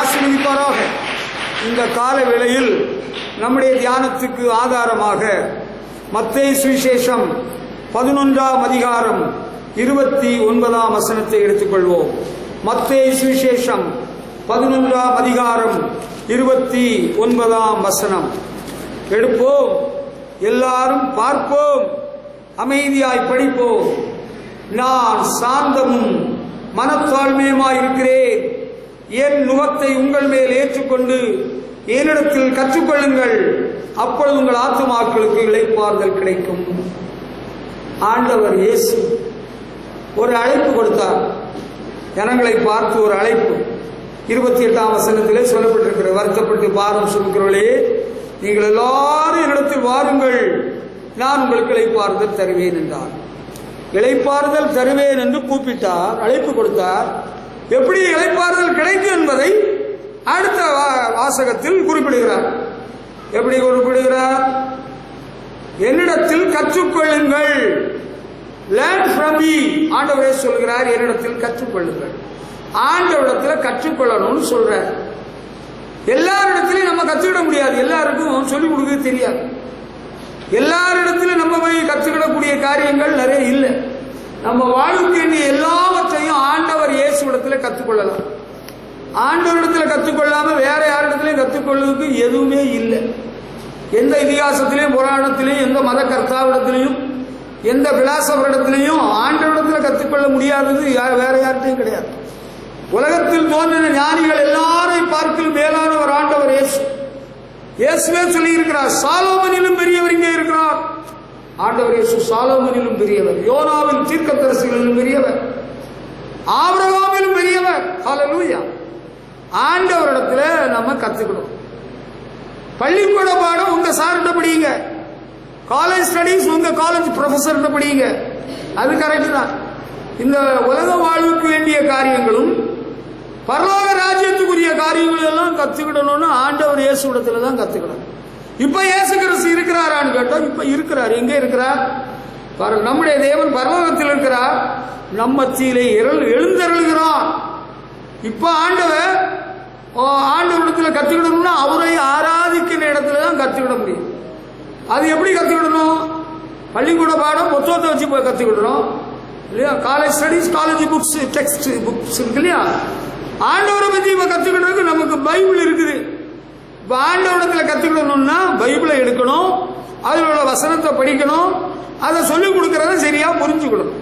ஆசீர்வதிப்பாராக. இந்த கால வேளையில் நம்முடைய தியானத்துக்கு ஆதாரமாக மத்தேயு சுவிசேஷம் 11ஆம் அதிகாரம் 29ஆம் வசனத்தை எடுத்துக்கொள்வோம். மத்தேயு சுவிசேஷம் 11ஆம் அதிகாரம் 29ஆம் வசனம் எடுப்போம். எல்லாரும் பார்ப்போம், அமைதியாய் படிப்போம். நான் சாந்தமும் மனத்தாழ்மையுமாயிருக்கிறேன். என் நுகத்தை உங்கள் மேல் ஏற்றுக்கொண்டு என்னிடத்தில் கற்றுக்கொள்ளுங்கள், அப்பொழுது உங்கள் ஆத்துமாக்களுக்கு இளைப்பாறுதல் கிடைக்கும். ஆண்டவர் இயேசு ஒரு அழைப்பு கொடுத்தார், ஜனங்களை பார்த்து ஒரு அழைப்பு. 28ஆம் வசனத்திலே சொல்லப்பட்டிருக்கிற, வருத்தப்பட்டு பாரம் சுமக்கிறவர்களே, நீங்கள் எல்லாரும் என்னிடத்தில் வாருங்கள், நான் உங்களுக்கு இளைப்பாறுதல் தருவேன் என்றார். இளைப்பாறுதல் தருவேன் என்று கூப்பிட்டார், அழைப்பு கொடுத்தார். எப்படி இளைப்பாறுதல் கிடைக்கும் என்பதை அடுத்த வாசகத்தில் குறிப்பிடுகிறார். எப்படி குறிப்பிடுகிறார்? என்னிடத்தில் கற்றுக்கொள்ளுங்கள், லேர்ன் ஃப்ரம் மீ. ஆண்டவரே சொல்கிறார், என்னிடத்தில் கற்றுக்கொள்ளுங்கள். ஆண்டவரிடத்தில் கற்றுக்கொள்ளணும்னு சொல்றார். எல்லாரிடத்திலையும் நம்ம கற்றுக்கிட முடியாது, எல்லாருக்கும் சொல்லிக் கொடுக்க தெரியாது. எல்லாரிடத்திலும் நம்ம போய் கற்றுக்கிடக்கூடிய காரியங்கள் நிறைய இல்லை. நம்ம வாழ்க்கை எல்லாவற்றையும் ஆண்டவர் இயேசுவிடத்தில் கற்றுக்கொள்ளலாம். ஆண்டவரிடத்தில் கற்றுக்கொள்ளாம வேற யாரிடத்திலையும் கற்றுக்கொள்வதற்கு எதுவுமே இல்லை. எந்த இதிகாசத்திலையும் புராணத்திலையும் எந்த மத கர்த்தாவிடத்திலையும் எந்த விலாசவரிடத்திலையும் ஆண்டவரிடத்தில் கற்றுக்கொள்ள முடியாதது வேற யார்கிட்டையும் கிடையாது. உலகத்தில் தோன்றின ஞானிகள் எல்லாரையும் பார்க்கலும் மேலானவர் ஆண்டவர் இயேசு. இயேசுவே சொல்லி இருக்கிறார், சாலோமனிலும் பெரியவர் இங்கே இருக்கிறார். ஆண்டவர் இயேசு சாலோமனிலும் பெரியவர், யோனாவின் தீர்க்கதரிசிகளிலும் பெரியவர், ஆபிரகாமிலும் பெரியவர். ஹல்லேலூயா. ஆண்டவரிடத்துல நம்ம கத்துக்கணும். பள்ளிக்கூட பாடம் உங்க சார்கிட்ட படிங்க, காலேஜ் ஸ்டடீஸ் உங்க காலேஜ் ப்ரொஃபஸர்கிட்ட படிங்க, அது கரெக்ட் தான். இந்த உலக வாழ்வுக்கு வேண்டிய காரியங்களும் பரலோக ராஜ்யத்துக்குரிய காரியங்கள் எல்லாம் கத்துக்கிடணும்னு ஆண்டவர் இயேசுவிடத்துல தான் கத்துக்கணும். இப்ப இயேசு கிறிஸ்து இருக்கிறாரான்னு கேட்டோம், இப்ப இருக்கிறார். எங்க இருக்கிறார்? நம்முடைய தேவன் பரலோகத்தில் இருக்கிறார், நம்ம மத்தியிலே எழுந்தருளுகிறார். இப்ப ஆண்டவரிடத்துல கத்துக்கிடணும்னா அவரை ஆராதிக்கிற இடத்துல தான் கத்துக்கிட முடியும். அது எப்படி கத்துக்கிடணும்? பள்ளிக்கூட பாடம் புத்தகத்தை வச்சு போய் கத்துக்கிடணும் இல்லையா? College studies, college books, text books இருக்கு இல்லையா? ஆண்டவரை பத்தி இப்ப கத்துக்கிட்டதுக்கு நமக்கு பைபிள் இருக்குது. இப்ப ஆண்டவரிடத்துல கத்துக்கிடணும்னா பைபிளை எடுக்கணும், அதில் உள்ள வசனத்தை படிக்கணும், அதை சொல்லிக் கொடுக்கறத சரியா புரிஞ்சுக்கணும்.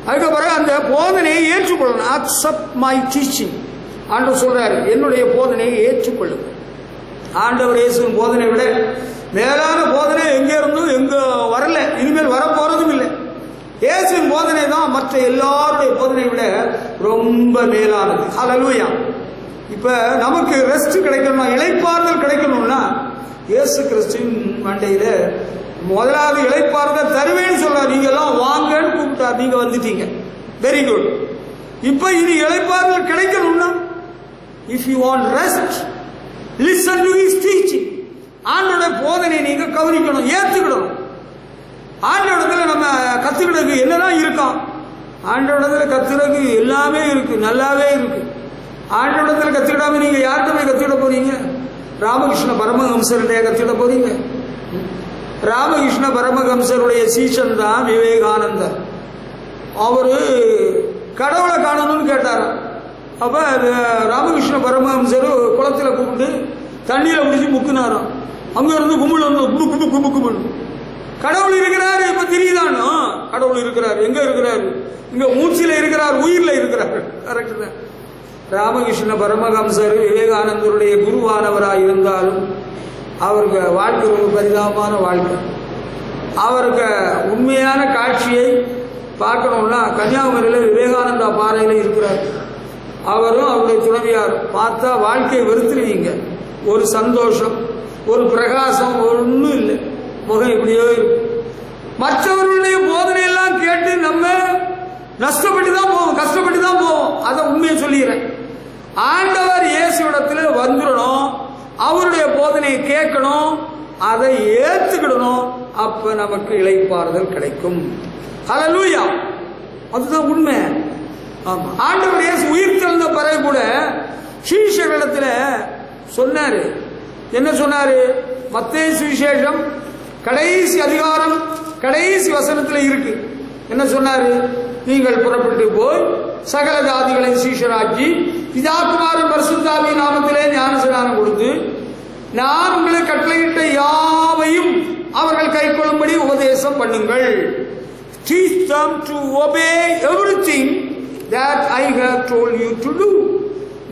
அதுக்கப்புறம் அந்த போதனையை ஏற்றுக்கொள்ளணும். Accept my teaching. ஆண்டவர் சொல்றாரு, என்னுடைய போதனையை ஏற்றுக்கொள்ளுங்க. ஆண்டவர் இயேசுவின் போதனை விட மேலான போதனை எங்க இருந்தும் எங்க வரல, இனிமேல் வரப்போறதும் இல்லை. இயேசுவின் போதனை தான் மற்ற எல்லாருடைய போதனை விட ரொம்ப மேலானது. ஹல்லேலூயா. இப்ப நமக்கு ரெஸ்ட் கிடைக்கணும், இளைப்பாறுதல் கிடைக்கணும்னா இயேசு கிறிஸ்துவின் மண்டையில முதலாவது இளைப்பாறுதல் தருவேன்னு சொல்றாரு. நீங்க எல்லாம் வாங்கன்னு கூப்பிட்டார், நீங்க வந்துட்டீங்க, வெரி குட். இப்ப இனி இளைப்பாறுதல் கிடைக்கணும்னா if you want rest, listen to his teaching. ஆண்டோட போதனை நீங்க கவனிக்கணும், ஏத்துக்கணும். ஆண்டோடத்துல நம்ம கத்துக்கிறதுக்கு என்னதான் இருக்கும்? ஆண்டோடத்துல கத்துறதுக்கு எல்லாமே இருக்கு, நல்லாவே இருக்கு. ஆண்டோடத்துல கத்துக்கிடாம நீங்க யார்கிட்ட போய் கத்துக்கிட போறீங்க? ராமகிருஷ்ண பரமஹம்சருடைய கத்துக்கிட போறீங்க? ராமகிருஷ்ண பரமஹம்சருடைய சீஷன் தான் விவேகானந்தர். அவரு கடவுளை காணணும்னு கேட்டார். அப்ப ராமகிருஷ்ண பரமஹம்சர் குளத்துல கூப்பிட்டு தண்ணீரை பிடிச்சி முக்குனாராம். அங்க இருந்து கும்பல் வந்து கடவுள் இருக்கிறாரு. இப்ப தெரியுதானோ கடவுள் இருக்கிறாரு. எங்க இருக்கிறாரு? இங்க மூச்சில இருக்கிறார், உயிர்ல இருக்கிறார். கரெக்ட் தான். ராமகிருஷ்ண பரமஹம்சர் விவேகானந்தருடைய குருவானவராக இருந்தாலும் அவருக்கு வாழ்க்கை ஒரு பரிதாபமான வாழ்க்கை. அவருக்கு உண்மையான காட்சியை பார்க்கணும்னா கன்னியாகுமரியில் விவேகானந்தா பாறையில் இருக்கிறார். அவரும் அவருடைய துணைவியார் பார்த்தா வாழ்க்கையை வெறுத்துருவீங்க. ஒரு சந்தோஷம், ஒரு பிரகாசம் ஒன்றும் இல்லை. முகம் இப்படியோ இருக்கு. மற்றவர்களுடைய போதனை எல்லாம் கேட்டு நம்ம நஷ்டப்பட்டு தான் போவோம், கஷ்டப்பட்டு தான் போவோம். அதை உண்மையை சொல்லிடுறேன். ஆண்டவர் இயேசுவிடத்துல வந்துடணும், அவருடைய போதனையை கேட்கணும், அதை ஏத்துக்கிடணும். அப்ப நமக்கு இளைப்பாறுதல் கிடைக்கும். ஹல்லேலூயா. அதுதான் உண்மை. ஆண்டவர் இயேசு உயிர் தெழுந்த பிறகு கூட சீஷர்களிடத்துல சொன்னாரு. என்ன சொன்னாரு? மத்தேயு சுவிசேஷம் கடைசி அதிகாரம் கடைசி வசனத்தில் இருக்கு. என்ன சொன்னாரு? நீங்கள் புறப்பட்டு போய் சகல ஜாதிகளை சீஷராக்கி பிதா குமாரன் பரிசுத்தாவியின் நாமத்திலே ஞானஸ்நானம் கொடுத்து நான் உங்களுக்கு கட்டளையிட்ட யாவையும் அவர்கள் கைக்கொள்ளும்படி உபதேசம் பண்ணுங்கள். Teach them to obey everything that I have told you to do.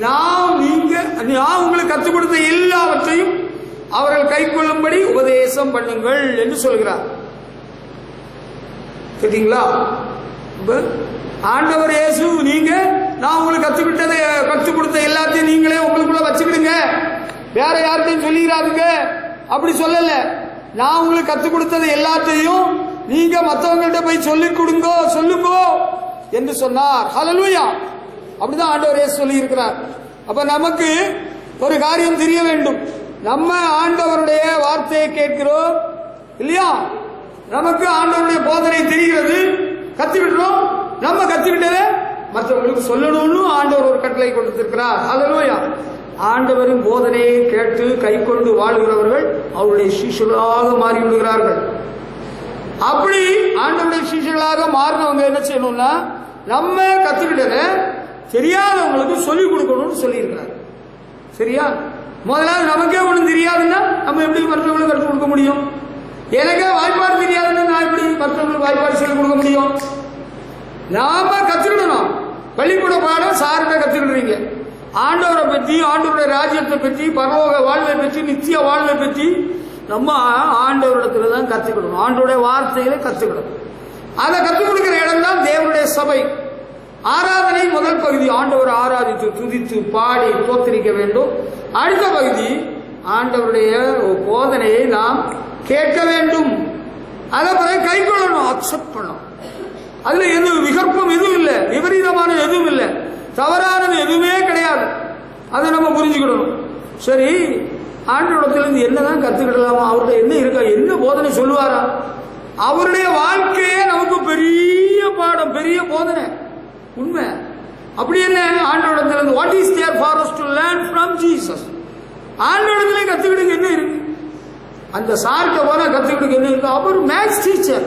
நான் உங்களுக்கு கற்றுக் கொடுத்த எல்லாவற்றையும் அவர்கள் கைக்கொள்ளும்படி உபதேசம் பண்ணுங்கள் என்று சொல்கிறார். கேட்டீங்களா? ஆண்டவர் இயேசு நீங்க நான் உங்களுக்கு கற்றுக் கொடுத்த எல்லாத்தையும் நீங்களே உங்களுக்குள்ள வச்சுக்கிடுங்க, வேற யார்கிட்டையும் சொல்லிடாதுங்க அப்படி சொல்லல. நான் உங்களுக்கு கற்றுக் கொடுத்தது எல்லாத்தையும் நீங்க மற்றவங்கள்ட்ட போய் சொல்லுங்க என்று சொன்னார். ஹல்லேலூயா. அப்படிதான் ஆண்டவர் இயேசு சொல்லி இருக்கிறார். அப்ப நமக்கு ஒரு காரியம் தெரிய வேண்டும். நம்ம ஆண்டவருடைய வார்த்தையை கேட்கிறோம் இல்லையா? நமக்கு ஆண்டவருடைய போதனை தெரிகிறது, கத்துக்கிட்டோம். நம்ம கத்துக்கிட்டதை மற்றவங்களுக்கு சொல்லணும்னு ஆண்டவர் ஒரு கட்டளை கொடுத்திருக்கிறார். ஹல்லேலூயா. ஆண்டவரின் போதனையை கேட்டு கை கொண்டு வாழ்கிறவர்கள் அவருடைய சீஷர்களாக மாறி விடுகிறார்கள். அப்படி ஆண்டவருடைய சீஷர்களாக மாறினவங்க என்ன செய்யணும்னா, நம்ம கத்துக்கிட்டதை தெரியாதவங்களுக்கு சொல்லிக் கொடுக்கணும்னு சொல்லியிருக்கிறார். சரியா? முதலாவது நமக்கே ஒன்றும் தெரியாதுன்னா நம்ம எப்படி மற்றவங்களுக்கு கற்றுக் கொடுக்க முடியும்? எனக்கே வாய்ப்பாடு தெரியாதுன்னா நான் எப்படி மற்றவங்களுக்கு வாய்ப்பாடு சொல்லிக் கொடுக்க முடியும்? நாம கத்துக்கிடணும். பள்ளிக்கூட பாடம் சார்கிட்ட கத்துக்கிடுறீங்க. ஆண்டவரை பற்றி, ஆண்டவருடைய ராஜ்யத்தை பற்றி, பரலோக வாழ்வை பற்றி, நித்திய வாழ்வை பற்றி நம்ம ஆண்டவரிடத்துல தான் கத்துக்கிடணும். ஆண்டவருடைய வார்த்தையில கத்துக்கிடணும். அதை கற்றுக் கொடுக்கிற இடம் தான் தேவனுடைய சபை. ஆராதனை முதல் பகுதி ஆண்டவர் ஆராதித்து துதித்து பாடி தோத்தரிக்க வேண்டும். அடுத்த பகுதி ஆண்டவருடைய போதனையை நாம் கேட்க வேண்டும். அதை பிறகு கை கொள்ளணும், அக்செப்ட் பண்ணணும். அதுல எதுவும் விகற்பம் எதுவும் இல்லை, விபரீதமான எதுவும் இல்லை, தவறானது எதுவுமே கிடையாது. அதை நம்ம புரிஞ்சுக்கிடணும். சரி, ஆண்டவரிடத்திலிருந்து என்னதான் கத்துக்கிடலாமா? அவருடைய என்ன இருக்கா, என்ன போதனை சொல்லுவாரா? அவருடைய வாழ்க்கையே நமக்கு பெரிய பாடம், பெரிய போதனை. உண்மை அப்படி என்ன? ஆண்டவரிடத்திலிருந்து what is there for us to learn from Jesus. ஆண்டவரிடத்திலே கத்துக்கிடுங்க என்ன இருக்கு? அந்த சார்கிட்ட போனா கத்துக்கிடுங்க என்ன இருக்கு? அவர் மேத்ஸ் டீச்சர்,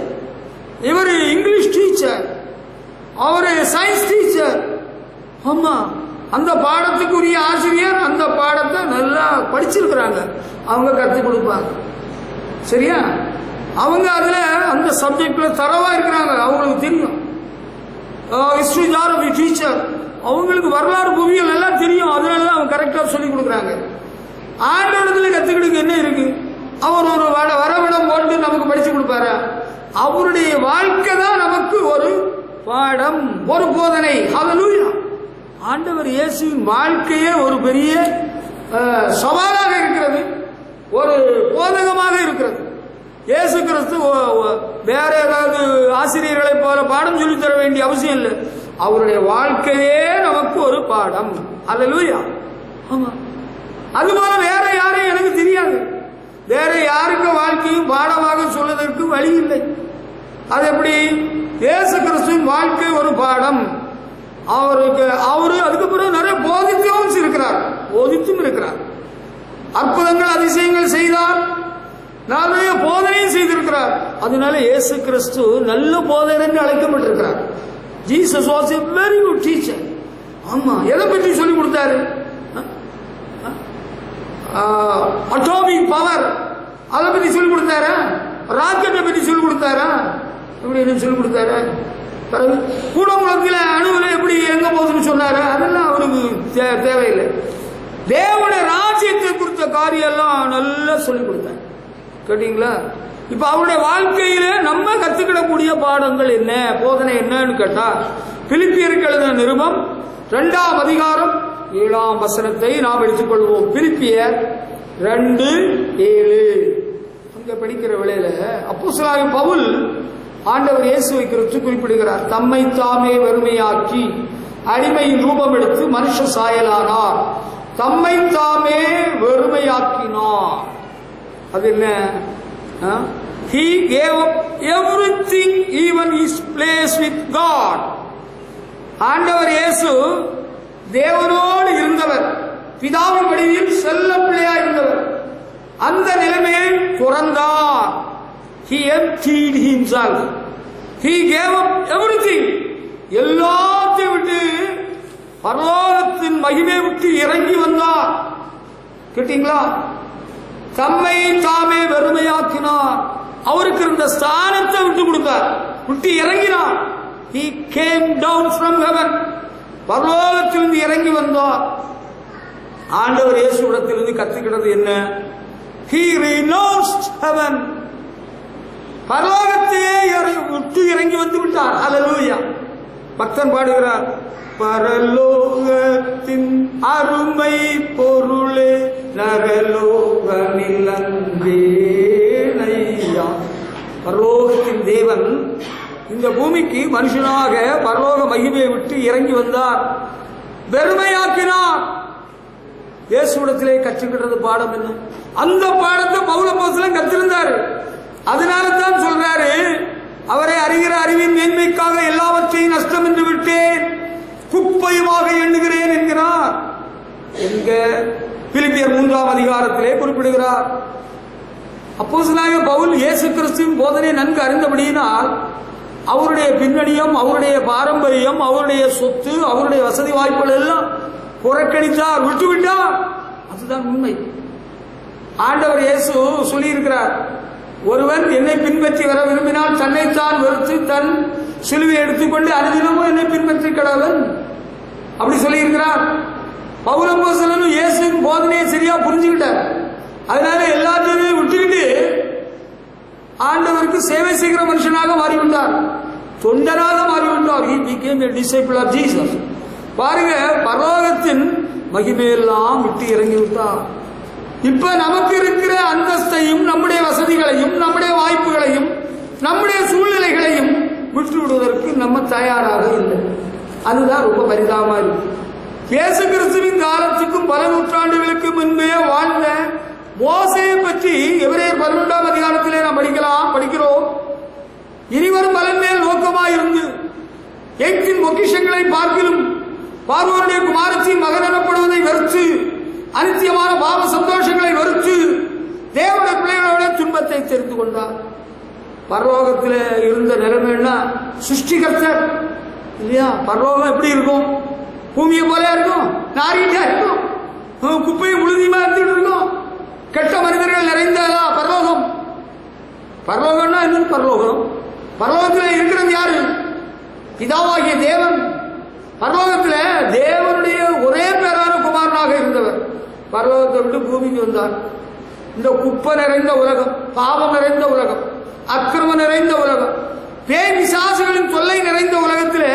இவர் இங்கிலீஷ் டீச்சர், அவர் சயின்ஸ் டீச்சர். ஆமா, அந்த பாடத்துக்குரிய ஆசிரியர் அந்த பாடத்தை நல்லா படிச்சிருக்கிறாங்க, அவங்க கற்றுக் கொடுப்பாங்க. சரியா? அவங்க அதுல அந்த சப்ஜெக்ட்ல தரவா இருக்கிறாங்க, அவங்களுக்கு தெரியும். ஹிஸ்டரி ஜாகிரபி டீச்சர், அவங்களுக்கு வரலாறு புவியியல் எல்லாம் தெரியும், அதனால அவங்க கரெக்டா சொல்லி கொடுக்குறாங்க. ஆண்டவரத்துல கத்துக்கிடுங்க என்ன இருக்கு? அவர் ஒரு வரவிடம் போட்டு நமக்கு படிச்சு கொடுப்பாரு. அவருடைய வாழ்க்கை தான் நமக்கு ஒரு பாடம், ஒரு போதனை. ஹல்லேலூயா. ஆண்டவர் இயேசுவின் வாழ்க்கையே ஒரு பெரிய சவாலாக இருக்கிறது, ஒரு போதகமாக இருக்கிறது. இயேசு கிறிஸ்து வேற ஏதாவது ஆசிரியர்களை போல பாடம் சொல்லி தர வேண்டிய அவசியம் இல்லை. அவருடைய வாழ்க்கையே நமக்கு ஒரு பாடம். ஹல்லேலூயா. ஆமா, அதுபோல வேற யாரையும் எனக்கு தெரியாது. வேற யாருக்கு வாழ்க்கையும் பாடமாக சொல்வதற்கு வழி இல்லை. அது எப்படி? இயேசு கிறிஸ்துவின் வாழ்க்கை ஒரு பாடம். அவரு அதுக்கு பிறகு நிறைய போதித்தும் இருக்கிறார். அற்புதங்கள் அதிசயங்கள் செய்தார், நிறைய போதனையும் செய்திருக்கிறார். அதனால இயேசு கிறிஸ்து நல்ல போதகர் என்று அழைக்கப்பட்டிருக்கிறார். Jesus was a very good teacher. ஆமா, எதை பற்றி சொல்லி கொடுத்தாரு? அட்டாமிக் பவர் அதை பற்றி சொல்லி கொடுத்தாரா? ராக்கெட்டை பற்றி சொல்லி கொடுத்தாரா? எப்படி சொல்லி கொடுத்தாரு? கூடங்குளத்தில் அணுவில் எப்படி எங்க போகுதுன்னு சொன்னாரு? அதெல்லாம் அவருக்கு தேவையில்லை. தேவனுடைய ராஜ்யத்தை குறித்த காரியம் எல்லாம் நல்லா சொல்லி கொடுத்தார். கேட்டீங்களா? இப்ப அவருடைய வாழ்க்கையில நம்ம கத்துக்கிடக்கூடிய பாடங்கள் என்ன, போதனை என்னன்னு கேட்டா, பிலிப்பியருக்கு எழுதின நிருபம் 2ஆம் அதிகாரம் 7ஆம் வசனத்தை நாம் எடுத்துக்கொள்வோம். பிலிப்பியர் 2:7 அங்க படிக்கிற வேளையில அப்போஸ்தலனாகிய பவுல் ஆண்டவர் இயேசுவை குறித்து குறிப்பிடுகிறார். தம்மை தாமே வெறுமையாக்கி அடிமையின் ரூபம் எடுத்து மனுஷ சாயலானார். தம்மை தாமே வெறுமையாக்கினார். அது என்ன? He gave up everything, even his place with God. ஆண்டவர் இயேசு தேவனோடு இருந்தவர், பிதாவின் வடிவில் செல்ல பிள்ளையா இருந்தவர். அந்த நிலைமையை துறந்தார். He emptied himself. He gave up everything. எல்லாத்தையும் விட்டு பரலோகத்தின் மகிமை விட்டு இறங்கி வந்தார். கேட்டீங்களா? தம்மை தாமே வெறுமையாக்கினார். அவருக்கு இருந்த ஸ்தானத்தை விட்டு கொடுத்தார், விட்டு இறங்கினார். He came down from heaven. பரலோகத்திலிருந்து இறங்கி வந்தார். ஆண்டவர் இயேசுவிடத்திலிருந்து கத்துக்கிறது என்ன? He renounced heaven. பரலோகத்தையே விட்டு இறங்கி வந்து விட்டார். ஹல்லேலூயா. பக்தன் பாடுகிறார், பரலோகத்தின் அருமை பொருளே நரலோகனில் அன்பேனையா. பரலோகத்தின் தேவன் இந்த பூமிக்கு மனுஷனாக பரலோக மகிமையை விட்டு இறங்கி வந்தார், வெறுமையாக்கினார். இயேசுவிடத்திலே கற்றுக்கிறது பாடம் என்ன? அந்த பாடத்தை பவுல் அப்போஸ்தலன் கற்றிருந்தாரு. அதனால தான் சொல்றாரு, அவரை அறிகிற அறிவின் மேன்மைக்காக எல்லாவற்றையும் நஷ்டம் என்று விட்டேன், குப்பையுமாக எண்ணுகிறேன் என்கிறார். எங்க பிலிப்பியர் 3ஆம் அதிகாரத்திலே குறிப்பிடுகிறார். அப்போஸ்தலனாகிய பவுல் இயேசு கிறிஸ்துவின் போதனை நன்கு அறிந்தபடியினால் அவருடைய பின்னணியம், அவருடைய பாரம்பரியம், அவருடைய சொத்து, அவருடைய வசதி வாய்ப்புகள் எல்லாம் புறக்கணித்தார், விட்டுவிட்டார். அதுதான் உண்மை. ஆண்டவர் இயேசு சொல்லி இருக்கிறார், ஒருவன் என்னை பின்பற்றி வர விரும்பினால் தன்னைத்தான் வெறுத்து தன் சிலுவை எடுத்துக்கொண்டு அனுதினமும் என்னை பின்பற்றி கடவன். அப்படி சொல்லி இருக்கிறார். பவுல் அப்போஸ்தலன் இயேசுவின் போதனையை சரியா புரிஞ்சுக்கிட்டார். அதனால எல்லாத்தையும் விட்டுக்கிட்டு ஆண்டவருக்கு சேவை செய்கிற மனுஷனாக மாறிவிட்டார், தொண்டனாக மாறிவிட்டார். He became a disciple of Jesus. பாருங்க, பரலோகத்தின் மகிமையெல்லாம் விட்டு இறங்கி விட்டார். இப்ப நமக்கு இருக்கிற அந்தஸ்தையும் நம்முடைய வசதிகளையும் நம்முடைய வாய்ப்புகளையும் நம்முடைய சூழ்நிலைகளையும் விட்டு விடுவதற்கு நம்ம தயாராக இல்லை. அதுதான் ரொம்ப பரிதாபமா இருக்கு. இயேசு கிறிஸ்துவின் காலத்துக்கும் பல நூற்றாண்டுகளுக்கு முன்பே வாழ்ந்த மோசேயை பற்றி எபிரேயர் 11ஆம் அதிகாரத்திலே நாம் படிக்கிறோம். இனிவரும் பலன் மேல் நோக்கமாயிருந்து எகிப்தின் பொக்கிஷங்களை பார்க்கிலும் பார்வோனுடைய குமாரத்தின் மகன் எனப்படுவதை வெறுத்து அனித்தியமான பாவ சந்தோஷங்களை வெறுத்து தேவனுடைய பிள்ளைகளோட துன்பத்தை தெரிந்து கொண்டார். பரலோகத்தில் இருந்த நிலைமைன்னா சிருஷ்டிகர்த்தர் இல்லையா? பரலோகம் எப்படி இருக்கும்? பூமியை போல இருக்கும், நாரிட்டா இருக்கும், குப்பையும் உழுதியுமா இருந்துட்டு இருக்கும், கெட்ட மனிதர்கள் நிறைந்ததா பரலோகம். பரலோகம்னா என்ன? பரலோகம், பரலோகத்தில் இருக்கிறது யாரு? பிதாவாகிய தேவன். பரலோகத்தில் தேவனுடைய ஒரே பேரான குமாரனாக இருந்தவர் பரலோகத்தை விட்டு பூமிக்கு வந்தார். இந்த குப்பை நிறைந்த உலகம், பாவம் நிறைந்த உலகம், அக்கிரமம் நிறைந்த உலகம், பேய் பிசாசுகளின் தொல்லை நிறைந்த உலகத்தில்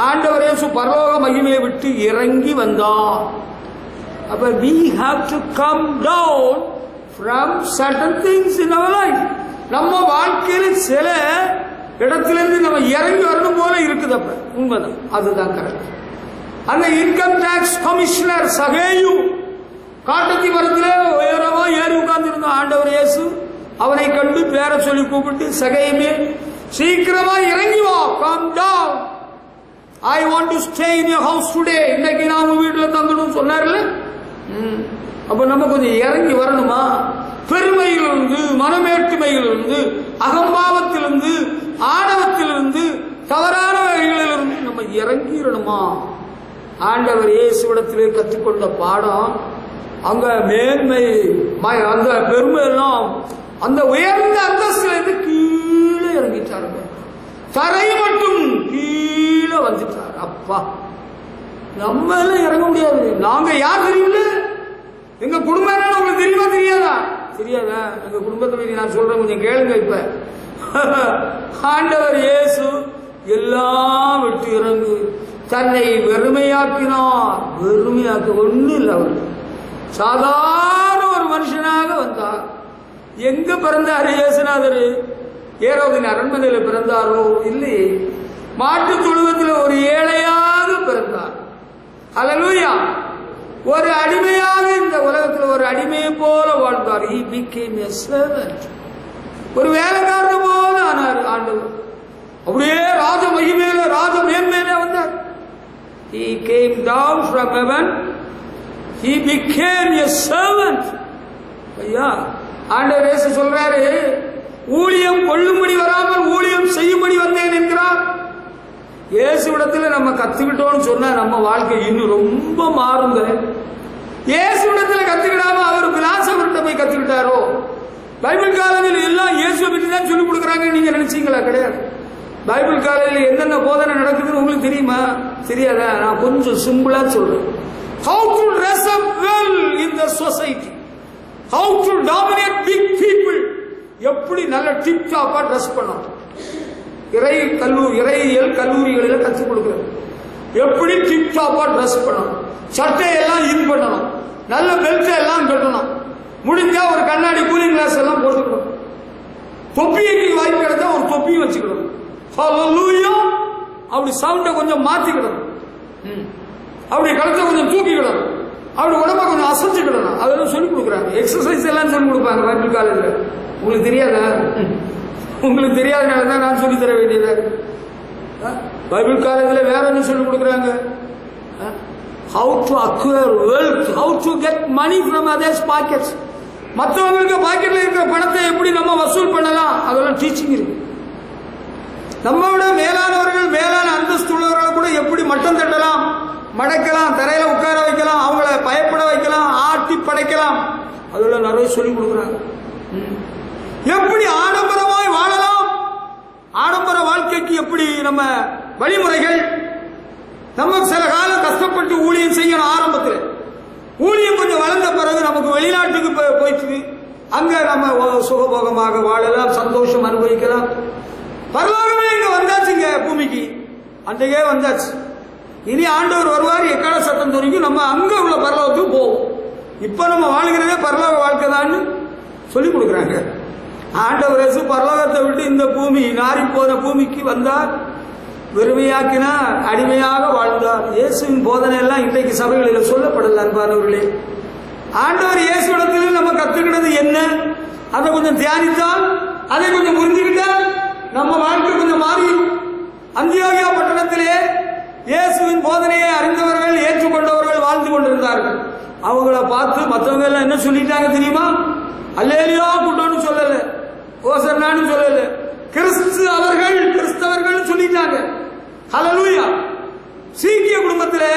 ஆண்டவர் இயேசு பரலோக மகிமையை விட்டு இறங்கி வந்தார். அப்ப we have to come down from certain things in our life. நம்ம வாழ்க்கையில் சில இடத்திலிருந்து நம்ம இறங்கி வரணும் போல இருக்குது. அப்ப உண்மைதான், அதுதான் கரெக்ட். அந்த இன்கம் டாக்ஸ் கமிஷனர் சகேயு காட்டத்தி மரத்திலே உயரமா ஏறி உட்கார்ந்து இருந்த ஆண்டவர் இயேசு அவனை கண்டு பேரை சொல்லி கூப்பிட்டு, சகேயுமே சீக்கிரமா இறங்கி வா, come down, I want to stay in your house today. இன்னைக்கு நாம வீட்டுல தங்கணும் சொன்னார்ல. அப்ப நம்ம கொஞ்சம் இறங்கி வரணுமா? பெருமையிலிருந்து, மனமேட்டுமையிலிருந்து, அகம்பாவத்திலிருந்து, ஆணவத்திலிருந்து, தவறான வகைகளிலிருந்து நம்ம இறங்கிடணுமா? ஆண்டவர் இயேசுவிடத்திலே கற்றுக்கொண்ட பாடம், அங்க மேன்மை, அந்த பெருமை எல்லாம் அந்த உயர்ந்த அந்தஸ்துல இருந்து கீழே இறங்கிட்டாருங்க. தரை மட்டும் கீழே வந்துட்டார். அப்பா, நம்ம எல்லாம் இறங்க முடியாது. நாங்க யார் தெரியுமில்ல? எங்க குடும்பம் என்ன உங்களுக்கு தெரியுமா தெரியாதா? தெரியாதா? எங்க குடும்பத்தை பற்றி நான் சொல்றேன், கொஞ்சம் கேளுங்க. இப்ப ஆண்டவர் இயேசு எல்லாம் விட்டு இறங்கு தன்னை வெறுமையாக்கினார். வெறுமையாக்க ஒண்ணு இல்லை, அவர் சாதாரண ஒரு மனுஷனாக வந்தார். எங்க பிறந்தாரு இயேசுநாதர்? ஏரோதின் அரண்மனையில் பிறந்தாரோ? இல்லையே, மாட்டு தொழுவத்தில் ஒரு ஏழையாக பிறந்தார். அல்லேலூயா. ஒரு அடிமையாக இந்த உலகத்தில் ஒரு அடிமையை போல வாழ்ந்தார். He became a servant. ஒரு வேலைக்காரர் போல ஆனார் ஆண்டவர். அப்படியே ராஜ மகிமையில, ராஜ மேன்மையில வந்தார். He came down from heaven. he became a servant. ஐயா, ஆண்டவர் இயேசு சொல்றாரு, ஊழியம் கொள்ளும்படி வராமல் ஊழியம் செய்யும்படி வந்தேன் என்கிறார். இயேசுவிடத்தில் நம்ம கத்துக்கிட்டோம்னு சொன்னா நம்ம வாழ்க்கை இன்னும் ரொம்ப மாறுங்க. இயேசுவிடத்தில் கத்துக்கிடாம அவர் பிலாசபர்கிட்ட போய் கத்துக்கிட்டாரோ? பைபிள் காலேஜில் எல்லாம் இயேசுவை பற்றி தான் சொல்லிக் கொடுக்குறாங்க நீங்க நினைச்சீங்களா? கிடையாது. பைபிள் காலேஜில் என்னென்ன போதனை நடக்குதுன்னு உங்களுக்கு தெரியுமா? தெரியாதா? நான் கொஞ்சம் சிம்பிளா சொல்றேன். How to dress up well in the society, how to dominate big people, எப்படி நல்ல டிப் டாப்பா ட்ரெஸ் பண்ணணும். இறையியல் கல்லூரிகளில் கற்றுக் கொடுக்குறது. எப்படி டிப் டாப்பா ட்ரெஸ் பண்ணணும், சட்டையெல்லாம் இன் பண்ணணும், நல்ல பெல்ட் எல்லாம் கட்டணும், முடிஞ்சா ஒரு கண்ணாடி கூலிங் கிளாஸ் எல்லாம் போட்டுக்கணும், தொப்பிக்கு வாய்ப்பு கிடைச்சா ஒரு தொப்பியும் வச்சுக்கணும், அப்படி சவுண்டை கொஞ்சம் மாத்திக்கிடணும், அப்படி கழுத்தை கொஞ்சம் தூக்கிக்கிடணும், அப்படி உடம்ப கொஞ்சம் அசைச்சுக்கிடணும். அதெல்லாம் சொல்லிக் கொடுக்குறாங்க. எக்ஸசைஸ் எல்லாம் சொல்லிக் கொடுப்பாங்க பைபிள் காலேஜில். உங்களுக்கு தெரியாதா? உங்களுக்கு தெரியாதனால தான் நான் சொல்லி தர வேண்டியது. பைபிள் காலேஜில் வேற என்ன சொல்லிக் கொடுக்குறாங்க? How to acquire wealth, how to get money from others' pockets. மற்றவங்களுக்கு பாக்கெட்ல இருக்கிற பணத்தை எப்படி நம்ம வசூல் பண்ணலாம், அதெல்லாம் டீச்சிங் இருக்கு. நம்ம விட மேலானவர்கள், மேலான அந்தஸ்து உள்ளவர்களை கூட எப்படி மட்டம் தட்டலாம், மடக்கலாம், தரையில உட்கார வைக்கலாம், அவங்கள பயப்பட வைக்கலாம், ஆட்டி படைக்கலாம், அதெல்லாம் நிறைய சொல்லிக் கொடுக்குறாங்க. எப்படி ஆடம்பரமாய் வாழலாம், ஆடம்பர வாழ்க்கைக்கு எப்படி நம்ம வழிமுறைகள். நம்ம சில காலம் கஷ்டப்பட்டு ஊழியம் செய்யணும். ஆரம்பத்தில் ஊழியம் கொஞ்சம் வளர்ந்த பிறகு நமக்கு வெளிநாட்டுக்கு போயிட்டு அங்க நம்ம சுகபோகமாக வாழலாம், சந்தோஷம் அனுபவிக்கலாம். பரலோகமே இங்க வந்தாச்சுங்க, பூமிக்கு அன்றைக்கே வந்தாச்சு. இனி ஆண்டவர் வருவார், எக்கால சத்தம் துணிக்கும் நம்ம அங்க உள்ள பரலோகத்துக்கு போவோம். இப்ப நம்ம வாழ்கிறதே பரலோக வாழ்க்கை தான் சொல்லிக் கொடுக்குறாங்க. ஆண்டவர் பரலோகத்தை விட்டு இந்த பூமி நாரி போன பூமிக்கு வந்தார், வெறுமையாக்கினார், அடிமையாக வாழ்ந்தார். இயேசுவின் போதனை எல்லாம் இன்றைக்கு சபைகளில் சொல்லப்படல. அன்பானவர்களே, ஆண்டவர் இயேசுவிடத்தில் நம்ம கத்துக்கிட்டது என்ன, அதை கொஞ்சம் தியானித்தால், அதை கொஞ்சம் புரிஞ்சுக்கிட்டால் நம்ம வாழ்க்கை கொஞ்சம் மாறிடும். அந்தியோகியா பட்டணத்திலே இயேசுவின் போதனையை அறிந்தவர்கள், ஏற்றுக்கொண்டவர்கள் வாழ்ந்து கொண்டிருந்தார்கள். அவங்கள பார்த்து மற்றவங்க எல்லாம் என்ன சொல்லிட்டாங்க தெரியுமா? அல்லேலியா கூட்டம்னு சொல்லல, ஓசன்னான்னு சொல்லல, கிறிஸ்தவர்கள் சொல்லிட்டாங்க. ஹல்லேலூயா. சீக்கிய குடும்பத்தில்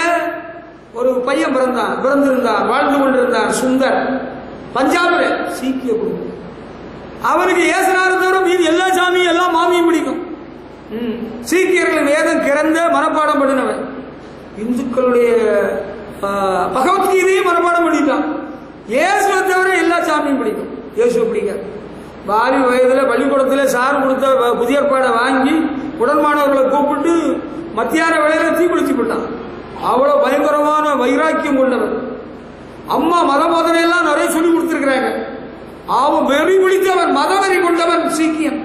ஒரு பையன் பிறந்திருந்தார், வாழ்ந்து கொண்டிருந்தார், சுந்தர், பஞ்சாபில் சீக்கிய குடும்பம். அவனுக்கு இயேசுநாதரை தவிர மீது எல்லா சாமியும் எல்லா மாமியும் பிடிக்கும். சீக்கியர்கள் வேதம் கிறந்த மனப்பாடம் பண்ணினவன். இந்துக்களுடைய பகவத்கீதையும் மனப்பாடம் பண்ணிட்டான். இயேசுவை தவிர எல்லா சாமியும் பிடிக்கும், இயேசுவை பிடிக்காது. வாரி வயதில் பள்ளிக்கூடத்தில் சார் கொடுத்த புதிய ஏற்பாடை வாங்கி உடன்மானவர்களை கூப்பிட்டு மத்தியான வேளையில தீக்குளிச்சு விட்டான். அவ்வளவு பயங்கரமான வைராக்கியம் கொண்டவன். அம்மா மத போதனையெல்லாம் நிறைய சொல்லி கொடுத்திருக்கிறாங்க. அவன் வெறி பிடித்தவன், மதவெறி கொண்டவன் சீக்கியம்.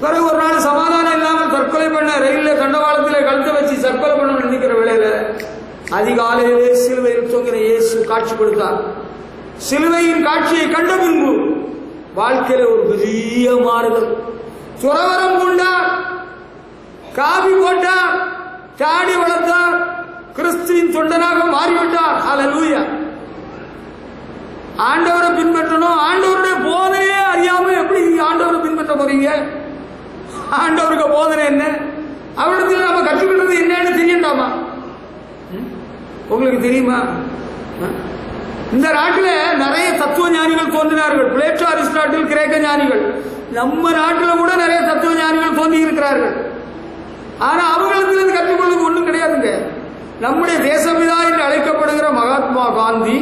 பிறகு ஒரு நாள் சமாதானம் இல்லாமல் தற்கொலை பண்ண, ரயிலில் தண்டவாளத்தில் கழுத்தை வச்சு தற்கொலை பண்ண நினைக்கிற வேளையில அதிகாலையிலே சிலுவையில் தொங்கின இயேசு காட்சி கொடுத்தார். சிலுவையின் காட்சியை கண்ட பின்பு வாழ்க்கையில ஒரு பெரிய மாறுதல். துறவரம் கொண்டார், காவி போட்டார், தாடி வளர்த்தார், கிறிஸ்துவின் தொண்டனாக மாறிவிட்டார். ஹல்லேலூயா. ஆண்டவரை பின்பற்றணும். ஆண்டவருடைய போதனையே அறியாம எப்படி ஆண்டவரை பின்பற்ற போறீங்க? ஆண்டவருக்கு போதனை என்ன, அவரிடத்தில் நம்ம கற்றுக்கிட்டது என்னன்னு தெரியண்டாமா? உங்களுக்கு தெரியுமா? இந்த நாட்டில் நிறைய தத்துவ ஞானிகள் தோன்றினார்கள். பிளேட்டோ, அரிஸ்டாட்டில், கிரேக்க ஞானிகள். நம்ம நாட்டில் கூட நிறைய தத்துவ ஞானிகள் தோன்றி இருக்கிறார்கள். ஆனா அவங்களுக்கு கற்றுக்கொள்ளுக்கு ஒன்றும் கிடையாதுங்க. நம்முடைய தேசபிதா என்று அழைக்கப்படுகிற மகாத்மா காந்தி,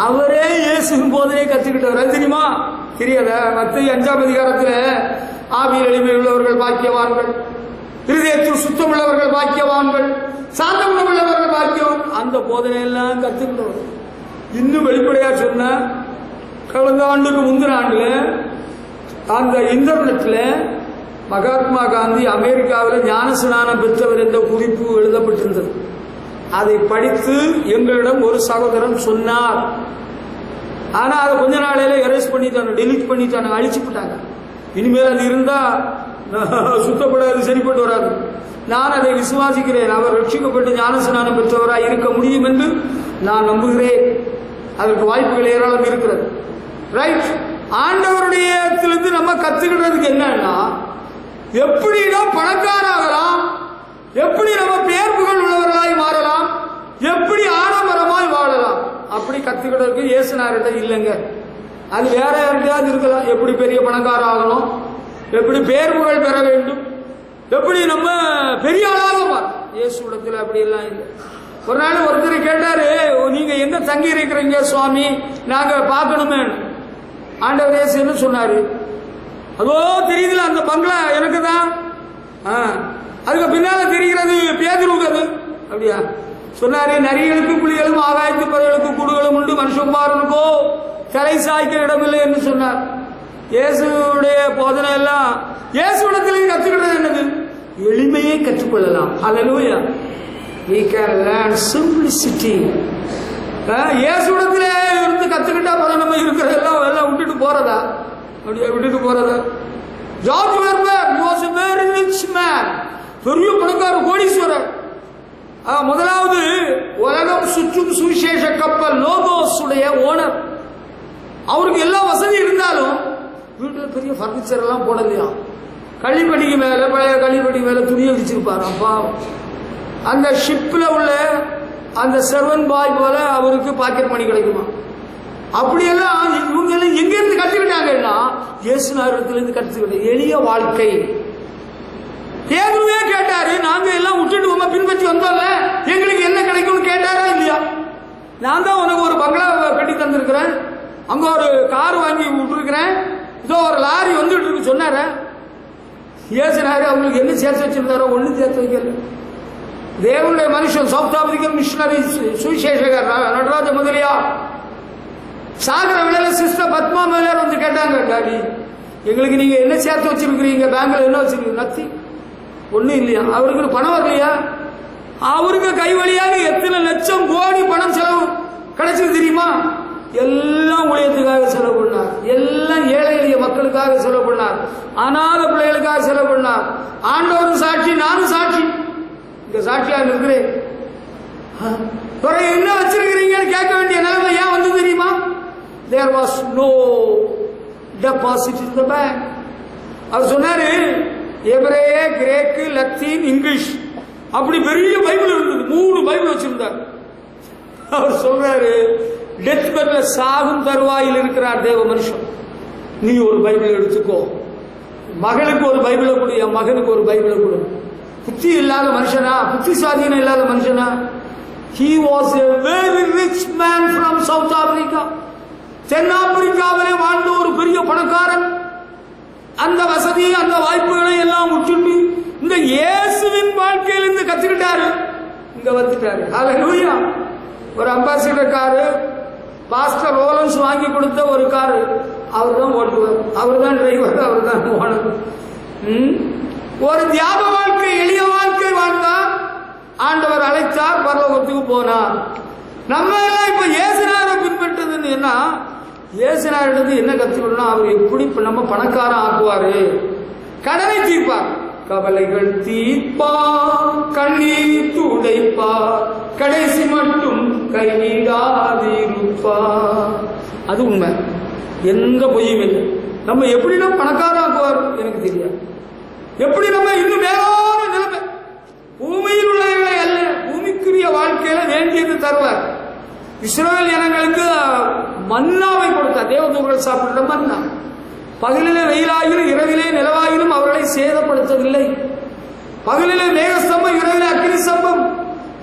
அவரே இயேசுவின் போதனையை கற்றுக்கிட்டவர். அது தெரியுமா? தெரியாத? மத்திய 5ஆம் அதிகாரத்தில் ஆவியில் எளிமை உள்ளவர்கள் பாக்கியவான்கள், இருதயத்தில் சுத்தம் உள்ளவர்கள் பாக்கியவான்கள், சாந்தம் உள்ளவர்கள் பாக்கியவான், அந்த போதனையெல்லாம் கற்றுக்கிட்டவர். இன்னும் வெளிப்படையா சொன்ன, கடந்த ஆண்டுக்கு முந்தின ஆண்டுல அந்த இன்டர்நெட்ல மகாத்மா காந்தி அமெரிக்காவில் ஞானஸ்நானம் பெற்றவர் என்ற குறிப்பு எழுதப்பட்டிருந்தது. அதை படித்து எங்களிடம் ஒரு சகோதரன் சொன்னார். ஆனா அதை கொஞ்ச நாளையில எரேஸ் பண்ணிட்டாங்க, டெலிட் பண்ணிட்டாங்க, அழிச்சு போட்டாங்க. இனிமேல் அது இருந்தா சுத்தப்படாது, சரிப்பட்டு வராது. நான் அதை விசுவாசிக்கிறேன். அவர் ரட்சிக்கப்பட்டு ஞானஸ்நானம் பெற்றவராய் இருக்க முடியும் என்று நான் நம்புகிறேன். அதற்கு வாய்ப்புகள் ஏராளம் இருக்கிறது. ரைட். ஆண்டவருடைய இடத்திலிருந்து நம்ம கத்துக்கிறதுக்கு என்னன்னா, எப்படிதான் பணக்காராகலாம், எப்படி நம்ம பேர்ப்புகள் உள்ளவர்களாய் மாறலாம், எப்படி ஆடம்பரமாய் வாழலாம், அப்படி கத்துக்கிறதுக்கு இயேசுநாதர்கிட்ட இல்லைங்க. அது வேற யார்கிட்டயாவது இருக்கலாம். எப்படி பெரிய பணக்காரர் ஆகணும், எப்படி பேர்ப்புகள் பெற வேண்டும், எப்படி நம்ம பெரிய ஆளாக இயேசுடத்தில் அப்படி எல்லாம் இல்லை. ஒரு நாள் ஒருத்தர் கேட்டாரு, நீங்க எங்க தங்கி இருக்கிறீங்க சுவாமி, நாங்க பார்க்கணுமே. ஆண்டவர் இயேசு என்ன சொன்னாரு, அதோ தெரியுதுல அந்த பங்களா எனக்கு தான், அதுக்கு பின்னால தெரிகிறது பேதுருவுக்கு. அது அப்படியா சொன்னாரு. நரிகளுக்கு புலிகளும் ஆகாயத்து பறவைகளுக்கு கூடுகளும் உண்டு, மனுஷகுமாரனுக்கோ தலை சாய்க்க இடமில்லை என்று சொன்னார். இயேசுடைய போதனை எல்லாம் இயேசுடத்தில் கற்றுக்கிறது என்னது, எளிமையை கற்றுக்கொள்ளலாம். ஹல்லேலூயா. we can learn simplicity. இயேசுடத்திலே இருந்து கத்துக்கிட்டா போதும். நம்ம இருக்கிறதெல்லாம் எல்லாம் விட்டுட்டு போறதா, அப்படியே விட்டுட்டு போறதா. ஜார்ஜ் வெர்பர் was a very rich man, பெரிய பணக்கார கோடீஸ்வரர். முதலாவது உலகம் சுற்றும் சுவிசேஷ கப்பல் லோகோஸ் உடைய ஓனர். அவருக்கு எல்லா வசதி இருந்தாலும் வீட்டில் பெரிய பர்னிச்சர் எல்லாம் போடலையா. கள்ளிப்படிக்கு மேல, பழைய கள்ளிப்படி மேல துணியை வச்சிருப்பார். அப்பா அந்த ஷிப்ல உள்ள அந்த சர்வன் பாய் போல அவருக்கு பாக்கெட் மணி கிடைக்குமா. அப்படியெல்லாம் இவங்க எல்லாம் எங்க இருந்து கற்றுக்கிட்டாங்கன்னா, இயேசுநாதரிடத்திலிருந்து கற்றுக்கிட்ட எளிய வாழ்க்கை. பேதுருவே கேட்டாரு, நாங்க எல்லாம் விட்டுட்டு உங்க பின்பற்றி வந்தோம்ல, எங்களுக்கு என்ன கிடைக்கும்னு கேட்டாரா இல்லையா. நான் தான் உனக்கு ஒரு பங்களா கட்டி தந்திருக்கிறேன், அங்க ஒரு கார் வாங்கி விட்டுருக்கிறேன், இதோ ஒரு லாரி வந்துட்டு இருக்கு சொன்னார. இயேசுநாதர் அவங்களுக்கு என்ன சேர்த்து வச்சிருந்தாரோ ஒன்னும் சேர்த்து வைக்கல. தேவனுடைய மனுஷன் சவுத் ஆப்பிரிக்கன் மிஷனரி சுவிசேஷகர் நடராஜ முதலியார் சாகர விளையில சிஸ்டர் பத்மா மேலர் வந்து கேட்டாங்க, டாடி எங்களுக்கு நீங்க என்ன சேர்த்து வச்சிருக்கிறீங்க, பேங்க்ல என்ன வச்சிருக்கீங்க. நத்தி ஒண்ணும் இல்லையா. அவருக்கு பணம் வரலையா. அவருக்கு கை வழியாக எத்தனை லட்சம் கோடி பணம் செலவு கிடைச்சது தெரியுமா. எல்லாம் ஊழியத்துக்காக செலவு பண்ணார், எல்லாம் ஏழை எளிய மக்களுக்காக செலவு பண்ணார், அநாத பிள்ளைகளுக்காக செலவு பண்ணார். ஆண்டவரும் சாட்சி, நானும் சாட்சி, இங்க சாட்சியா இருக்கிறேன். என்ன வச்சிருக்கிறீங்கன்னு கேட்க வேண்டிய நிலைமை ஏன் வந்து தெரியுமா. There was no deposit in the bank. அவர் சொன்னாரு, எபிரேய, கிரேக்கு, லத்தீன், இங்கிலீஷ் அப்படி பெரிய பைபிள் இருந்தது. 3 பைபிள் வச்சிருந்தார். அவர் சொல்றாரு, டெத் பெட்ல சாகும் தருவாயில் இருக்கிறார் தேவ மனுஷன், நீ ஒரு பைபிள் எடுத்துக்கோ, மகளுக்கு ஒரு பைபிளை கொடு, என் மகனுக்கு ஒரு பைபிளை கொடு. புத்தி இல்லாத மனுஷனா, புத்தி சாதீனம் இல்லாத மனுஷனா. He was a very rich man from South Africa. தென்னாப்பிரிக்காவிலே வாழ்ந்த ஒரு பெரிய பணக்காரன். அந்த வசதி, அந்த வாய்ப்புகளை எல்லாம் விட்டுட்டு இந்த இயேசுவின் வாழ்க்கையிலிருந்து கத்துக்கிட்டாரு, இங்க வந்துட்டாரு. ஹல்லேலூயா. ஒரு அம்பாசிடர் காரு, பாஸ்டர் ரோலன்ஸ் வாங்கி கொடுத்த ஒரு காரு, அவர் தான் ஓட்டுவார், அவர் தான் டிரைவர், அவர் தான் ஓனர். ஒரு தியாக வாழ்க்கை, எளிய வாழ்க்கை வாழ்ந்தார். ஆண்டவர் அழைத்தார், பரலோகத்துக்கு போனார். நம்ம எல்லாம் இப்ப இயேசுநாதரை பின்பற்றதுன்னு என்ன, இயேசுநாதரிடத்து என்ன கத்துக்கணும், அவர் எப்படி நம்ம பணக்காரன் ஆக்குவாரு, கடனை தீர்ப்பார், கவலைகள் தீர்ப்பார், கண்ணீர் துடைப்பார், கடைசி மட்டும் கைவிடாதிருப்பார். அது உண்மை, எந்த பொய்யும் இல்லை. நம்ம எப்படி நம்ம பணக்காரன் ஆக்குவார் எனக்கு தெரியாது. எப்படி நம்ம இன்னும் மேலான நிலைமை, பூமியில் உள்ளவர்களை அல்ல, பூமிக்குரிய வாழ்க்கையில வேண்டியது தருவார். இஸ்ரவேல் ஜனங்களுக்கு மன்னாவை கொடுத்தார், தேவதூதர்கள் சாப்பிடுற மன்னா. பகலிலே வெயிலாயிலும் இரவிலே நிலவாயிலும் அவர்களை சேதப்படுத்தவில்லை. பகலிலே மேகஸ்தம்பம், இரவிலே அக்கினி ஸ்தம்பம்.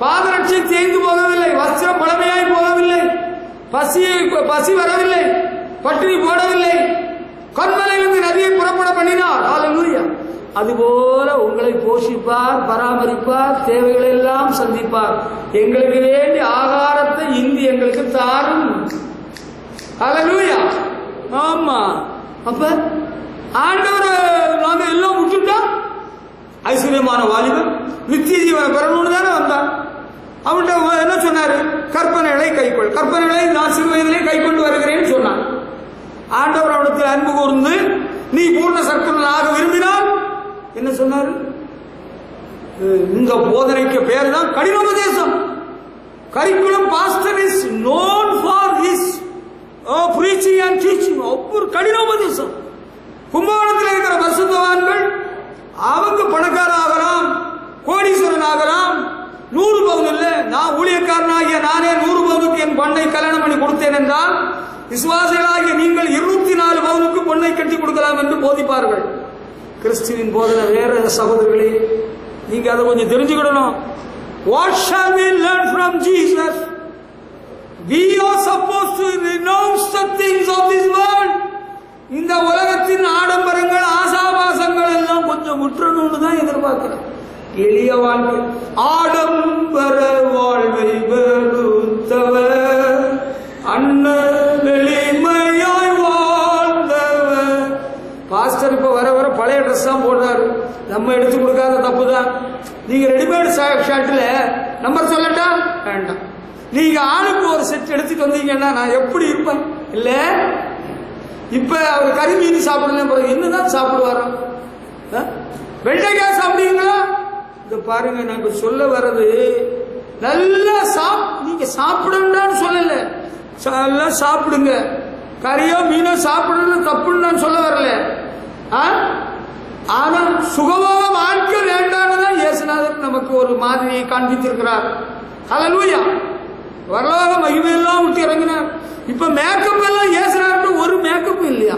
பாதரட்சை தேய்ந்து போகவில்லை, வஸ்திரம் பழமையாய் போகவில்லை, பசி வரவில்லை, பட்டினி போடவில்லை, கண்மலையிலிருந்து நதியை புறப்பட பண்ணினார். ஹல்லேலூயா. அதுபோல உங்களை போஷிப்பார், பராமரிப்பார், தேவைகளை எல்லாம் சந்திப்பார். எங்களுக்கு வேண்டிய ஆகாரத்தை இன்று எங்களுக்கு தாரும். ஹல்லேலூயா. ஆமா. அப்ப ஆண்டவர் நாங்க எல்லாம் விட்டுட்டா, ஐஸ்வர்யமான வாலிபன் நித்திய ஜீவனை பெறணும்னு தானே வந்தான். அவன்கிட்ட என்ன சொன்னாரு, கற்பனைகளை கைக்கொள், கற்பனைகளை நான் சிறு வயதிலே கை கொண்டு வருகிறேன்னு சொன்னான். ஆண்டவர் அவனுக்கு அன்பு கூர்ந்து, நீ பூர்ண சர்க்குணனாக விரும்பினால் என்ன சொன்னாரு, இந்த போதனைக்கு பேர் தான் கடினோபதேசம். கரிக்குலம் pastor is known for his preaching and teaching. ஒவ்வொரு கடினோபதேசம். கும்பகோணத்தில் இருக்கிற பரிசுத்தவான்கள் அவங்க பணக்கார ஆகலாம், கோடீஸ்வரன் ஆகலாம். 100 பவுன் இல்லை, நான் ஊழியக்காரனாகிய நானே 100 பவுனுக்கு என் பொண்ணை கல்யாணம் பண்ணி கொடுத்தேன் என்றால், விசுவாசிகளாகிய நீங்கள் 204 பவுனுக்கு பொண்ணை கட்டி கொடுக்கலாம் என்று போதிப்பார்கள். கிறிஸ்துவின் போதனை வேற சகோதரர்களே, நீங்க அதை கொஞ்சம் தெரிஞ்சுக்கிடணும். What shall we learn from Jesus? We are supposed to renounce the things of this world. இந்த உலகத்தின் ஆடம்பரங்கள், ஆசாபாசங்கள் எல்லாம் கொஞ்சம் முற்றணும்னு தான் எதிர்பார்க்கிறேன். எளிய வாழ்க்கை, ஆடம்பர வாழ்வை வெறுத்தவர், அன்ன எளிமையாய் வாழ்ந்தவர். பாஸ்டர் இப்ப வர வர பழைய ட்ரெஸ் தான் போடுறாரு. நம்ம எடுத்து கொடுக்காத தப்பு தான். நீங்க ரெடிமேட் ஷர்ட்ல நம்பர் சொல்லட்டா? வேண்டாம். நீங்க ஆளுக்கு ஒரு செட் எடுத்துட்டு வந்தீங்கன்னா நான் எப்படி இருப்பேன்? இல்ல இப்ப அவர் கறி மீன் சாப்பிடல, என்னதான் சாப்பிடுவாரோ? வெண்டைக்காய் சாப்பிடுவீங்களா? இத பாருங்க, நாங்க சொல்ல வர்றது நல்லா நீங்க சாப்பிடணும்னு சொல்லல, நல்லா சாப்பிடுங்க. கறியோ மீனோ சாப்பிடணும் தப்புன்னு நான் சொல்ல வரல. ஆனா சுகமாக வாழ்க்கை வேண்டாம்தான் இயேசுநாதர் நமக்கு ஒரு மாதிரியை காண்பித்திருக்கிறார். ஹல்லேலூயா. வரலாக மகிமையெல்லாம் விட்டு இறங்கினார். இப்ப மேக்கப் எல்லாம் இயேசுநாதர் ஒரு மேக்கப் இல்லையா?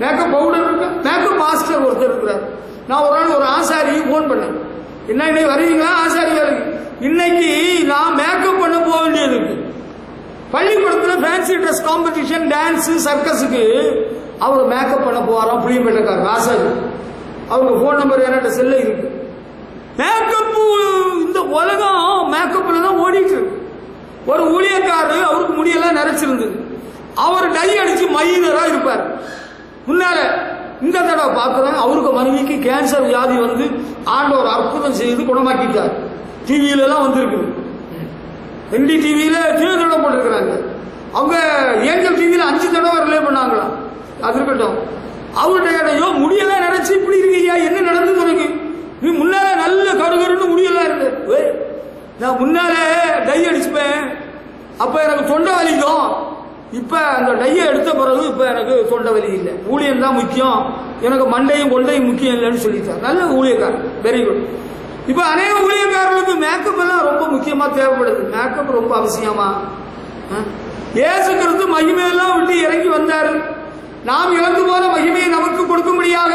மேக்கப் பவுடர் இருக்கு, மேக்கப் மாஸ்டர் ஒருத்தர் இருக்கிறார். நான் ஒரு நாள் ஒரு ஆசாரி போன் பண்ணேன், என்ன இன்னைக்கு வருவீங்களா ஆசாரி வேலைக்கு? இன்னைக்கு நான் மேக்கப் பண்ண போக வேண்டியது இருக்கு. பள்ளிக்கூடத்தில் fancy dress competition, dance, சர்க்கஸுக்கு hour makeup பண்ண போவாராம். புளியம்பேட்டைக்காரர் ஆசாரி. அவருக்கு போன் நம்பர் என்கிட்ட செல்ல இருக்கு. மேக்கப், இந்த உலகம் மேக்கப்ல தான் ஓடிட்டு இருக்கு. ஒரு ஊழியக்காரர், அவருக்கு முடியெல்லாம் நிறைச்சிருந்தது. அவர் டை அடிச்சு மைனரா இருப்பார். முன்னால இந்த தடவை பார்க்கிறேன், அவருக்கு மனைவிக்கு கேன்சர் வியாதி வந்து ஆண்டவர் அற்புதம் செய்து குணமாக்கிட்டார். டிவியில எல்லாம் வந்திருக்கு. ஹிந்தி டிவியில தடவை போட்டிருக்கிறாங்க. அவங்க ஏஞ்சல் டிவியில 5 தடவை ரிலே பண்ணாங்களாம். அது இருக்கட்டும். அவருடைய முடியெல்லாம் நினைச்சு இப்படி இருக்கியா, என்ன நடந்தது உனக்கு? நீ முன்னால நல்ல கருகருன்னு முடியெல்லாம் இருக்கு. நான் முன்னால டை அடிச்சுப்பேன், அப்ப எனக்கு தொண்டை வலிக்கும். இப்ப அந்த டையை எடுத்த பிறகு இப்ப எனக்கு தொண்டை வலி இல்லை. ஊழியம் தான் முக்கியம், எனக்கு மண்டையும் கொண்டையும் முக்கியம் இல்லைன்னு சொல்லிட்டார். நல்ல ஊழியக்காரர், வெரி குட். இப்ப அநேக ஊழியக்காரர்களுக்கு மேக்கப் எல்லாம் ரொம்ப முக்கியமா தேவைப்படுது. மேக்கப் ரொம்ப அவசியமா? இயேசு கிறிஸ்து மகிமையெல்லாம் விட்டு இறங்கி வந்தாரு. நாம் இழந்து போன மகிமையை நமக்கு கொடுக்கும்படியாக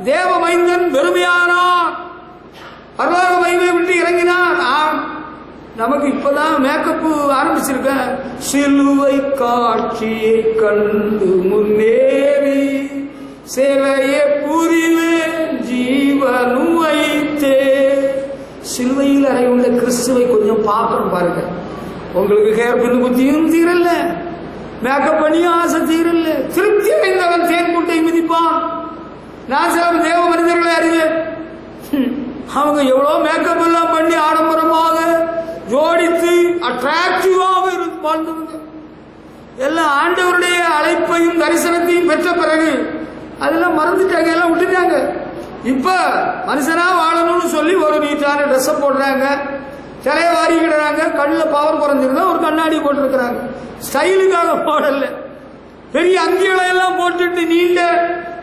தேவ மைந்தன் வெறுமையானார், பரலோக மகிமையை விட்டு இறங்கினார். நமக்கு இப்பதான் மேக்கப் ஆரம்பிச்சிருக்க. சிலுவை காட்சியை கண்டு முன்னேறி சேவையை புரிவேன் ஜீவனும் வைத்தே. சிலுவையில் அறையுள்ள கிறிஸ்துவை கொஞ்சம் பார்க்கணும் பாருங்க. உங்களுக்கு ஹேர் பின் குத்தியும் தீரல்ல, மேக்கப் பண்ணியும் ஆசை தீரல்ல. திருப்தி அடைந்தவன் தேன் கூட்டை மிதிப்பான். நான் சில தேவ மனிதர்களை அறிவேன், அவங்க எவ்வளவு மேக்கப் எல்லாம் பண்ணி ஆடம்பரமாக ஜோடித்து அட்ராக்டிவாக வாழ்ந்தவங்க எல்லாம் ஆண்டவருடைய அழைப்பையும் தரிசனத்தையும் பெற்ற பிறகு அதெல்லாம் மறந்துட்டாங்க, எல்லாம் விட்டுட்டாங்க. இப்ப மனுஷனா வாழணும்னு சொல்லி ஒரு நீட்டான ட்ரெஸ் போடுறாங்க, தலையை வாரிக்கிடுறாங்க, கண்ணில் பவர் குறைஞ்சிருந்தா ஒரு கண்ணாடி போட்டிருக்கிறாங்க. ஸ்டைலுக்காக போடல. பெரிய அங்கிகளை எல்லாம் போட்டுட்டு நீண்ட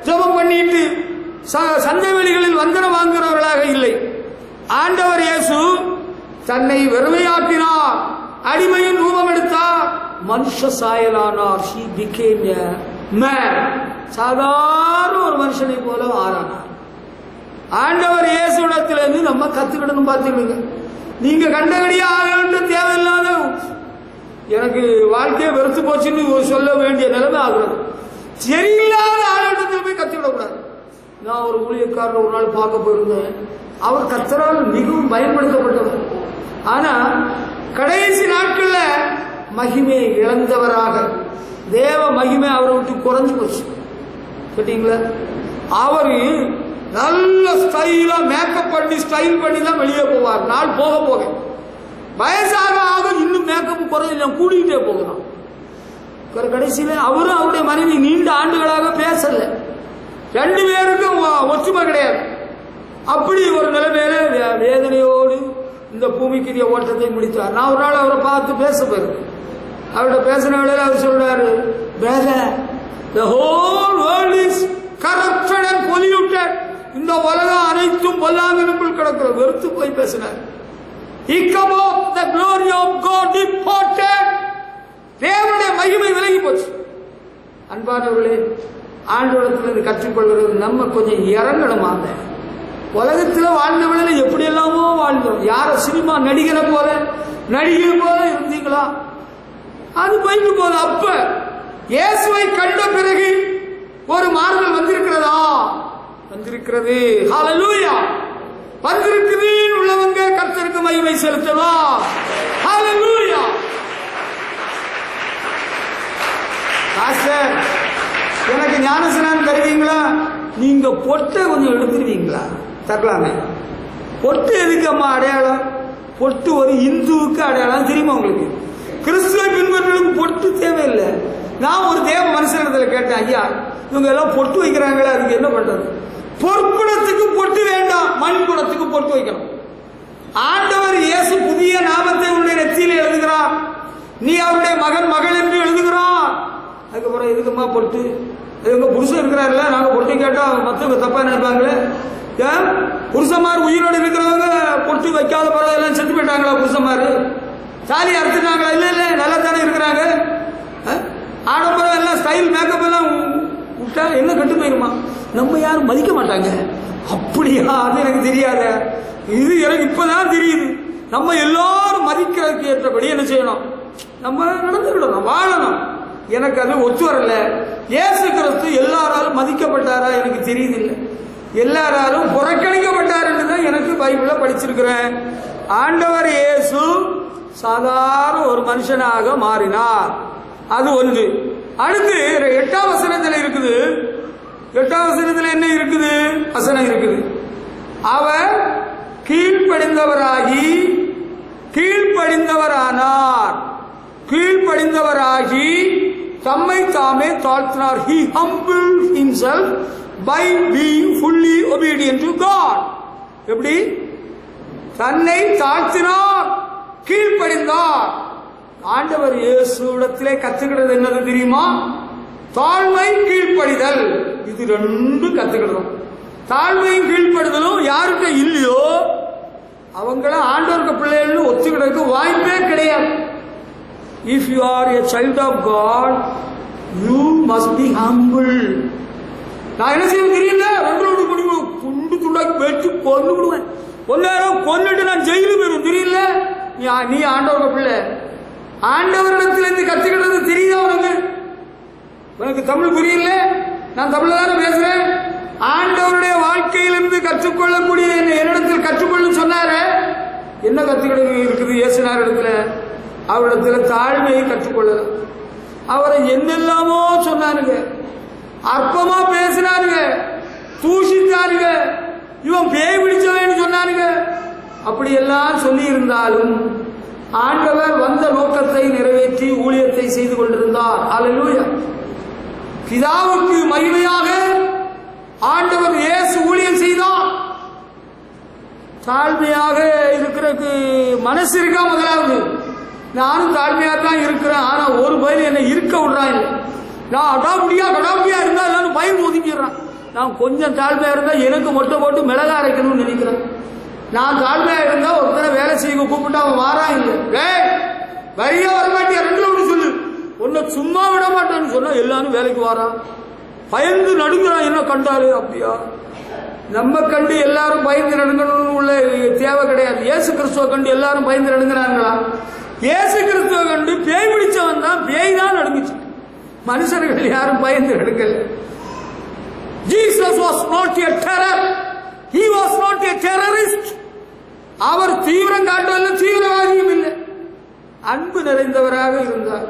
ஜெபம் பண்ணிட்டு சந்தை வெளிகளில் வந்தனம் வாங்குறவர்களாக இல்லை. ஆண்டவர் இயேசு தன்னை வெறுமையாக்கினார், அடிமையின் ரூபம் எடுத்தார், மனுஷ சாயலானார். He became a man. சாதாரண ஒரு மனுஷனை போல ஆறானார். ஆண்டவர் இயேசுவிடத்திலிருந்து நம்ம கத்துக்கிடணும். பார்த்துக்கிடுங்க, நீங்க கண்டபடியே ஆகணுன்ற தேவையில்லாத எனக்கு வாழ்க்கையை வெறுத்து போச்சுன்னு சொல்ல வேண்டிய நிலைமை ஆகுறது. சரியில்லாத ஆளுநத்தில் போய் கத்துக்கிடக்கூடாது. நான் ஒரு ஊழியக்காரர் ஒரு நாள் பார்க்க போயிருந்தேன். அவர் கத்தரால் மிகவும் பயன்படுத்தப்பட்டவர். ஆனா கடைசி நாட்கள்ல மகிமையை இழந்தவராக, தேவ மகிமை அவரை விட்டு குறைஞ்சு போச்சு. கேட்டீங்களா? அவரு நல்ல ஸ்டைலா மேக்கப் பண்ணி ஸ்டைல் பண்ணி தான் வெளியே போவார். நாள் போக போக வயசாக ஆக இன்னும் மேக்கப் குறைஞ்ச கூடிக்கிட்டே போகணும். கடைசியில அவரும் அவருடைய மனைவி நீண்ட ஆண்டுகளாக பேசல. 2 பேருக்கும் ஒற்றுமை கிடையாது. அப்படி ஒரு நிலைமையில வேதனையோடு இந்த பூமிக்குரிய ஓட்டத்தை முடித்தார். நான் ஒரு நாள் அவரை பார்த்து பேச போயிருக்கேன். அவர்கிட்ட பேசின வேளையில அவர் சொல்றாரு, the whole world is corrupted and polluted. இந்த உலகம் அனைத்தும் பொல்லாங்கனுக்குள் கிடக்கிற வெறுத்து போய் பேசினார். the glory of God departed. தேவனுடைய மகிமை விலகி போச்சு. அன்பானவர்களே, ஆண்டவரிடத்திலிருந்து கற்றுக்கொள்கிறது நம்ம கொஞ்சம் இறங்கணுமாங்க. உலகத்தில் வாழ்ந்தவர்கள் எப்படி எல்லாமோ வாழ்ந்தோம். யார சினிமா நடிகரை போல நடிகை போல இருந்தீங்களா? அது போயிட்டு போது. அப்ப இயேசுவை கண்ட பிறகு ஒரு மாறுதல் வந்திருக்கிறதா? வந்திருக்கிறது. ஹல்லேலூயா. வந்திருக்குது. உள்ளவங்க கர்த்தருக்கு மகிமை செலுத்தலாம். ஹல்லேலூயா. பாஸ்டர், எனக்கு ஞானஸ்நானம் தருவீங்களா? நீங்க பொட்டை கொஞ்சம் எடுத்துருவீங்களா? தரலாமே. பொட்டு எதுக்கு அம்மா அடையாளம்? பொட்டு ஒரு இந்துவுக்கு அடையாளம் தெரியுமா உங்களுக்கு? கிறிஸ்துவ பின்பற்றலுக்கு பொட்டு தேவையில்லை. நான் ஒரு தேவ மனுஷனிடத்தில் கேட்டேன், ஐயா இவங்க எல்லாம் பொட்டு வைக்கிறாங்களே, அதுக்கு என்ன பண்றது? பொற்குடத்துக்கு பொட்டு வேண்டாம், மண் குடத்துக்கு பொட்டு வைக்கணும். ஆண்டவர் இயேசு புதிய நாமத்தை உன்னுடைய நெற்றியில் எழுதுகிறார். நீ அவருடைய மகன் மகள் என்று எழுதுகிறார். அதுக்கப்புறம் எதுக்குமா பொட்டு? எங்க புருஷன் இருக்கிறாருல, நாங்க பொட்டு கேட்டா மற்றவங்க தப்பா நினைப்பாங்களே. புருஷமார் உயிரோடு இருக்கிறவங்க பொட்டு வைக்காத பிறகு எல்லாம் செத்து போயிட்டாங்களா? புருஷமாரு சாலி அறுத்துட்டாங்களா? இல்ல இல்ல, நல்லா தானே இருக்கிறாங்க. ஆடம்பரம் எல்லாம் ஸ்டைல் மேக்கப் எல்லாம் விட்டா என்ன கட்டு போயிருமா? நம்ம யாரும் மதிக்க மாட்டாங்க. அப்படியா? அது எனக்கு தெரியாத. இது எனக்கு இப்பதான் தெரியுது. நம்ம எல்லாரும் மதிக்கிறதுக்கு ஏற்றபடி என்ன செய்யணும்? நம்ம நடந்துக்கிடணும், வாழணும். எனக்கு அது ஒத்து வரல. இயேசு கிறிஸ்து எல்லாராலும் மதிக்கப்பட்டாரா? எனக்கு தெரியுதில்லை. எல்லாராலும் புறக்கணிக்கப்பட்டார் என்று தான் எனக்கு பைபிள படிச்சிருக்கிறேன். ஆண்டவர் இயேசு சாதாரண ஒரு மனுஷனாக மாறினார். அது ஒன்று. அடுத்து 8ஆம் வசனத்தில் இருக்குது. 8ஆம் வசனத்தில் என்ன இருக்குது? வசனம் இருக்குது. அவர் கீழ்ப்படிந்தவராகி கீழ்ப்படிந்தவரானார். கீழ்ப்படிந்தவராகி தம்மை தாமே தாழ்த்தினார். He humbled himself by being fully obedient to God. எப்படி? தன்னை தாழ்த்தினார், கீழ்ப்படிந்தார். ஆண்டவர் இயேசுவிடத்திலே கத்துக்கிறது என்னது தெரியுமா? தாழ்மை, கீழ்ப்படிதல். இது ரெண்டு கத்துக்கிடணும். தாழ்மையும் கீழ்ப்படுதலும் யாருக்கு இல்லையோ அவங்கள ஆண்டவருக்கு பிள்ளைகள் ஒத்துக்கிறதுக்கு வாய்ப்பே கிடையாது. If you are a child of God, you must be humble. நான் என்ன செய்ய தெரியல, ரெண்டு துண்டு துண்டாக்கி வெட்டி கொண்டு விடுவேன். கொன்னேரம் கொன்னுட்டு நான் ஜெயிலு போயிடும். தெரியல, நீ ஆண்டவருக்கு பிள்ளை. ஆண்டவரிடத்திலிருந்து கத்துக்கிறது தெரியுதா உனக்கு? உனக்கு தமிழ் புரியல? நான் தமிழ்ல தானே பேசுறேன். ஆண்டவருடைய வாழ்க்கையிலிருந்து கற்றுக்கொள்ளக்கூடிய என்னிடத்தில் கற்றுக்கொள்ளும் சொன்னாரு. என்ன கத்துக்கிறது இருக்குது இயேசுனார் இடத்துல? அவரிடத்துல தாழ்மையை கற்றுக்கொள்ளலாம். அவரை என்னெல்லாமோ சொன்னாருங்க, அற்பமா பேசினாருங்க, தூஷித்தாருங்க, இவன் பேய் பிடிச்சவன்னு சொன்னாருங்க. அப்படியெல்லாம் சொல்லி இருந்தாலும் ஆண்டவர் வந்த நோக்கத்தை நிறைவேற்றி ஊழியத்தை செய்து கொண்டிருந்தார். அல்லேலூயா. பிதாவுக்கு மகிமையாக ஆண்டவர் இயேசு ஊழியம் செய்தார். தாழ்மையாக இருக்கிறதுக்கு மனசு இருக்கா? முதலாவது நானும் தாழ்மையா தான் இருக்கிறேன். ஆனா ஒரு பயிர் என்னை இருக்க விடுறான். நான் அடாபடியா இருந்தா எல்லாரும் பயிர் ஒதுக்கிடுறான். நான் கொஞ்சம் தாழ்மையா இருந்தா எனக்கு மொட்டை போட்டு மிளகா அரைக்கணும்னு நினைக்கிறேன். நான் தாழ்மையா இருந்தா ஒருத்தரை வேலை செய்ய கூப்பிட்டு அவன் வாரா இல்லை, வரியா வரமாட்டியா, ரெண்டு ஒன்று சொல்லு, ஒன்ன சும்மா விட மாட்டேன்னு சொன்னா எல்லாரும் வேலைக்கு வாரான். பயந்து நடுங்கிறான். என்ன கண்டாரு? அப்படியா? நம்ம கண்டு எல்லாரும் பயந்து நடுங்கணும்னு உள்ள தேவை கிடையாது. இயேசு கிறிஸ்துவ கண்டு எல்லாரும் பயந்து நடுங்கிறாங்களா? இயேசு கிறிஸ்துவ கண்டு பேய் பிடிச்சவன் தான், பேய் தான் நடுங்குச்சு. மனுஷர்கள் யாரும் பயந்து நடுங்கல. Jesus was not a terror. He was not a terrorist. அவர் தீவிரம் காட்டவில்லை, தீவிரவாதியும் இல்லை. அன்பு நிறைந்தவராக இருந்தார்.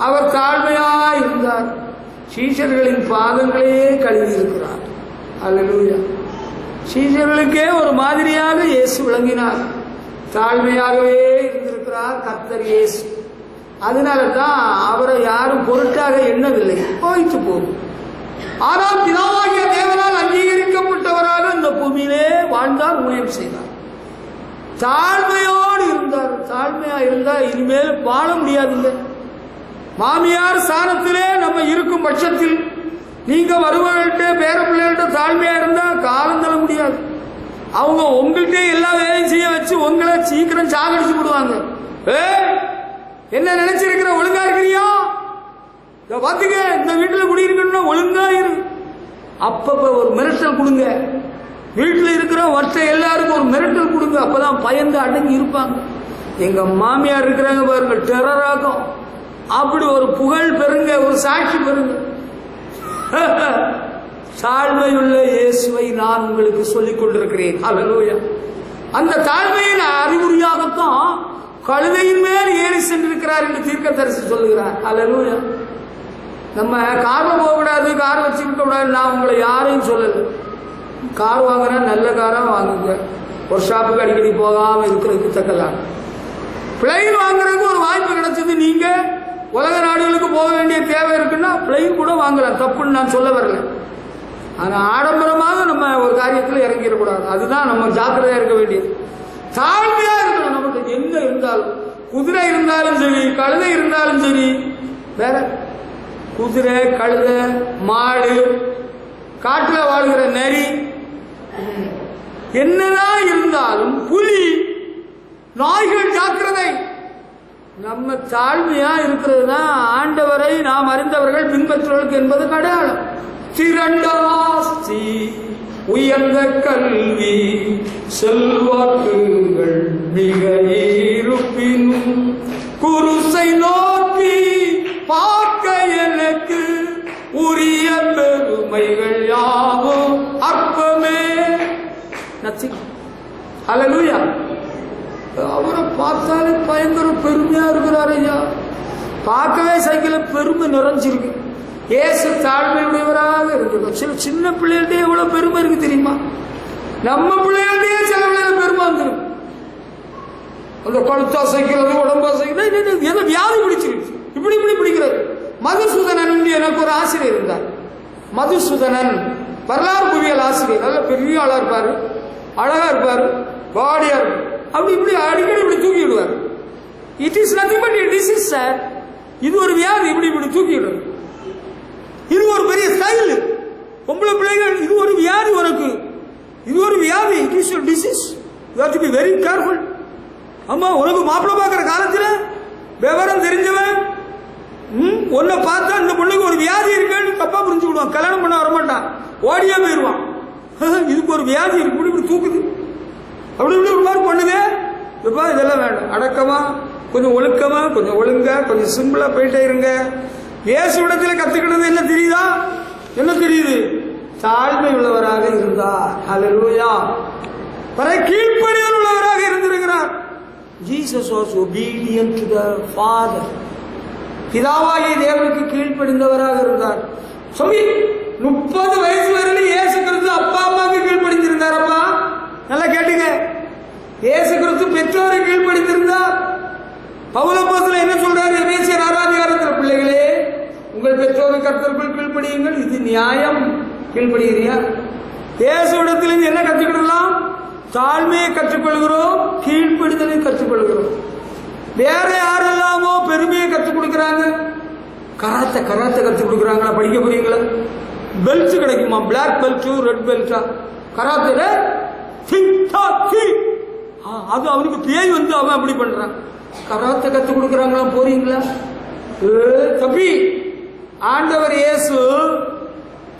அவர் தாழ்மையாக இருந்தார். சீஷர்களின் பாதங்களே கழுவி இருக்கிறார். அல்லேலூயா. சீஷர்களுக்கே ஒரு மாதிரியாக இயேசு விளங்கினார். தாழ்மையாகவே இருந்திருக்கிறார் கர்த்தர் இயேசு. அதனால தான் அவரை யாரும் பொருட்டாக எண்ணவில்லை. போயிட்டு போகும். ஆனால் பிதாவாகிய தேவனால் அங்கீகரிக்கப்பட்ட தனிப்பட்டவராக இந்த பூமியிலே வாழ்ந்தார், ஊழியம் செய்தார், தாழ்மையோடு இருந்தார். தாழ்மையா இருந்தா இனிமேல் வாழ முடியாதுங்க. மாமியார் ஸ்தானத்திலே நம்ம இருக்கும் பட்சத்தில் நீங்க வருவர்கள்ட்ட பேர பிள்ளைகள்ட்ட தாழ்மையா இருந்தா காலம் தள்ள முடியாது. அவங்க உங்கள்கிட்ட எல்லா வேலையும் செய்ய வச்சு உங்களை சீக்கிரம் சாகடிச்சு விடுவாங்க. என்ன நினைச்சிருக்கிற, ஒழுங்கா இருக்கிறியா, பாத்துக்க, இந்த வீட்டுல குடியிருக்கணும்னா ஒழுங்கா இரு. அப்பப்ப ஒரு மிரட்டல் கொடுங்க. வீட்டில் இருக்கிற மற்ற எல்லாருக்கும் ஒரு மிரட்டல் கொடுங்க. அப்பதான் பயந்து அடங்கி இருப்பாங்க. எங்க மாமியார் இருக்கிறாங்க பாருங்க, டெரராகும். அப்படி ஒரு புகழ் பெறுங்க, ஒரு சாட்சி பெறுங்க. தாழ்மையுள்ள இயேசுவை நான் உங்களுக்கு சொல்லிக் கொண்டிருக்கிறேன். அல்லேலூயா. அந்த தாழ்மையின் அறிகுறியாகத்தான் கழுதையின் மேல் ஏறி சென்றிருக்கிறார் என்று தீர்க்கதரிசி சொல்லுகிறார். அல்லேலூயா. நம்ம கார்ல போகக்கூடாது, கார் வச்சுருக்க கூடாது, நான் உங்களை யாரையும் சொல்லல. கார் வாங்கினா நல்ல காராக வாங்குங்க, ஒரு ஷாப்புக்கு அடிக்கடி போகாமல் இருக்கிறதுக்கு தக்கதான். பிளைன் வாங்குறதுக்கு ஒரு வாய்ப்பு கிடைச்சது, நீங்க உலக நாடுகளுக்கு போக வேண்டிய தேவை இருக்குன்னா பிளைன் கூட வாங்கலாம், தப்புன்னு நான் சொல்ல வரல. ஆனால் ஆடம்பரமாக நம்ம ஒரு காரியத்தில் இறங்கிடக்கூடாது. அதுதான் நம்ம ஜாக்கிரதையா இருக்க வேண்டியது. தாழ்மையா இருக்கணும். நமக்கு எங்க இருந்தாலும், குதிரை இருந்தாலும் சரி, கழுதை இருந்தாலும் சரி, வேற குதிரை, கழுதை, மாடு, காட்டில் வாழ்கிற நரி, என்னதான் இருந்தாலும், புலி, நாய்கள், ஜாக்கிரதை. நம்ம தாழ்மையா இருக்கிறது தான் ஆண்டவரை நாம் அறிந்தவர்கள் பின்பற்றுவதற்கு என்பது அடையாளம். திரண்ட ஆஸ்தி, உயர்ந்த கல்வி, செல்வாக்குகள் மிக இருப்பினும் குருசை நோக்கி பார்க்க எனக்கு உரிய பெருமைகள் யாவும் அற்பமே. அல்லேலூயா. அவரை பார்த்தாலே பயங்கர பெருமையா இருக்கிறார் ஐயா. பார்க்கவே சைக்கிள பெருமை நிறைஞ்சிருக்கு. ஏசு தாழ்மையுடையவராக இருக்கிறோம். சில சின்ன பிள்ளைகள்டே எவ்வளவு பெருமை இருக்கு தெரியுமா? நம்ம பிள்ளைகள்டே சில பிள்ளைகள் பெருமை வந்துடும். அந்த கழுத்து அசைக்கிறது, உடம்பு அசைக்கிறது, ஏதோ வியாதி பிடிச்சிருக்கு, இப்படி இப்படி பிடிக்கிறது. மதுசூதனன் எனக்கு ஒரு ஆசிரியர் இருந்தார். மதுசூதனன் வரலாறு புவியியல் ஆசிரியர். நல்ல பெரிய ஆளா இருப்பாரு, அழகா இருப்பாரு, பாடியா இருப்பாரு. அப்படி இப்படி அடிக்கடி இப்படி தூக்கி விடுவார். It is nothing but disease sir. இது ஒரு வியாதி, இப்படி இப்படி தூக்கி விடுவார். இது ஒரு பெரிய ஸ்டைல். பொம்பளை பிள்ளைகள், இது ஒரு வியாதி உனக்கு, இது ஒரு வியாதி. It is your disease, you have to be very careful. அம்மா, உனக்கு மாப்பிள்ளை பார்க்குற காலத்தில் விவரம் தெரிஞ்சவன் உன்னை பார்த்தா இந்த பொண்ணுக்கு ஒரு வியாதி இருக்குன்னு தப்பா புரிஞ்சு விடுவான். கல்யாணம் பண்ண வரமாட்டான், ஓடியே போயிடுவான். இதுக்கு ஒரு வியாதி இருக்கு, இப்படி இப்படி தூக்குது, அப்படி இப்படி ஒரு மாதிரி பண்ணுது. இப்ப இதெல்லாம் வேண்டாம். அடக்கமா, கொஞ்சம் ஒழுக்கமா, கொஞ்சம் ஒழுங்கா, கொஞ்சம் சிம்பிளா போயிட்டே இருங்க. இயேசு இடத்துல கத்துக்கிட்டது என்ன தெரியுதா? என்ன தெரியுது? தாழ்மை உள்ளவராக இருந்தார். அல்லேலூயா. கீழ்ப்படிதல் உள்ளவராக இருந்திருக்கிறார். Jesus was obedient to the Father. பிதாவாகிய தேவனுக்கு கீழ்ப்படிந்தவராக இருந்தார். சொல்லி 30 வயசு வரையிலும் இயேசு கிறிஸ்து அப்பா அம்மாவுக்கு கீழ்ப்படிந்திருந்தாரப்பா. நல்லா கேட்டுங்க. இயேசு கிறிஸ்து பெற்றோரை கீழ்ப்படிந்திருந்தார். பவுல் அப்போஸ்தலன் என்ன சொல்றாரு? எபேசியர் 6ஆம் அதிகாரத்தில், பிள்ளைகளே உங்கள் பெற்றோரை கர்த்தருக்குள் கீழ்ப்படியுங்கள், இது நியாயம். கீழ்ப்படுகிறியா? இயேசு இடத்திலிருந்து என்ன கற்றுக்கிடலாம்? தாழ்மையை கற்றுக்கொள்கிறோம், கீழ்ப்படிதலை கற்றுக்கொள்கிறோம். வேற யாரெல்லாமோ பெருமையை கற்றுக் கொடுக்கிறாங்க. கராத்தை கற்றுக் கொடுக்குறாங்களா? படிக்க போறீங்களா? பெல்ட் கிடைக்குமா? பிளாக் பெல்ட், ரெட் பெல்ட்டா? கராத்தையில அது அவனுக்கு பேய் வந்து அவன் அப்படி பண்றான். கராத்தை கற்றுக் கொடுக்குறாங்களா? போறீங்களா? தம்பி, ஆண்டவர் இயேசு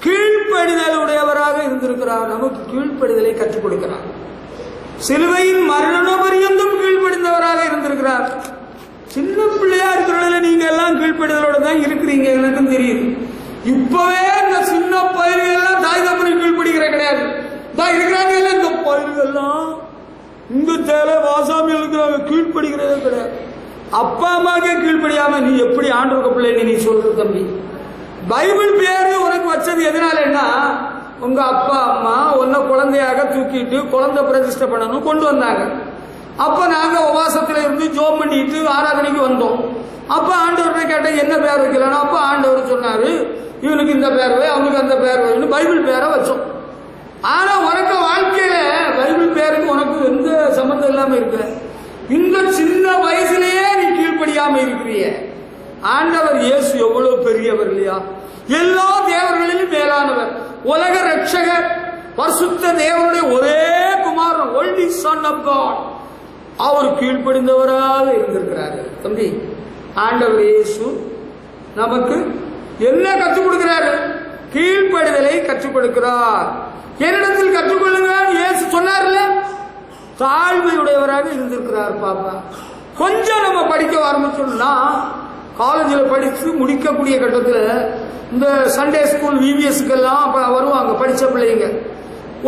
கீழ்ப்படிதல் உடையவராக இருந்திருக்கிறார். நமக்கு கீழ்ப்படிதலை கற்றுக் கொடுக்கிறார். சிலுவையின் மரண பரியந்தம் கீழ்ப்படிந்தவராக இருந்திருக்கிறார். சின்ன பிள்ளையா இருக்கிற நீங்க எல்லாம் கீழ்ப்படிதலோட தான் இருக்கிறீங்க, எனக்கும் தெரியுது. இப்பவே இந்த சின்ன பயிர்கள் எல்லாம் தாய் தப்பனை கீழ்ப்படுகிற கிடையாது. தான் இருக்கிறாங்க இல்ல, இந்த பயிர்கள் எல்லாம் இங்க தேவை வாசாமி இருக்கிறாங்க, கீழ்ப்படுகிறதே கிடையாது. அப்பா அம்மாக்கே கீழ்ப்படியாம நீ எப்படி ஆண்டவருக்கு பிள்ளை நீ சொல்ற? தம்பி, பைபிள் பேரு உனக்கு வச்சது எதனாலன்னா, உங்க அப்பா அம்மா உன்னை குழந்தையாக தூக்கிட்டு குழந்தை பிரதிஷ்டை பண்ணணும் கொண்டு வந்தாங்க. அப்ப நாங்க உபாசத்துல இருந்து ஜோம் பண்ணிட்டு ஆராதனைக்கு வந்தோம். அப்ப ஆண்டவர்கிட்ட கேட்டேன் என்ன பேர் வைக்கலாம். அப்ப ஆண்டவர் சொன்னாரு, இவனுக்கு இந்த பேர் வை, அவனுக்கு அந்த பேர் வைன்னு பைபிள் பேரை வச்சோம். ஆனா உனக்கு வாழ்க்கையில பைபிள் பேருக்கு உனக்கு எந்த சம்பந்தம் இல்லாம இருக்க. இந்த சின்ன வயசுலயே நீ கீழ்ப்படியாம இருக்கிறிய. ஆண்டவர் இயேசு எவ்வளவு பெரியவர் இல்லையா? எல்லா தேவர்களிலும் மேலானவர், உலக ரட்சகர், பரிசுத்த தேவனுடைய ஒரே குமாரன், ஒன்லி சன் ஆஃப் காட். அவர் கீழ்ப்படிந்தவராக இருந்திருக்கிறாரு. தம்பி, ஆண்டவர் இயேசு நமக்கு என்ன கற்றுக் கொடுக்கிறாரு? கீழ்ப்படிதலை கற்றுக் கொடுக்கிறார். என்னிடத்தில் கற்றுக்கொள்ளுங்க இயேசு சொன்னார்ல. தாழ்மையுடையவராக இருந்திருக்கிறார். பாப்பா, கொஞ்சம் நம்ம படிக்க ஆரம்பிச்சோம்னா, காலேஜில் படித்து முடிக்கக்கூடிய கட்டத்தில் இந்த சண்டே ஸ்கூல் விவிஎஸ்க்கெல்லாம் வருவாங்க படித்த பிள்ளைங்க.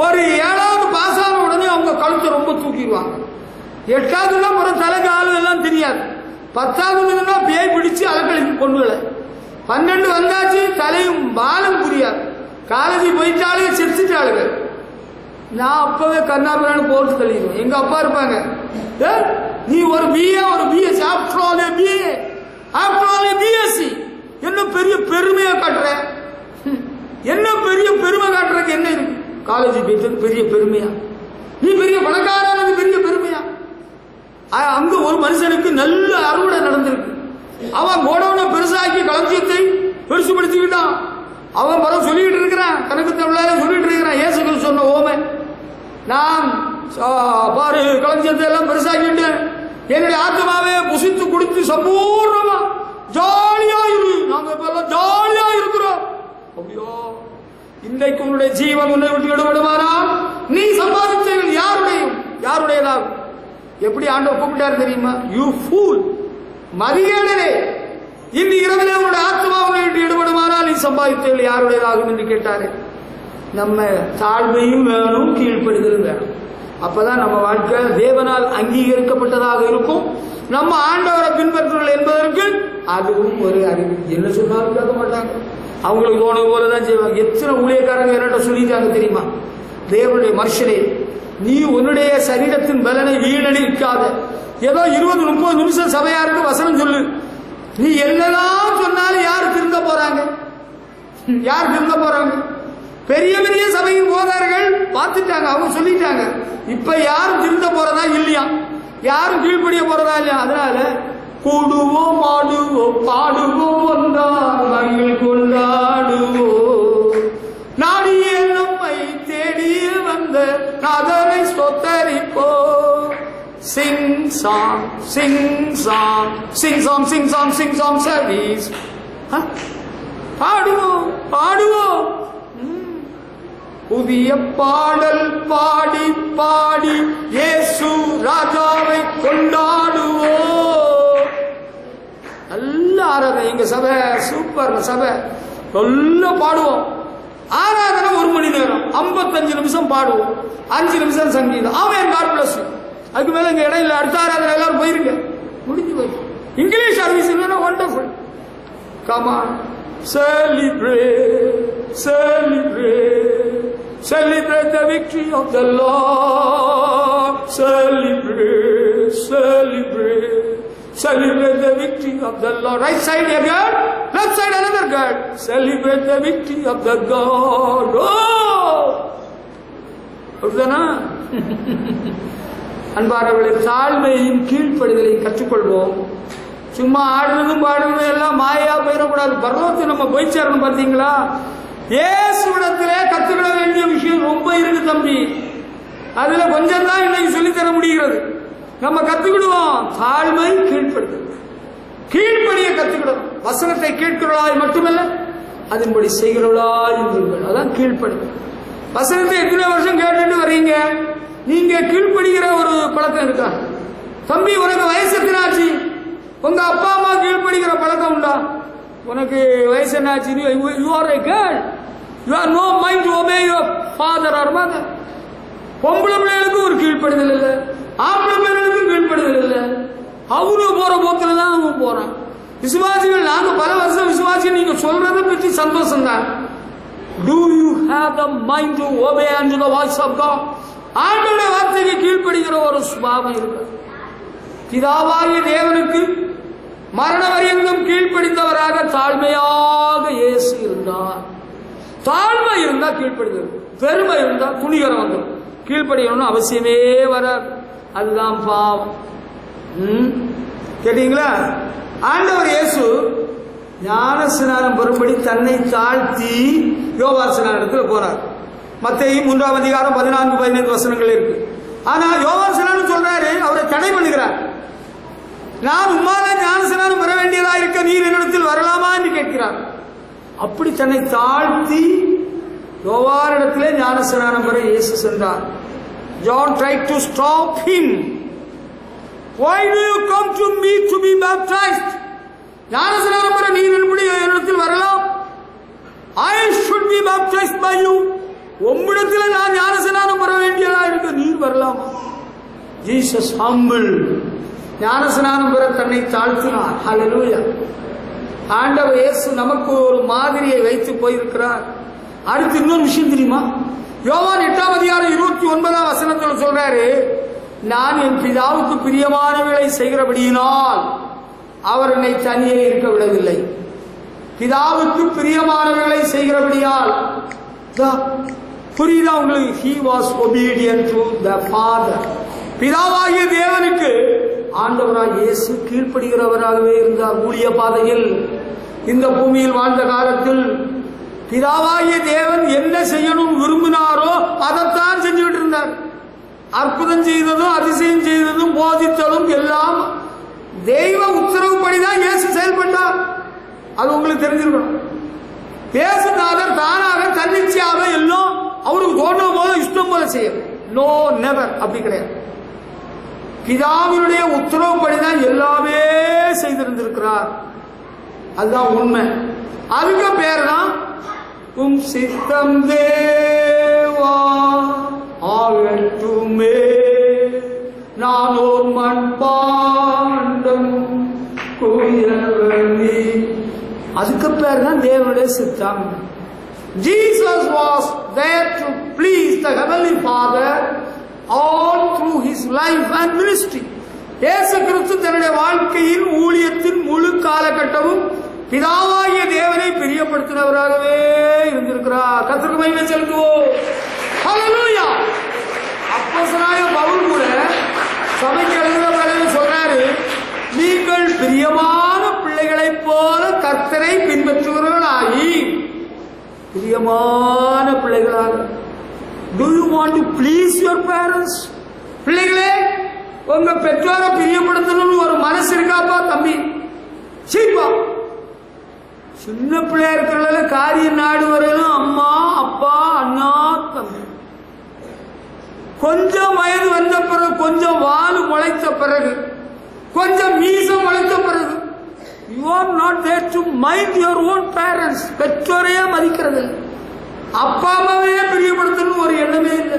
ஒரு 7வது பாஸ் ஆன உடனே அவங்க கழுத்தை ரொம்ப தூக்கிடுவாங்க. 8வதுலாம் ஒரு தலைக்கு ஆளு எல்லாம் தெரியாது. 10வது பேய் பிடிச்சு அலக்கழிக்கு கொண்டு 12 வந்தாச்சு, தலையும் பாலம் புரியாது. காலேஜ் போயிட்டாலே சிரிச்சுட்டாளுங்க. நான் அப்பவே கர்நாடகான்னு போட்டு தள்ளிடுவேன். எங்க அப்பா இருப்பாங்க, நீ ஒரு பிஏ ஒரு BSc, after all BA, after all BSc, என்ன பெரிய பெருமையா காட்டுற? என்ன பெரிய பெருமை காட்டுறதுக்கு என்ன இருக்கு? காலேஜ் போயிட்டு பெரிய பெருமையா? நீ பெரிய பணக்காரனுக்கு பெரிய பெருமையா? அங்க ஒரு மனுஷனுக்கு நல்ல அறுவடை நடந்திருக்கு. அவன் கோடவுனை பெருசாக்கி களஞ்சியத்தை பெருசுபடுத்திக்கிட்டான். அவன் பரம் சொல்லிட்டு இருக்கிறான், கணக்கு தமிழால சொல்லிட்டு இருக்கிறான். இயேசு சொன்ன ஓமை, நான் பாரு களஞ்சியத்தை எல்லாம் பெருசாக்கிட்டு என்னுடைய ஆத்மாவே புசித்து குடித்து சம்பூர்ணமா ஜாலியா இரு. நாங்க இப்ப எல்லாம் ஜாலியா இருக்கிறோம். அப்படியோ இன்றைக்கு உன்னுடைய ஜீவன் உன்னை விட்டு விடுபடுவாரா? நீ சம்பாதித்தவர்கள் யாருடையதாகும்? எப்படி ஆண்டவர் கூப்பிட்டாரு தெரியுமா? யூ ஃபூல், மதிகேடனே, இந்த இரவிலே உன்னுடைய ஆத்மா உன்னை விட்டு ஈடுபடுமானால் நீ சம்பாதித்தவர்கள் யாருடையதாகும் என்று கேட்டாரு. நம்ம தாழ்மையும் வேணும், கீழ்ப்படிதலும் வேணும். அப்பதான் நம்ம வாழ்க்கை தேவனால் அங்கீகரிக்கப்பட்டதாக இருக்கும். நம்ம ஆண்டவரை பின்பற்றுகள் என்பதற்கு அதுவும் ஒரு அறிவு. என்ன சொன்னாலும் கேட்க மாட்டாங்க, அவங்களுக்கு தோணுது போலதான் செய்வாங்க. எத்தனை ஊழியக்காரங்க என்னட்ட சொல்லிட்டாங்க தெரியுமா? தேவனுடைய மனுஷனே, நீ உன்னுடைய சரீரத்தின் பலனை வீணடிக்காத. ஏதோ 20-30 நிமிஷம் சபையாருக்கு வசனம் சொல்லு. நீ என்னதான் சொன்னாலும் யாரு திருந்த போறாங்க? யார் திருந்த போறாங்க? பெரிய பெரிய சபையின் போதார்கள் பார்த்துட்டாங்க, அவங்க சொல்லிட்டாங்க. இப்ப யாரும் திருந்த போறதா இல்லையா? யாரும் கீழ்படிய போறதா இல்லையா? அதனால கூடுவோம், ஆடுவோம், பாடுவோம், ஒன்றால் மகிழ் கொண்டாடுவோம். நாடிய நம்மை தேடிய வந்த நாதனை ஸ்தோத்தரிப்போம். Sing song, sing song, sing song, sing song, sing song service. பாடுவோம், பாடுவோம், புதிய பாடல் பாடி பாடி இயேசு ராஜாவை கொண்டாடுவோம். நல்ல ஆராதனை எங்க சபை, சூப்பர் சபை, நல்லா பாடுவோம். ஆராதனை 1 மணி நேரம், 55 நிமிஷம் பாடுவோம், 5 நிமிஷம் சங்கீதம். ஆமென், காட் பிளஸ் யூ. அதுக்கு மேல இங்க இடம் இல்லை. அடுத்த ஆராதனை எல்லாரும் போயிருங்க, முடிஞ்சு போய். English service wonderful. Come on, celebrate, celebrate, celebrate the victory of the Lord. Celebrate, celebrate, celebrate the victory of the Lord. Right side a girl, left side another girl. Celebrate the victory of the God. Oh, அப்படிதானா? அன்பானவர்களே, தாழ்மையையும் கீழ்ப்படிதலையும் கற்றுக்கொள்வோம். சும்மா ஆடுறதும் பாடுறதும் எல்லாம் மாயா போயிடக்கூடாது. பரலோகத்தை நம்ம போய் சேரணும். பார்த்தீங்களா, இயேசுவிடத்திலே கத்துக்கிட வேண்டிய விஷயம் ரொம்ப இருக்கு தம்பி. அதுல கொஞ்சம் தான் இன்னைக்கு சொல்லித்தர முடிகிறது. நம்ம கத்துக்கிடுவோம். தாழ்மை, கீழ்ப்படுதல். கீழ்ப்படிய கத்துக்கிடும். வசனத்தை கேட்கிறவளாய் மட்டுமல்ல, அதன்படி செய்கிறவளாய் இருங்கள். அதான் கீழ்ப்படுதல். வசனத்தை எத்தனை வருஷம் கேட்டுட்டு வர்றீங்க? நீங்க கீழ்ப்படுகிற ஒரு பழக்கம் இருக்கா? தம்பி, உனக்கு வயசு எத்தனாச்சு? உங்க அப்பா அம்மா கீழ்ப்படுகிற பழக்கம் உண்டா? உனக்கு வயசு என்னாச்சு? You are a girl, you have no mind to obey your father or mother. பொம்பளை பிள்ளைகளுக்கு ஒரு கீழ்ப்படுதல் இல்லை, ஆம்பளை பிள்ளைகளுக்கும் கீழ்ப்படுதல் இல்லை. அவரு போற போக்கில் தான் அவங்க போறான். விசுவாசிகள் நாங்க பல வருஷம் விசுவாசிகள், நீங்க சொல்றதை பற்றி சந்தோஷம் தான். Do you have the mind to obey unto the voice of God? ஆண்டவருடைய வார்த்தைக்கு கீழ்ப்படுகிற ஒரு சுபாவம் இருக்கு. பிதாவாகிய தேவனுக்கு மரண வரையெங்கும் கீழ்ப்படிந்தவராக தாழ்மையாக இயேசு இருந்தார். தாழ்மை இருந்தா கீழ்ப்படுகிறது. பெருமை இருந்தா துணிகரம் வந்துடும். கீழ்ப்படியணும்னு அவசியமே வராது. அதுதான் பாவம். கேட்டீங்களா? ஆண்டவர் இயேசு ஞானஸ்நானம் பெறும்படி தன்னை தாழ்த்தி யோவான் ஸ்நானத்தில் போறார். மத்தேயு 3ஆம் அதிகாரம் 14-15 வசனங்கள் இருக்கு. ஆனா யோவான் ஸ்நானம் சொல்றாரு, அவரை தடை பண்ணுகிறார். நான் உம்மால ஞானஸ்நானம் பெற வேண்டியதா இருக்க, நீர் என்னிடத்தில் வரலாமா என்று கேட்கிறார். அப்படி தன்னை தாழ்த்தி யோவானிடத்திலே ஞானஸ்நானம் பெற இயேசு சென்றார். John tried to stop him. Why do you come to me to be baptized? ஞானஸ்நானம் பெற நீர் எப்படி என்னிடத்தில் வரலாம்? I should be baptized by you. உம்மிடத்தில் நான் ஞானஸ்நானம் பெற வேண்டியதா இருக்க, நீர் வரலாமா? Jesus humble. ஞானஸ்நானம் பெற தன்னை தாழ்த்தினார். ஹல்லேலூயா. ஆண்டவர் இயேசு நமக்கு ஒரு மாதிரியை வைத்து போயிருக்கிறார். அடுத்து இன்னொரு விஷயம் தெரியுமா? யோவான் 8ஆம் அதிகாரம் 29ஆம் வசனத்தில் சொல்றாரு, நான் என் பிதாவுக்கு பிரியமானவைகளை செய்கிறபடியினால் அவர் என்னை தனியே இருக்க விடவில்லை. பிதாவுக்கு பிரியமானவைகளை செய்கிறபடியால் புரியுதா உங்களுக்கு? he was obedient to the father. பிதாவாகிய தேவனுக்கு ஆண்டவராக இயேசு கீழ்ப்படுகிறவராகவே இருந்தார். ஊழிய பாதையில் இந்த பூமியில் வாழ்ந்த காலத்தில் பிதாவாகிய தேவன் என்ன செய்யணும் விரும்பினாரோ அதைத்தான் செஞ்சுக்கிட்டு இருந்தார். அற்புதம் செய்ததும் அதிசயம் செய்ததும் போதித்ததும் எல்லாம் தெய்வ உத்தரவுப்படிதான் இயேசு செயல்பட்டார். அது உங்களுக்கு தெரிஞ்சிருக்கணும். இயேசுநாதர் தானாக தன்னிச்சையாக எல்லாம் அவருக்கு தோன்ற போது இஷ்டம் போல செய்ய, நோ நெவர், அப்படி கிடையாது. பிதாவினுடைய உத்தரவுப்படிதான் எல்லாமே செய்திருந்திருக்கிறார். அதுதான் உண்மை. அதுக்கு பேர் தான் உம் சித்தம் தேவா ஆகட்டுமே, நான் ஒரு மண் பாண்டம் குயவனே. அதுக்கு பேர் தான் தேவனுடைய சித்தம். Jesus was there to please the Heavenly Father all through his life and ministry. இயேசு கிறிஸ்து தன்னுடைய வாழ்க்கையின் ஊழியத்தின் முழு காலகட்டமும் பிதாவாகிய தேவனை பிரியப்படுத்தினவராகவே இருந்திருக்கிறார். கர்த்தருக்கு மகிமை செலுத்துவோம். ஹல்லேலூயா. அப்போஸ்தலனாகிய பவுல் கூட சபைக்கு எழுதுகிற சொல்றாரு, நீங்கள் பிரியமான பிள்ளைகளைப் போல கர்த்தரை பின்பற்றுகிறவர்களாகி பிரியமான பிள்ளைகளாக. Do you want to please your parents? பிள்ளைகளே, உங்க பெற்றோரை பிரியப்படுத்தணும்னு ஒரு மனசு இருக்காப்பா தம்பி? சீப்பா, சின்ன பிள்ளையா இருக்கிற காரிய நாடு வரையிலும் அம்மா அப்பா அண்ணா தம்பி. கொஞ்சம் வயது வந்த பிறகு, கொஞ்சம் வால் முளைத்த பிறகு, கொஞ்சம் மீசம் முளைத்த பிறகு, you are not there to mind your own parents. பெற்றோரையே மதிக்கிறது இல்லை, அப்பா அம்மாவையே பிரியப்படுத்தணும் ஒரு எண்ணமே இல்லை.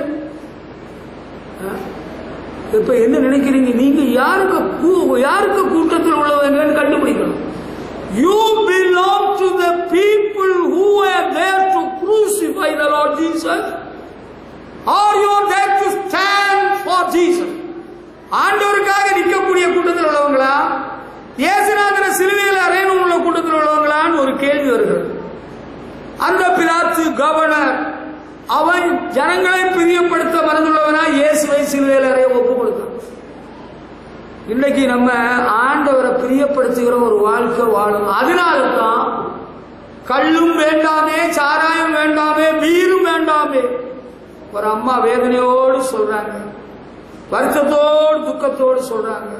இப்ப என்ன நினைக்கிறீங்க நீங்க? யாருக்கு கூட்டத்தில் உள்ளவங்கன்னு கண்டுபிடிக்கணும். You belong to the people who are there to crucify the Lord Jesus, or you are there to stand for Jesus. ஆண்டவருக்காக நிற்கக்கூடிய கூட்டத்தில் உள்ளவங்களா, இயேசுநாதரை சிலுவையில் அறையணும் உள்ள கூட்டத்தில் உள்ளவங்களான்னு ஒரு கேள்வி வருகிறது. அந்த பிலாத்து கவர்னர் அவன் ஜனங்களை பிரியப்படுத்த மறந்துள்ளவனா இயேசுவை சிலுவையில் அறைய ஒப்பு கொடுத்தான். இன்னைக்கு நம்ம ஆண்டவரை பிரியப்படுத்துகிற ஒரு வாழ்க்கை வாழும். அதனால்தான் கள்ளும் வேண்டாமே, சாராயம் வேண்டாமே, பீரும் வேண்டாமே. ஒரு அம்மா வேதனையோடு சொல்றாங்க, வருத்தத்தோடு துக்கத்தோடு சொல்றாங்க,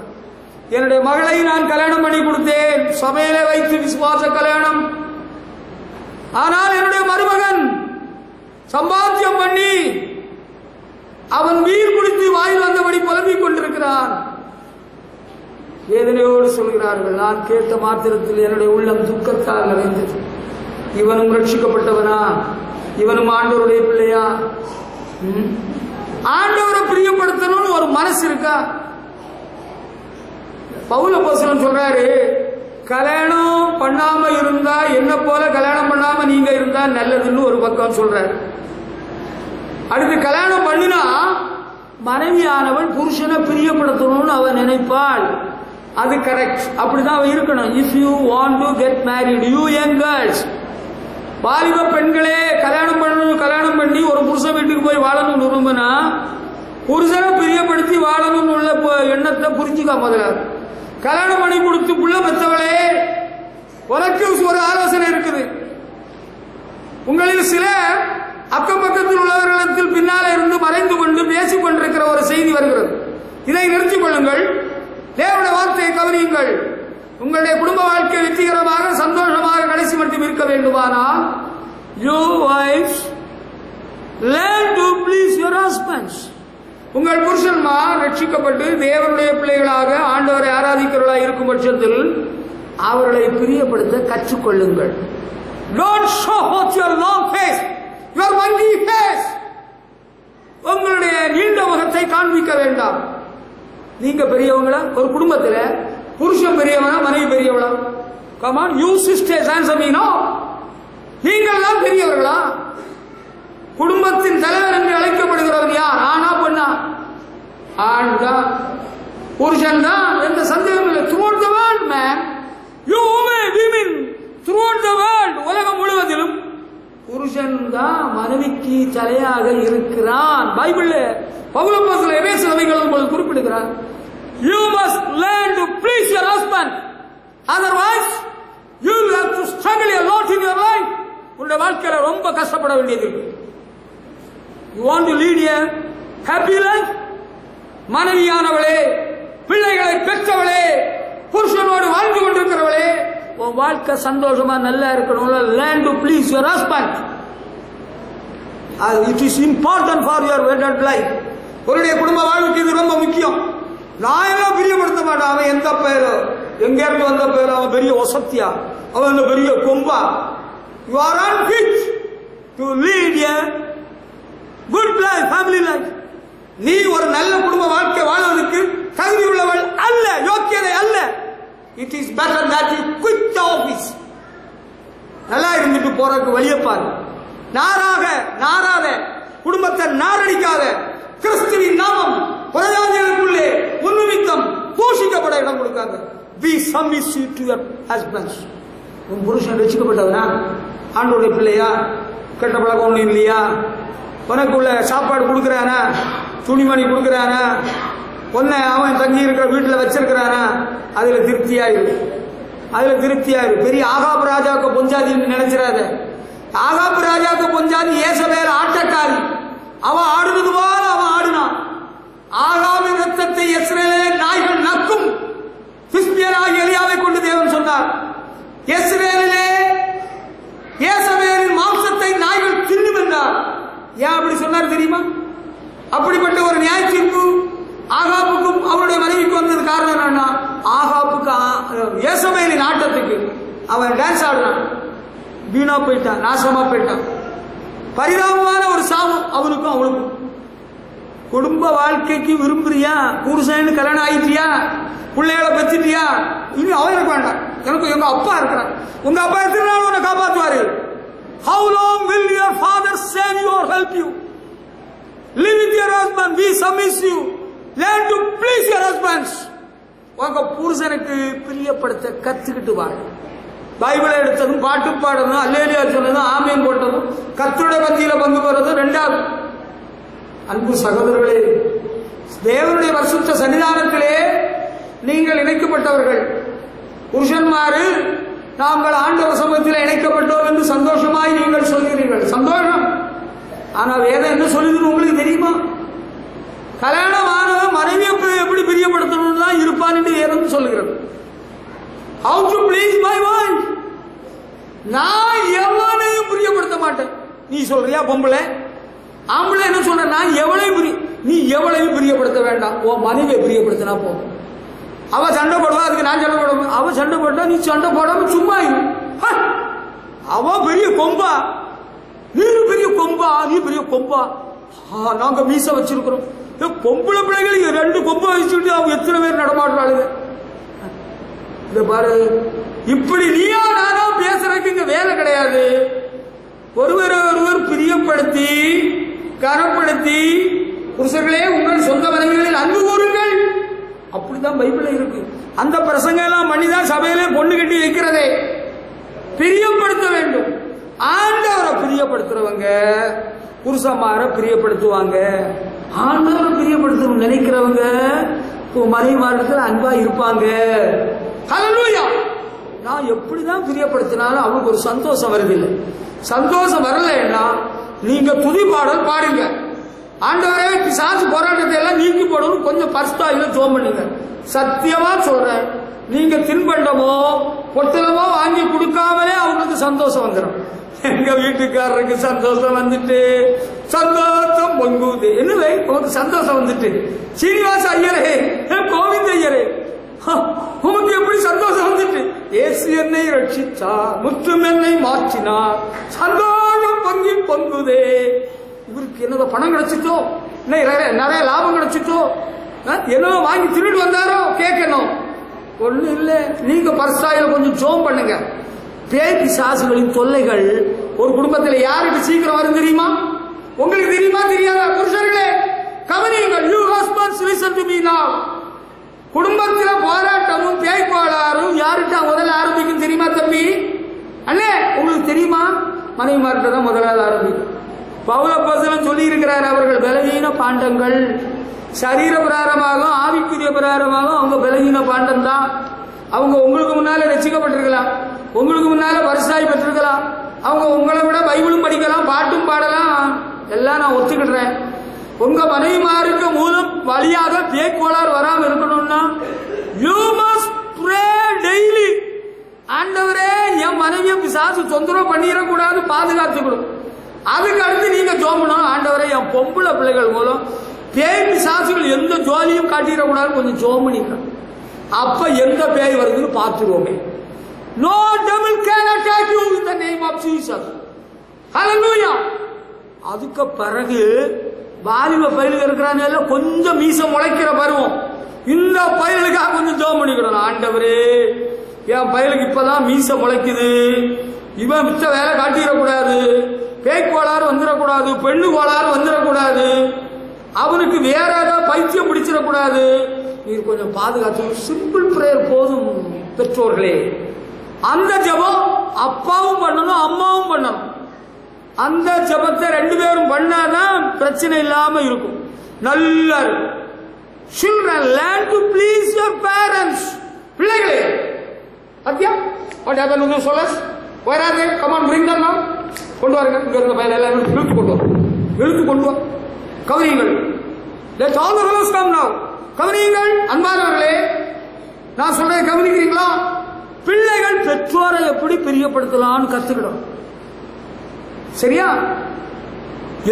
என்னுடைய மகளை நான் கல்யாணம் பண்ணி கொடுத்தேன், சபையில வைத்து விசுவாச கல்யாணம். ஆனால் என்னுடைய மருமகன் சம்பாத்தியம் பண்ணி அவன் வீர் குடித்து வாயில் வந்தபடி புலம்பிக் கொண்டிருக்கிறான். வேதனையோடு சொல்கிறார்கள். நான் கேட்ட மாத்திரத்தில் என்னுடைய உள்ளம் துக்கத்தால் நிறைந்தது. இவனும் ரட்சிக்கப்பட்டவனா? இவனும் ஆண்டவருடைய பிள்ளையா? ஆண்டவரை பிரியப்படுத்தணும்னு ஒரு மனசு இருக்கா? பவுல் அப்போஸ்தலன் சொல்றாரு, கல்யாணம் பண்ணாம இருந்தா என்ன போல கல்யாணம் பண்ணாம நீங்க இருந்தா நல்லதுன்னு ஒரு பக்கம் சொல்றாரு. அடுத்து கல்யாணம் பண்ணினா மனைவியானவள் புருஷனை பிரியப்படுத்தணும்னு அவன் நினைப்பாள். அது கரெக்ட், அப்படிதான் இருக்கணும். If you want to get married, you young girls, வாலிப பெண்களே கல்யாணம் பண்ணணும், கல்யாணம் பண்ணி ஒரு புருஷன் வீட்டுக்கு போய் வாழணும் விரும்பினா புருஷனை பிரியப்படுத்தி வாழணும்னு உள்ள எண்ணத்தை புரிஞ்சுக்கா. முதல்ல கல்யாணம் பண்ணி கொடுத்து புள்ள பெற்றவளே, உனக்கு ஒரு ஆலோசனை இருக்குது. உங்களில் சில அக்கம் பக்கத்தில் உள்ளவர்களிடத்தில் பின்னாலே இருந்து மறைந்து கொண்டு பேசிக் கொண்டிருக்கிற ஒரு செய்தி வருகிறது. இதை நிறுத்திக் கொள்ளுங்கள். தேவனுடைய வார்த்தையை கவனியுங்கள். உங்களுடைய குடும்ப வாழ்க்கை வெற்றிகரமாக சந்தோஷமாக கடைசி மட்டும் இருக்க வேண்டுமானால் your wives learn to please your husbands. உங்கள் புருஷன்மார் ரட்சிக்கப்பட்டு தேவனுடைய பிள்ளைகளாக ஆண்டவரை ஆராதிக்கிறவர்களாக இருக்கும் பட்சத்தில் அவர்களை பிரியப்படுத்த கற்றுக்கொள்ளுங்கள். Don't show forth your long face, your monkey face. உங்களுடைய நீண்ட முகத்தை காண்பிக்க வேண்டாம். நீங்க பெரியவங்களா? ஒரு குடும்பத்தில் புருஷன் பெரியவனா மனைவி பெரியவளா? Come on, you sisters answer me now. நீங்கள் தான் பெரியவர்களா? குடும்பத்தின் தலைவர் என்று அழைக்கப்படுகிறவர் யார்? ஆனா பொண்ணா? ஆண் தான், புருஷன் தான், எந்த சந்தேகம் இல்லை. throughout the world man, you women throughout the world, உலகம் முழுவதிலும் புருஷன் தான் மனைவிக்கு தலையாக இருக்கிறான். பைபிள்ல பவுல் அப்போஸ்தலன் எபேசு சபைகளில் போது குறிப்பிடுகிறார், you must learn to please your husband, otherwise you will have to struggle a lot in your life. உன்னுடைய வாழ்க்கையில ரொம்ப கஷ்டப்பட வேண்டியது. You want to lead a happy life? மனைவியானவளே, பிள்ளைகளை பெற்றவளே, புருஷனோடு வாழ்ந்து கொண்டிருக்கிறவளே, உன் வாழ்க்கை சந்தோஷமா நல்லா இருக்கணும். learn to please your husband. It is important for your wedded life. உன்னுடைய குடும்ப வாழ்க்கை இது ரொம்ப முக்கியம். நான் எல்லாம் பிரியப்படுத்த மாட்டேன். அவன் எந்த பேரோ, எங்க இருந்து வந்த பேரோ, அவன் பெரிய ஒசத்தியா, அவன் பெரிய கொம்பா. You are unfit to lead a good life, family life. நீ ஒரு நல்ல குடும்ப வாழ்க்கை வாழ்வதற்கு தகுதி உள்ளவள் அல்ல, யோக்கியதை அல்ல. It is better that you quit the office. நல்லா இருந்துட்டு போறதுக்கு வழியை பாரு. நாராத குடும்பத்தை நாரடிக்காத. கிறிஸ்துவின் நாமம் புறஜாதிகளுக்குள்ளே உன்னிமித்தம் தூஷிக்கப்பட இடம் கொடுக்காத. Be submissive to your husbands. உன் புருஷன் ரட்சிக்கப்பட்டவனா? ஆண்டவருடைய பிள்ளையா? கெட்ட பழக்கம் ஒன்றும் இல்லையா? உனக்குள்ள சாப்பாடு கொடுக்குறானா? துணிமணி கொடுக்குறானா? ஒன்ன அவன் தங்கி இருக்கிற வீட்டில் வச்சிருக்கிறானா? அதுல திருப்தியாயிரு. பெரிய ஆகாபு ராஜாவுக்கு பொஞ்சாதின்னு நினைச்சிடாத. ஆகாபு ராஜாவுக்கு பொஞ்சாதி ஏசபேல் ஆட்டக்காரி. அவன் ஆடுனது போல அவன் ஆடினான். ஆகாபின் ரத்தத்தை இஸ்ரவேலிலே நாய்கள் நக்கும். திஸ்பியனாகிய எலியாவை கொண்டு தேவன் சொன்னார், இஸ்ரவேலிலே ஏசபேலின் மாம்சத்தை நாய்கள் தின்னும் என்றார். ஏன் அப்படி சொன்னார் தெரியுமா? அப்படிப்பட்ட ஒரு நியாய தீர்ப்பு ஆகாபுக்கும் அவருடைய மனைவிக்கு வந்தது காரணம் என்னன்னா, ஆகாபுக்கு ஏசபேலின் ஆட்டத்துக்கு அவன் டான்ஸ் ஆடுறான், வீணா போயிட்டான், நாசமா போயிட்டான். பரிதாபமான ஒரு சாபம் அவனுக்கும் அவளுக்கும். குடும்ப வாழ்க்கைக்கு விரும்புறியா? புருஷன்னு கல்யாணம் ஆயிட்டியா? பிள்ளைகளை பெற்றிட்டியா? இனி அவன் இருக்க வேண்டாம். எனக்கு எங்க அப்பா இருக்கிறான். உங்க அப்பா எத்தனை நாள் உன்னை காப்பாற்றுவாரு? How long will your father save you or help you? Live with your husband, be submissive, learn to please your husbands. உங்க புருஷனுக்கு பிரியப்படுத்த கத்துக்கிட்டு வாங்க. பைபிளை எடுத்ததும், பாட்டு பாடுறதும், அல்லேலியா சொன்னதும், ஆமேன் போட்டதும், கர்த்தருடைய பந்தியில பங்கு பெறதும் ரெண்டாவது. அன்பு சகோதரர்களே, தேவனுடைய பரிசுத்த சன்னிதானத்திலே நீங்கள் இணைக்கப்பட்டவர்கள். புருஷன்மாரு நாங்கள் ஆண்டவர் சமூகத்தில் இணைக்கப்பட்டோம் என்று சந்தோஷமாய் நீங்கள் சொல்கிறீர்கள். சந்தோஷம். ஆனா வேதம் என்ன சொல்லுதுன்னு உங்களுக்கு தெரியுமா? கல்யாணம் ஆனவன் மனைவியை எப்படி பிரியப்படுத்தணும் தான் இருப்பான் என்று வேதம் சொல்லுகிறது. How to please my wife? நான் எவனையும் பிரியப்படுத்த மாட்டேன். நீ சொல்றியா பொம்பளை? ஆம்பளை என்ன சொல்ற? நான் நீ எவளையும் பிரியப்படுத்த வேண்டாம். உன் மனைவியை பிரியப்படுத்தினா போதும். அவ சண்டை போடுவா, அதுக்கு நான் சண்டை போடுவேன். அவ சண்டை போட்டா நீ சண்டை போடாம சும்மா இரு. அவ பெரிய கொம்பா, நீ பெரிய கொம்பா. நாங்க மீச வச்சிருக்கிறோம். பொம்பளை பிள்ளைகளுக்கு 2 கொம்பை வச்சுட்டு அவங்க எத்தனை பேர் நடமாடுறாளுங்க. இந்த பாரு, இப்படி நீயா நானா பேசுறதுக்கு இங்க வேலை கிடையாது. ஒருவர் பிரியப்படுத்தி கனப்படுத்தி, புருஷர்களே உங்கள் சொந்த மனைவிகளில் அன்பு கூறுங்கள். அப்படிதான் பைபிள்ல இருக்கு. அந்த பிரசங்கம் எல்லாம் பண்ணிதான் சபையிலே பொண்ணு கட்டி வைக்கிறதே. பிரியப்படுத்த வேண்டும். ஆண்டவரை பிரியப்படுத்துறவங்க புருஷன்மார பிரியப்படுத்துவாங்க. ஆண்டவரை பிரியப்படுத்தணும் நினைக்கிறவங்க மனைவிமாரிடத்துல அன்பா இருப்பாங்க. ஹல்லேலூயா. நான் எப்படிதான் பிரியப்படுத்தினாலும் அவங்களுக்கு ஒரு சந்தோஷம் வருதில்லை. சந்தோஷம் வரலன்னா நீங்க துதி பாடல் பாடுங்க. ஆண்டவரே பிசாசு போராட்டத்தை எல்லாம் நீக்கி போடணும் கொஞ்சம் பரிசுத்தாவில ஜெபம் பண்ணுங்க. சத்தியமா சொல்றேன், நீங்க தின்பண்டமோ பொட்டலமோ வாங்கி கொடுக்காமலே அவங்களுக்கு சந்தோஷம் வந்துடும். எங்க வீட்டுக்காரருக்கு சந்தோஷம் வந்துட்டு சந்தோஷம் பொங்குது. என்னவே உங்களுக்கு சந்தோஷம் வந்துட்டு, சீனிவாச ஐயரே, கோவிந்த ஐயரே, உனக்கு எப்படி சந்தோஷம் வந்துட்டு? இயேசு என்னை ரட்சித்தார், முற்றும் என்னை மாற்றினார், சந்தோஷம் பொங்கி பொங்குதே. இவருக்கு என்னதோ பணம் கிடைச்சிட்டோ, நிறைய லாபம் கிடைச்சிட்டோ, என்னவோ வாங்கி திருட்டு வந்தாரோ கேட்கணும். ஒண்ணு இல்லை, நீங்க பரிசுத்தாவில கொஞ்சம் ஜெபம் பண்ணுங்க. பேய் பிசாசுகளின் தொல்லைகள் ஒரு குடும்பத்தில் யாருக்கு சீக்கிரம் வரும் தெரியுமா? உங்களுக்கு தெரியுமா தெரியாதா? புருஷர்களே கவனியுங்கள். You husbands listen to me now. குடும்பத்துல போராட்டமும் பேய் கோளாறும் யாருக்கா முதல்ல ஆரம்பிக்கும் தெரியுமா தம்பி? அண்ணே உங்களுக்கு தெரியுமா? மனைவிமார்கிட்ட தான் முதலாவது ஆரம்பிக்கும். பவுலப்போஸ்தலன் சொல்லி இருக்கிறார், அவர்கள் பலவீன பாண்டங்கள். சரீர பிரகாரமாக ஆவிக்குரிய பிரகாரமாக அவங்க பலவீன பாண்டம் தான். அவங்க உங்களுக்கு முன்னால ரசிக்கப்பட்டிருக்கலாம், உங்களுக்கு முன்னால வருஷாய் பெற்றிருக்கலாம், அவங்க உங்களை விட பைபிளும் படிக்கலாம், பாட்டும் பாடலாம், எல்லாம் நான் ஒத்துக்கிடுறேன். உங்க மனைவிமாருக்கு மூலம் வழியாக பேய்கோளாறு வராம இருக்கணும்னா யூ மஸ்ட் ப்ரே டெய்லி. ஆண்டவரே என் மனைவியை பிசாசு தொந்தரவு பண்ணிடக்கூடாது, பாதுகாத்துக்கணும். அதுக்கு அடுத்து நீங்க ஜோமணும், ஆண்டவரே என் பொம்பளை பிள்ளைகள் மூலம் பேய் பிசாசுகள் எந்த ஜோலியும் காட்டிடக்கூடாது, கொஞ்சம் ஜோமணிக்க. அப்ப எந்த பேய் வருதுன்னு பார்த்துருவோமே. No devil can attack you in the name of Jesus. Hallelujah. அதுக்கு பிறகு வாலிப பயிலுக்கு இருக்கிறாங்க, கொஞ்சம் மீசம் முளைக்கிற பருவம், இந்த பயிலுக்காக கொஞ்சம் ஜெபம் பண்ணிக்கணும். ஆண்டவரே என் பயிலுக்கு இப்பதான் மீசம் முளைக்குது, இவன் மிச்ச வேலை காட்டிடக்கூடாது, பேய் கோளாறு வந்துடக்கூடாது, பெண்ணு கோளாறு வந்துடக்கூடாது, அவனுக்கு வேற ஏதாவது பைத்தியம் பிடிச்சிடக்கூடாது, நீர் கொஞ்சம் பாதுகாத்து. சிம்பிள் பிரேயர் போதும் பெற்றோர்களே. அந்த ஜெபம் அப்பாவும் பண்ணணும், அம்மாவும் பண்ணணும். அந்த ஜெபத்தை ரெண்டு பேரும் பண்ணாதான் பிரச்சனை இல்லாம இருக்கும், நல்லா இருக்கும். Children, learn to please your parents. பிள்ளைகளே, அத்தியா what happened to Solas? Where are they? Come on, bring them now. கொண்டு வாருங்க, இங்க இருந்த பையன் எல்லாம் இழுத்து கொண்டு வா, இழுத்து கொண்டு வா. கவனியுங்கள். Let all the fellows come now. கவனியுங்கள் அன்பானவர்களே, நான் சொல்றதை கவனிக்கிறீங்களா? பிள்ளைகள் பெற்றோரை எப்படி பிரியப்படுத்தலாம்னு கத்துக்கிடும். சரியா?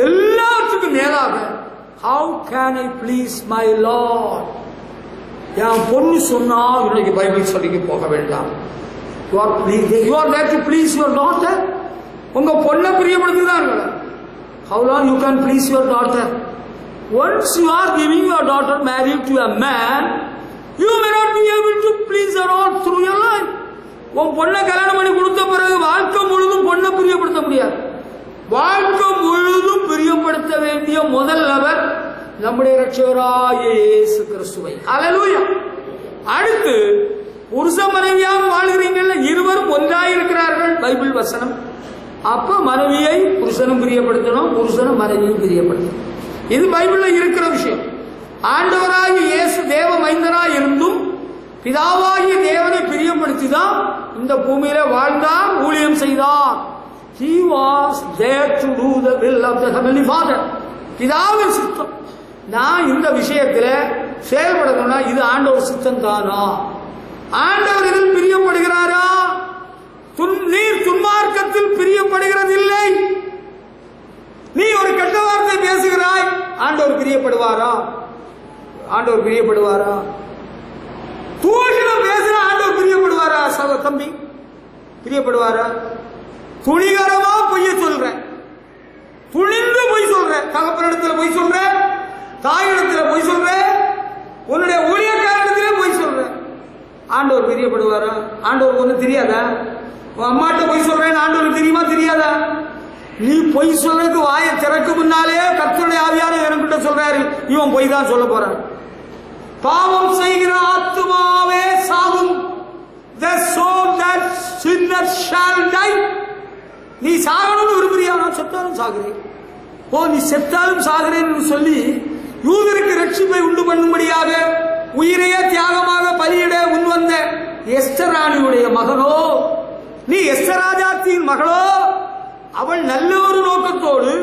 எல்லாத்துக்கும் மேலாக how can I please my Lord? என் பொண்ணு சொன்னா இன்னைக்கு பைபிள் சொல்லிக்கு போக வேண்டாம். You are there to please your daughter. உங்க பொண்ணை பிரியப்படுத்திதான். How long you can please your daughter? Once you are giving your daughter married to a man, you may not be able to please her all through your life. உன் பொண்ணை கல்யாணம் பண்ணி கொடுத்த பிறகு வாழ்க்கை முழுதும் பொண்ணை பிரியப்படுத்த முடியாது. வாழ்க்கை முழுதும் பிரியப்படுத்த வேண்டிய முதல் நபர் நம்முடைய இரட்சகராகிய இயேசு கிறிஸ்துவை. ஹல்லேலூயா. அடுத்து புருஷ மனைவியாக வாழ்கிறீங்கல்ல, இருவரும் ஒன்றாயிருக்கிறார்கள், பைபிள் வசனம். அப்ப மனைவியை புருஷனும் பிரியப்படுத்தணும், புருஷனும் மனைவியும் பிரியப்படுத்தணும். இது பைபிள்ல இருக்கிற விஷயம். ஆண்டவராகிய இயேசு தேவ மைந்தராய் இருந்தும் பிதாவாகிய தேவனை பிரியப்படுத்திதான் இந்த பூமியில வாழ்ந்தார், ஊழியம் செய்தார். He was there to do the will of the Heavenly Father. பிதாவின் சித்தம். நான் இந்த விஷயத்துல செயல்படணும்னா இது ஆண்டவர் சித்தம் தானா? ஆண்டவர் இதில் பிரியப்படுகிறாரா? நீர் துன்மார்க்கத்தில் பிரியப்படுகிறதில்லை. நீ ஒரு கெட்ட வார்த்தை பேசுகிறாய், ஆண்டவர் பிரியப்படுவாரா? ஆண்டவர் பிரியப்படுவாரா? தூஷணம் பேசுற ஆண்டவர் பிரியப்படுவாரா? தம்பி பிரியப்படுவாரா? துணிகரமா பொய்ய சொல்ற, துணிந்து பொய் சொல்ற, தகப்பனிடத்துல பொய் சொல்ற, தாயிடத்துல பொய் சொல்ற, உன்னுடைய ஊழியக்காரத்திலே பொய் சொல்ற, ஆண்டவர் பிரியப்படுவாரா? ஆண்டவர் ஒண்ணு தெரியாதா? உன் அம்மாட்ட பொய் சொல்றேன்னு ஆண்டவர் தெரியுமா தெரியாதா? நீ பொய் சொல்றதுக்கு வாயை திறக்கு முன்னாலே கர்த்தருடைய ஆவியானவர் என்கிட்ட சொல்றாரு, இவன் பொய் தான் சொல்ல போறான். பாவம் செய்கிற ஆத்துமாவே சாகும். The soul that sinners shall die. நீ சாகணும்னு விரும்புறியா? நான் செத்தாலும் சாகிறேன். ஓ, நீ செத்தாலும் சாகிறேன் சொல்லி யூதருக்கு ரட்சிப்பை உண்டு பண்ணும்படியாக உயிரையே தியாகமாக பலியிட முன்வந்த எஸ்தர் ராணியுடைய மகனோ, நீ எஸ்தர் ராஜாத்தியின் மகளோ, அவள் நல்ல ஒரு நோக்கத்தோடு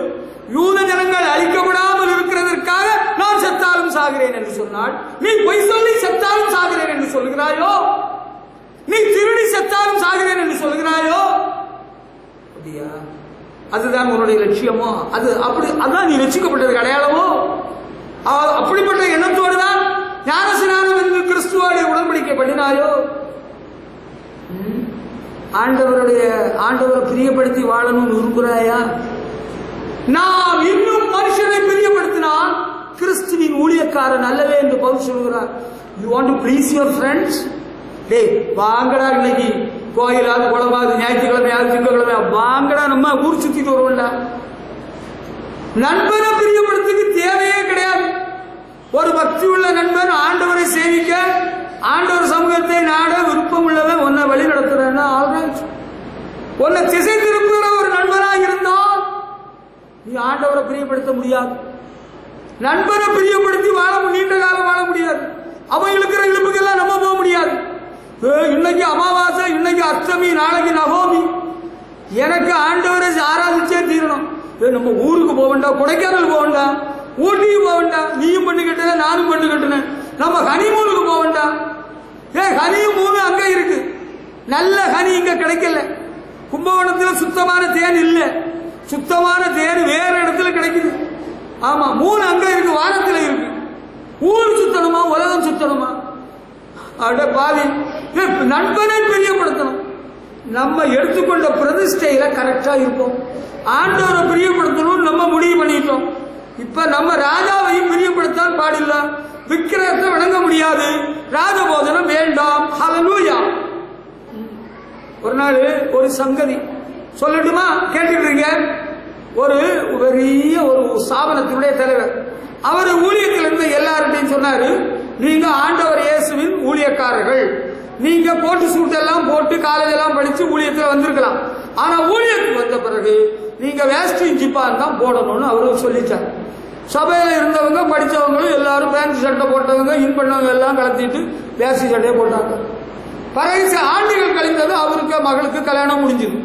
யூத ஜனங்கள் அழிக்கப்படாமல் இருக்கிறதற்காக நான் செத்தாலும் சாகிறேன் என்று சொன்னாள். நீ பொய் சொல்லி செத்தாலும் சாகிறேன் என்று சொல்கிறாயோ? நீ திருடி செத்தாலும் சாகிறேன் என்று சொல்கிறாயோ? அப்படியா? அதுதான் உன்னுடைய லட்சியமோ? அதான் நீ ரட்சிக்கப்பட்டதுக்கு அடையாளமோ? அப்படிப்பட்ட எண்ணத்தோடு தான் ஞானஸ்நானம் என்று கிறிஸ்துவோடு உடன்படிக்கை பண்ணினாயோ? ஆண்டவரை பிரியப்படுத்தி வாழணும்னு விரும்புகிறாயா? நாம் இன்னும் மனுஷனை பிரியப்படுத்தினால் கிறிஸ்துவின் ஊழியக்காரன் அல்லவே என்று பவுல் சொல்கிறார். You want to please your friends? டேய் வாங்கடா, இன்னைக்கு கோயிலாவது குளமாவது ஞாயிற்றுக்கிழமையாவது திங்கக்கிழமை வாங்கடா, நம்ம ஊர் சுத்திட்டு வருவோம்டா. நண்பனை பிரியப்படுத்துக்கு தேவையே கிடையாது. ஒரு பக்தி உள்ள நண்பன் ஆண்டவரை சேவிக்க, ஆண்டவர் சமூகத்தை நாட விருப்பம் உள்ளவன் உன்னை வழி நடத்துறேன்னா ஆல்ரைட். உன்னை திசை திருப்புகிற ஒரு நண்பனாக இருந்தால் நீ ஆண்டவரை பிரியப்படுத்த முடியாது. நண்பரை பிரியப்படுத்தி நீண்ட காலம் வாழ முடியாது. அவன் இழுக்கிற இழுப்புக்கெல்லாம் நம்ம போக முடியாது. இன்னைக்கு அமாவாசை, இன்னைக்கு அஷ்டமி, நாளைக்கு நவமி, எனக்கு ஆண்டவரை ஆராதிச்சே தீரணும். நம்ம ஊருக்கு போக வேண்டாம், கொடைக்கானல் போக வேண்டாம், ஊட்டிக்கு போக வேண்டாம், நீயும் பண்ணு கட்டுன நானும் பண்ணு கட்டுனேன், நம்ம ஹனிமூனுக்கு போக வேண்டாம். ஹனிமூனு அங்க இருக்கு, நல்ல ஹனி இங்க கிடைக்கல. கும்பகோணத்தில் சுத்தமான தேன் இல்லை, சுத்தமான தேன் வேற இடத்துல கிடைக்குது. ஆமா, மூணு அங்க இருக்கு, வானத்தில் இருக்கு. ஊர் சுத்தணுமா உலகம் சுத்தணுமா? அட பாவி, நண்பனை பிரியப்படுத்தணும். நம்ம எடுத்துக்கொண்ட பிரதிஷ்டையில கரெக்டா இருப்போம். ஆண்டவரை பிரியப்படுத்தணும் நம்ம முடிவு பண்ணிட்டோம். இப்ப நம்ம ராஜாவையும் பிரியப்படுத்தான் பாடில்ல, விக்கிரகத்தை வணங்க முடியாது, ராஜபோஜனம் வேண்டாம். ஹல்லேலூயா. ஒரு நாள் ஒரு சங்கதி சொல்லட்டுமா? கேட்டுக்கிறீங்க. ஒரு பெரிய ஒரு ஸ்தாபனத்தினுடைய தலைவர், அவர் ஊழியத்தில் இருந்த எல்லார்ட்டையும் சொன்னாரு, நீங்க ஆண்டவர் இயேசுவின் ஊழியக்காரர்கள், நீங்க கோட்டு சூட் எல்லாம் போட்டு காலேஜ் எல்லாம் படிச்சு ஊழியத்தில் வந்திருக்கலாம், ஆனா ஊழியத்துக்கு வந்த பிறகு நீங்க வேஷ்டி ஜிப்பான் தான் போடணும்னு அவரு சொல்லிட்டார். சபையில இருந்தவங்க படிச்சவங்களும் எல்லாரும் பேண்ட் சட்டை போட்டவங்க இன் பண்ணவங்க எல்லாம் கலத்திட்டு வேஷ்டி சட்டையை போட்டாங்க. பரவாயில்ல, ஆண்டுகள் கழிந்தது. அவருக்கு மகளுக்கு கல்யாணம் முடிஞ்சது.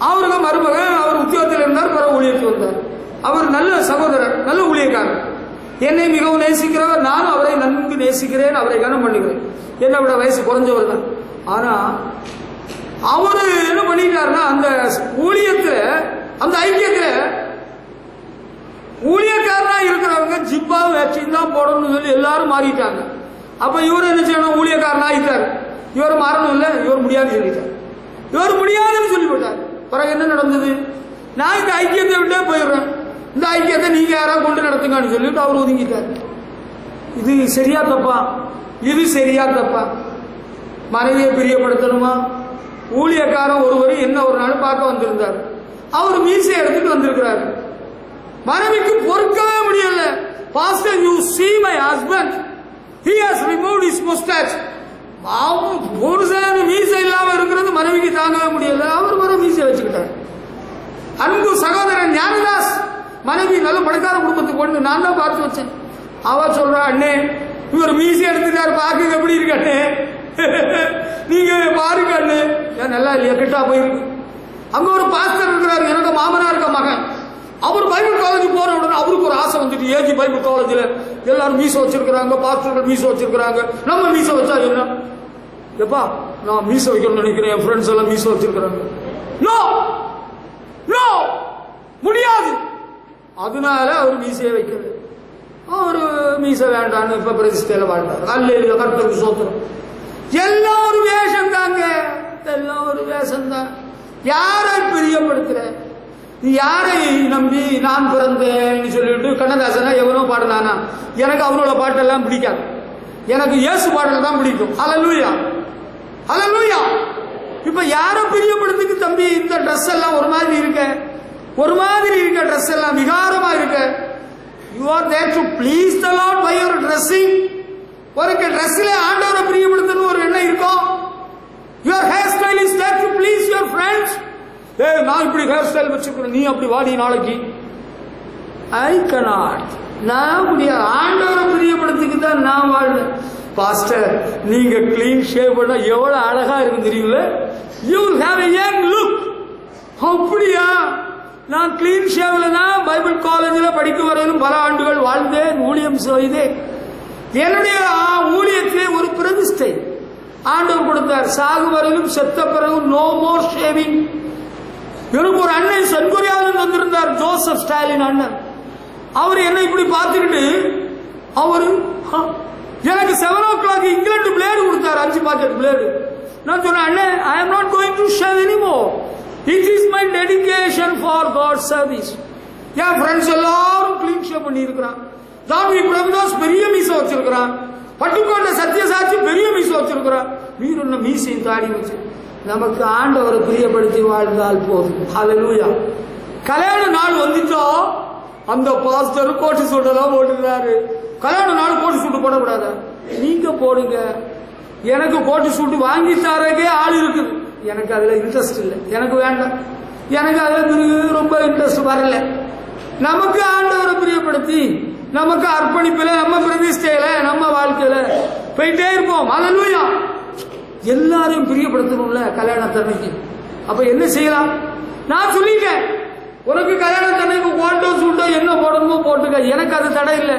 அவருக்கு மருமகன் அவர் உத்தியோகத்தில் இருந்தார், பிறகு ஊழியத்துக்கு வந்தார். அவர் நல்ல சகோதரர், நல்ல ஊழியக்காரர், என்னை மிகவும் நேசிக்கிறவர், நானும் அவரை நன்கு நேசிக்கிறேன், அவரை கனம் பண்ணுகிறேன். என்னை விட வயசு குறைஞ்சவர் தான். ஆனா அவரு என்ன பண்ணிட்டாருன்னா, அந்த ஊழியத்துல, அந்த ஐக்கியத்துல ஊழியக்காரனா இருக்கிறவங்க ஜிப்பாவும் வேஷ்டியும் தான் போடணும்னு சொல்லி எல்லாரும் மாறிட்டாங்க. அப்ப இவர் என்ன செய்யணும்? ஊழியக்காரனா ஆயிட்டாரு. இவர் மாறணும் இல்ல, இவர் முடியாதுன்னு சொல்லிட்டார். இவர் முடியாதுன்னு சொல்லிவிட்டார். பிறகு என்ன நடந்தது? நான் இந்த ஐக்கியத்தை விட்டே போயிடுறேன், இந்த ஐக்கியத்தை நீங்க யாராவது கொண்டு நடத்துங்கன்னு சொல்லிட்டு அவர் ஒதுங்கிட்டார். இது சரியா தப்பா? இது சரியா தப்பா? மனைவியை பிரியப்படுத்தணுமா? ஊழியக்காரன் ஒருவர் என்ன ஒரு நாள் பார்க்க வந்திருந்தார். அவர் மீசை எடுத்துட்டு வந்திருக்கிறார். மனைவிக்கு பொறுக்கவே முடியல. Pastor, you see my husband, he has removed his mustache. புருஷன் மீசை இல்லாம இருக்கிறது மனைவிக்கு தாங்கவே முடியல. அவர் வர மீசை வச்சுக்கிட்டார். அன்பு சகோதரன் ஞானதாஸ் மனைவி நல்ல பணக்கார குடும்பத்துக்கு கொண்டு நான் தான் பார்த்து வச்சேன். அவ சொல்றா, அண்ணே இவர் மீசை எடுத்துட்டாரு, பாக்க எப்படி இருக்கு அண்ணே, நீங்க பாருங்க அண்ணே. ஏன் நல்லா இல்லையா? கெட்டா போயிருக்கு. அங்க ஒரு பாஸ்டர் இருக்கிறாரு, என்னோட மாமனா இருக்க மகன். அவர் பைபிள் காலேஜ் போற உடனே அவருக்கு ஒரு ஆசை வந்துட்டு, ஏஜி பைபிள் காலேஜ்ல எல்லாரும் மீசை வச்சிருக்கிறாங்க, பாஸ்டர்கள் மீசை வச்சிருக்கிறாங்க, நம்ம மீசை வச்சா என்ன? எப்பா நான் மீசை வைக்கணும்னு நினைக்கிறேன், என் ஃப்ரெண்ட்ஸ் எல்லாம் மீசை வச்சிருக்கிறாங்க. நோ நோ, முடியாது. அதனால அவர் மீசையை வைக்கிறது. அவரு மீசை வேண்டான்னு இப்ப பிரதிஷ்டையில வாழ்ந்தார். அல்லேலூயா, கர்த்தருக்கு ஸ்தோத்திரம். எல்லாம் ஒரு வேஷம் தாங்க, எல்லாம் ஒரு வேஷம் தான். யாரை பிரியப்படுத்துற? யாரை நம்பி நான் பிறந்தேன்னு சொல்லிட்டு கண்ணதாசனா எவனோ பாடினானா? எனக்கு அவரோட பாட்டெல்லாம் பிடிக்காது, எனக்கு இயேசு பாடல் தான் பிடிக்கும். ஹல்லேலூயா, ஹல்லேலூயா. இப்ப யாரை பிரியப்படுத்துக்கு தம்பி? இந்த ட்ரெஸ் எல்லாம் ஒரு மாதிரி இருக்க, ஒரு மாதிரி இருக்க ட்ரெஸ் எல்லாம் விகாரமா இருக்க. You are there to please the lord by your dressing. ஒரு ட்ரெஸ்ல ஆண்டவரை பிரியப்படுத்தணும் ஒரு எண்ணம் இருக்கும். Your hair style is there to please your friends. நான் இப்படி ஹேர் ஸ்டைல் வச்சுக்கிறேன், நீ அப்படி வாடி நாளைக்கு. ஐ கனாட், நான் முடியாது. ஆண்டவரை பிரியப்படுத்திக்கு தான் நான் வாழ்றேன். பாஸ்டர், நீங்க கிளீன் ஷேவ் பண்ணா எவ்வளவு அழகா இருக்கு தெரியுங்களா? You will have a young look. அப்படியா? நான் கிளீன் ஷேவ்ல தான் பைபிள் காலேஜில் படிக்க வரையிலும் பல ஆண்டுகள் வாழ்ந்தேன், ஊழியம் செய்தேன். என்னுடைய ஊழியத்திலே ஒரு பிரதிஷ்டை ஆண்டவர் கொடுத்தார். சாகு வரையிலும் செத்த பிறகு நோ மோர் ஷேவிங். எனக்கு ஒரு அண்ணன் சென்கொரியாவில் வந்திருந்தார், ஜோசப் ஸ்டாலின் அண்ணன். அவர் என்னை இப்படி பார்த்துக்கிட்டு அவரு எனக்கு 7 o'clock இங்கிலாந்து பிளேடு கொடுத்தார், 5 பாக்கெட் பிளேடு. நான் சொன்னேன், அண்ணன், I am not going to shave anymore. It is my dedication for God service. என் ஃப்ரெண்ட்ஸ் எல்லாரும் கிளீன் ஷேவ் பண்ணி இருக்கிறான். தாவி பிரபுதாஸ் பெரிய மீச வச்சிருக்கிறான், பட்டுக்கோட்டை சத்யசாட்சி பெரிய மீச வச்சிருக்கிறான். நீர் என்ன மீசையும் தாடி வச்சு? நமக்கு ஆண்டவரை பிரியப்படுத்தி வாழ்ந்தால் போதும். ஹல்லேலூயா. கல்யாண நாள் வந்துட்டோ அந்த பாஸ்டர் கோட்டு சூட்டெல்லாம் போட்டுக்கிறாரு. கல்யாண நாள் கோட்டு சூட்டு போடக்கூடாது, நீங்க போடுங்க. எனக்கு கோட்டு சூட்டு வாங்கி தரக்கே ஆள் இருக்குது, எனக்கு அதுல இன்ட்ரெஸ்ட் இல்லை, எனக்கு வேண்டாம். எனக்கு அதுல ரொம்ப இன்ட்ரெஸ்ட் வரல. நமக்கு ஆண்டவரை பிரியப்படுத்தி நமக்கு அர்ப்பணிப்பில நம்ம பிரதிஷ்டையில நம்ம வாழ்க்கையில போயிட்டே இருப்போம். ஹல்லேலூயா. எல்லாரையும் பிரியப்படுத்தணும்ல கல்யாணத்தன்னைக்கு. அப்ப என்ன செய்யலாம்? நான் சொல்லிட்டேன், உனக்கு கல்யாணத்தன்னைக்கு கோட்டோ சூட்டோ என்ன போடணுமோ போட்டுக்க, எனக்கு அது தடை இல்லை.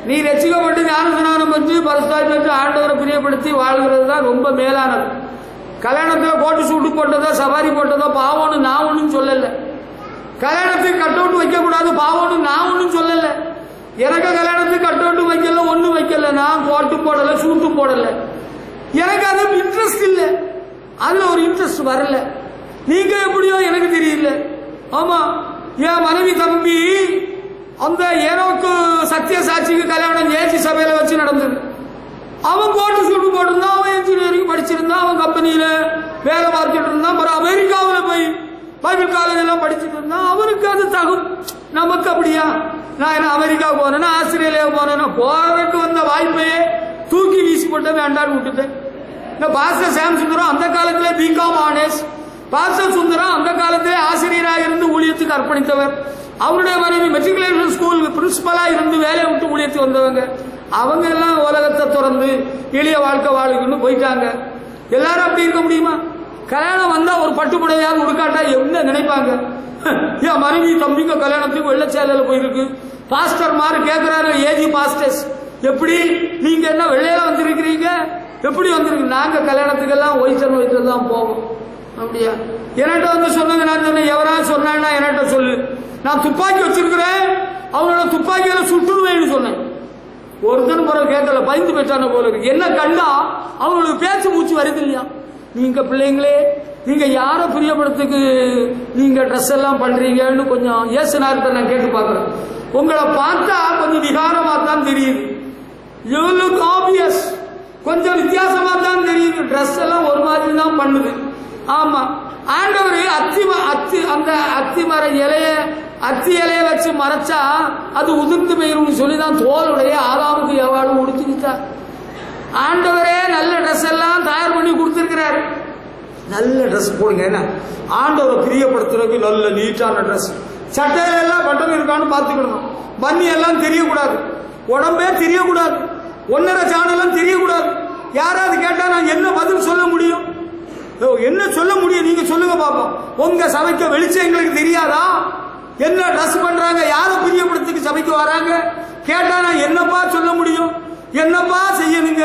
நீ ரட்சிக்கப்பட்டு ஞானஸ்நானம் பண்ணி பரிசுத்தாய் பெற்று ஆண்டவரை பிரியப்படுத்தி வாழ்கிறது தான் ரொம்ப மேலானது. கல்யாணத்துல கோட்டு சூட்டு போட்டதோ சவாரி போட்டதோ பாவம்னு நான் ஒன்றும் சொல்லல. கல்யாணத்துக்கு கட் அவுட் வைக்க கூடாது பாவம்னு நான் ஒன்றும் சொல்லல. எனக்கு கல்யாணத்துக்கு கட் அவுட் வைக்கல, ஒன்றும் வைக்கல. நான் கோட்டு போடல, சூட்டு போடல. எனக்கு அது இன்ட்ரெஸ்ட் இல்லை, அதுல ஒரு இன்ட்ரெஸ்ட் வரல. நீங்க எப்படியோ எனக்கு தெரியல. ஆமா, என் மனைவி தம்பி அந்த ஏனோக்கு சத்திய சாட்சிக்கு கல்யாணம் ஏசி சபையில வச்சு நடந்தது. அவன் கோட்டு சூட்டு போட்டிருந்தான், அவன் இன்ஜினியரிங் படிச்சிருந்தான், அவன் கம்பெனியில வேலை பார்த்துட்டு இருந்தான். அப்புறம் அமெரிக்காவில் போய் பைபிள் காலேஜ் எல்லாம் படிச்சுட்டு இருந்தான். அவனுக்கு அது தகும். நமக்கு அப்படியா? நான் என்ன அமெரிக்கா போனேன்னா ஆஸ்திரேலியா போனேன்னா போறதுக்கு வந்த வாய்ப்பையே தூக்கி வீசி போட்டு வேண்டான்னு விட்டுட்டேன். இந்த பாஸ்டர் சாம் சுந்தரம் அந்த காலத்துல பிகாம் ஆனர்ஸ். பாஸ்டர் சுந்தரம் அந்த காலத்திலே ஆசிரியராக இருந்து ஊழியத்துக்கு அர்ப்பணித்தவர். அவருடைய மனைவி மெட்ரிகுலேஷன் ஸ்கூல் பிரின்சிபலா இருந்து வேலையை விட்டு ஊழியத்துக்கு வந்தவங்க. அவங்க எல்லாம் உலகத்தை திறந்து எளிய வாழ்க்கை வாழ்க்கைன்னு போயிட்டாங்க. எல்லாரும் அப்படி இருக்க முடியுமா? கல்யாணம் வந்தா ஒரு பட்டுப்புடையாவது உடுக்காட்டா என்ன நினைப்பாங்க? என் மனைவி தம்பிங்க கல்யாணத்துக்கு வெள்ளச்சேலையில போயிருக்கு. பாஸ்டர் மாறு கேட்கிறாரு, ஏஜி பாஸ்டர்ஸ், எப்படி நீங்க என்ன வெள்ளையில வந்திருக்கிறீங்க? எப்படி வந்திருக்கு? நாங்க கல்யாணத்துக்கு எல்லாம் ஒயிட்டர் தான் போவோம். அப்படியா? என்கிட்ட வந்து சொன்னது. நான் சொன்னேன், எவராவது சொன்னா என்கிட்ட சொல்லு, நான் துப்பாக்கி வச்சிருக்கிறேன், அவனோட துப்பாக்கியில சுட்டுருவேன்னு சொன்னேன். ஒருத்தரும் பிறகு கேட்கல, பயந்து போயிட்டான போல இருக்கு. என்ன கண்டா அவங்களுக்கு பேச்சு மூச்சு வருது இல்லையா? நீங்க பிள்ளைங்களே, நீங்க யார பிரியப்படுறதுக்கு நீங்க ட்ரெஸ் எல்லாம் பண்றீங்கன்னு கொஞ்சம் ஏசுனார்கிட்ட நான் கேட்டு பார்க்கிறேன். உங்களை பார்த்தா கொஞ்சம் விகாரமா தான் தெரியுது, you look obvious, கொஞ்சம் வித்தியாசமா தான் தெரியுது, ட்ரெஸ் எல்லாம் ஒரு மாதிரி தான் பண்ணுது. ஆமா, ஆண்டவர் அத்தி மர அத்தி இலைய வச்சு மறைச்சா அது உதிர்ந்து போயிரும் சொல்லிதான் தோலுடைய ஆதாமுக்கு எவ்வாறு உடுத்திக்கிட்டா. ஆண்டவரே நல்ல ட்ரெஸ் எல்லாம் தயார் பண்ணி கொடுத்திருக்கிறாரு. நல்ல ட்ரெஸ் போடுங்க. என்ன ஆண்டவரை பிரியப்படுத்துறதுக்கு நல்ல நீட்டான ட்ரெஸ். சட்டையில எல்லாம் பட்டன் இருக்கான்னு பார்த்துக்கணும். பன்னி எல்லாம் தெரியக்கூடாது, உடம்பே தெரியக்கூடாது, 1.5 சாணெல்லாம் தெரியக்கூடாது. யாராவது கேட்டா நான் என்ன பதில் சொல்ல முடியும்? என்ன சொல்ல முடியும்? நீங்க சொல்லுங்க பாப்போம். உங்க சபைக்கு வெளிச்சம் எங்களுக்கு தெரியாதா? என்ன ட்ரெஸ் பண்றாங்க, யாரை பிரியப்படுத்துக்கு சபைக்கு வராங்க கேட்டா நான் என்னப்பா சொல்ல முடியும்? என்னப்பா செய்யணுங்க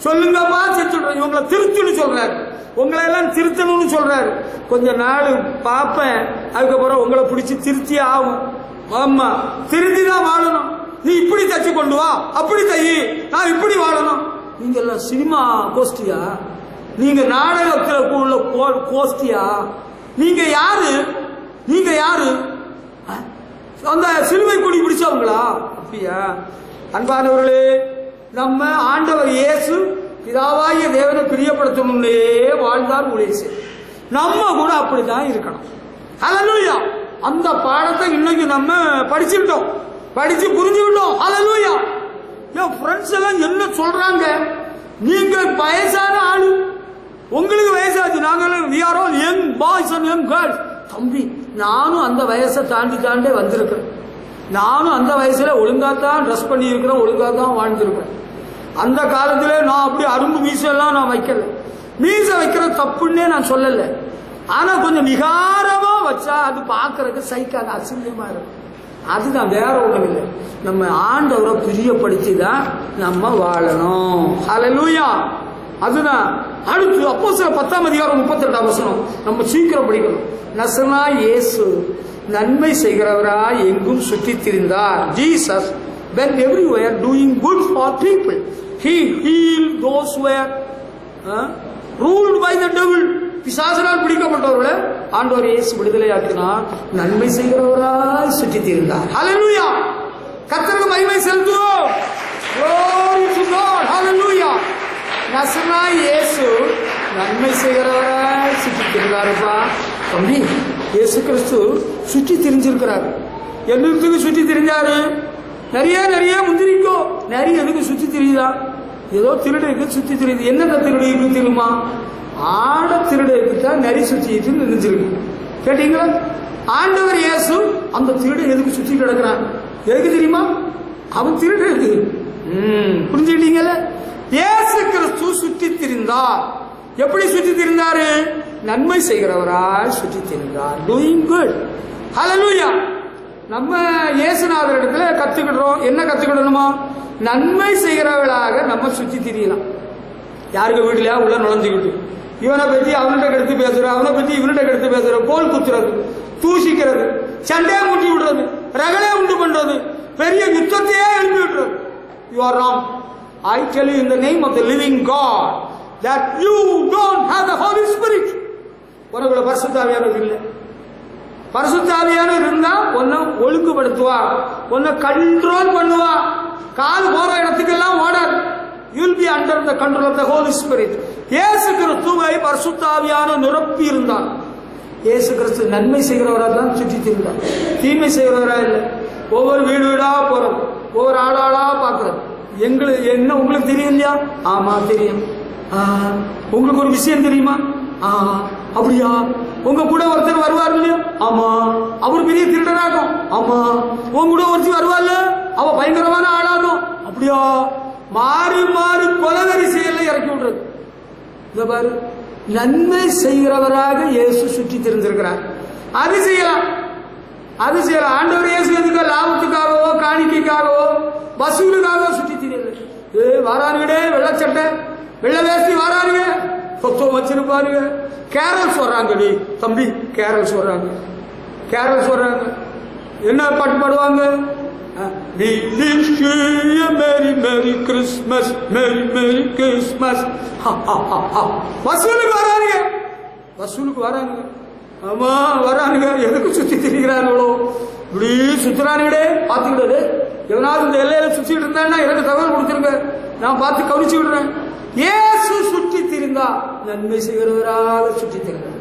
சொல்லுங்கப்பா செஞ்சுடுறேன். இவங்களை திருத்துன்னு சொல்றாரு, உங்களை எல்லாம் திருத்தணும்னு சொல்றாரு. கொஞ்ச நாள் பார்ப்பேன், அதுக்கப்புறம் உங்களை பிடிச்சி திருத்தி ஆகும். ஆமா, திருத்தி தான் வாழணும். நீ இப்படி தச்சு கொண்டு வா, அப்படி தையி, நான் இப்படி வாழணும். நீங்க எல்லாம் சினிமா கோஷ்டியா? நீங்க நாடகத்தில் உள்ள கோஷ்டியா? நீங்க யாரு? நீங்க யாரு? அந்த சிலுவை கொடி பிடிச்சவங்களா? அப்படியா? அன்பானவர்களே, நம்ம ஆண்டவர் இயேசு பிதாவாகிய தேவனை பிரியப்படுத்தணும்னே வாழ்ந்தார் ஊழியர். நம்ம கூட அப்படிதான் இருக்கணும். ஹல்லேலூயா. அந்த பாடத்தை இன்னைக்கு நம்ம படிச்சுட்டோம், படிச்சு புரிஞ்சுக்கிட்டோம். ஹல்லேலூயா. என் ஃப்ரெண்ட்ஸ் எல்லாம் என்ன சொல்றாங்க, நீங்க வயசான ஆளு, உங்களுக்கு வயசாச்சு, நாங்கள் we are all young boys and young girls, தம்பி, நானும் அந்த வயசை தாண்டே வந்திருக்கிறேன். நானும் அந்த வயசுல ஒழுங்காத்தான் ட்ரெஸ் பண்ணி இருக்கிறேன், ஒழுங்காத்தான் வாழ்ந்திருக்கிறேன். அந்த காலத்துல நான் அப்படி அரும்பு மீசெல்லாம் நான் வைக்கல. மீச வைக்கிறது தப்புன்னே நான் சொல்லல. ஆனா கொஞ்சம் விகாரமா வச்சா அது பார்க்கறதுக்கு சைக்காக அசிங்கமா இருக்கும். அதுதான், வேற ஒண்ணும் இல்லை. நம்ம ஆண்டவரை பிரியப்படுத்தி தான் நம்ம வாழணும். ஹல்லேலூயா. அதுதான். அடுத்து அப்போஸ்தலர் 10:32 நம்ம சீக்கிரம் படிக்கணும். நசரேயனா இயேசு நன்மை செய்கிறவரா எங்கும் சுற்றி திரிந்தார். Jesus went everywhere doing good for people. He healed those who were ruled by the devil. பிசாசினால் பிடிக்கப்பட்டவர்களை ஆண்டவர் இயேசு விடுதலையாக்கினார். நன்மை செய்கிறவராய் சுற்றி திரிந்தார். ஹல்லேலூயா. கர்த்தருக்கு மகிமை செலுத்துவோம். Glory to God. ஹல்லேலூயா. நசரேயனா இயேசு நன்மை செய்கிறவராய் சுற்றி திரிந்தாருப்பா. தம்பி, இயேசு கிறிஸ்து சுற்றி திரிஞ்சிருக்கிறார். என்னத்துக்கு சுற்றி திரிஞ்சாரு? நிறைய முந்திரிக்கோ நிறைய எதுக்கு சுற்றி திரியுதா? ஏதோ திருடுக்கு சுற்றி தெரியுது. என்னென்ன திருடுக்கு தெரியுமா? ஆட திருடுக்கு தான் நரி சுற்றிட்டு நினைச்சிருக்கு. கேட்டீங்களா? ஆண்டவர் இயேசு அந்த திருடு எதுக்கு சுற்றி கிடக்கிறான்? எதுக்கு தெரியுமா? அவன் திருடு இருக்கு. புரிஞ்சுக்கிட்டீங்கல்ல? இயேசு கிறிஸ்து சுற்றி திரிந்தார். எப்படி சுற்றி திரிந்தாரு? நன்மை செய்கிறவராய் சுற்றி திரிந்தார். Doing good. ஹல்லேலூயா. நம்ம இயேசுநாதர் இடத்துல கத்துக்கிடுறோம். என்ன கத்துக்கிடணுமா? நன்மை செய்கிறவர்களாக நம்ம சுற்றி திரியலாம். யாருக்கு வீட்டுலயா உள்ள நுழைஞ்சுக்கிட்டு இவனை பத்தி அவன்கிட்ட கெடுத்து பேசுற, அவனை பத்தி இவன்கிட்ட கெடுத்து பேசுற, கோல் குத்துறது, தூசிக்கிறது, சண்டையை மூட்டி விடுறது, ரகலையை உண்டு பண்றது, பெரிய யுத்தத்தையே எழுப்பி விடுறது. You are wrong. I tell you in the name of the living God that you don't have the Holy Spirit. உனக்குள்ள பரிசுத்த ஆவியானவர் இல்லை. பரிசுத்த ஆவியானவர் இருந்தா உன்னை ஒழுங்குபடுத்துவா, உன்னை கண்ட்ரோல் பண்ணுவா. கால் போற இடத்துக்கெல்லாம் ஓடாது. You will be under the control of the Holy Spirit. இயேசு கிறிஸ்துவை பரிசுத்த ஆவியானவர் நிரப்பி இருந்தார். இயேசு கிறிஸ்து நன்மை செய்கிறவராக தான் சுற்றி திரிந்தார். தீமை செய்கிறவரா இல்லை. ஒவ்வொரு வீடு வீடா போறது, ஒவ்வொரு ஆளாளா பார்க்கறது. எங்களுக்கு என்ன உங்களுக்கு தெரியும் இல்லையா? ஆமா தெரியும். உங்களுக்கு ஒரு விஷயம் தெரியுமா? அப்படியா? உங்க கூட ஒருத்தர் வருவார் இல்லையா? ஆமா. அவர் பெரிய திருடனாகும். ஆமா. உங்க கூட ஒருத்தர் வருவார்ல, அவ பயங்கரமான ஆளாகும். அப்படியா? மாறி கொலவெறி செயலை இறக்கி விடுறது. இத பாரு, நன்மை செய்கிறவராக இயேசு சுற்றி தெரிஞ்சிருக்கிறார். அது செய்யலாம். ஆண்டவர் இயேசு எதுக்கு? லாபத்துக்காகவோ காணிக்கைக்காகவோ வசூலுக்காக சுற்றி தெரியல. வாரானுடே வெள்ளச்சட்டை வெள்ளை வேஷ்டி வாரானுங்க, சொத்தம் வச்சிருப்பாருங்க. கேரல்ஸ் வர்றாங்க. தம்பி, கேரல்ஸ் வர்றாங்க. என்ன பாட்டு பாடுவாங்க? We wish you a merry merry Christmas, merry merry Christmas. வசூலுக்கு வராங்க. ஆமா வரானுங்க. எதுக்கு சுத்தி திரிகிறார்களோ? இப்படி சுத்துறானுங்களே, பாத்துக்கிட்டு எவனாவது இந்த எல்லையில சுத்திட்டு இருந்தான்னா எனக்கு தகவல் கொடுத்துருங்க, நான் பார்த்து கவனிச்சு விடுறேன். இயேசு சுற்றி திரிந்தா நன்மை செய்கிறவராக சுற்றி திரிந்தார்.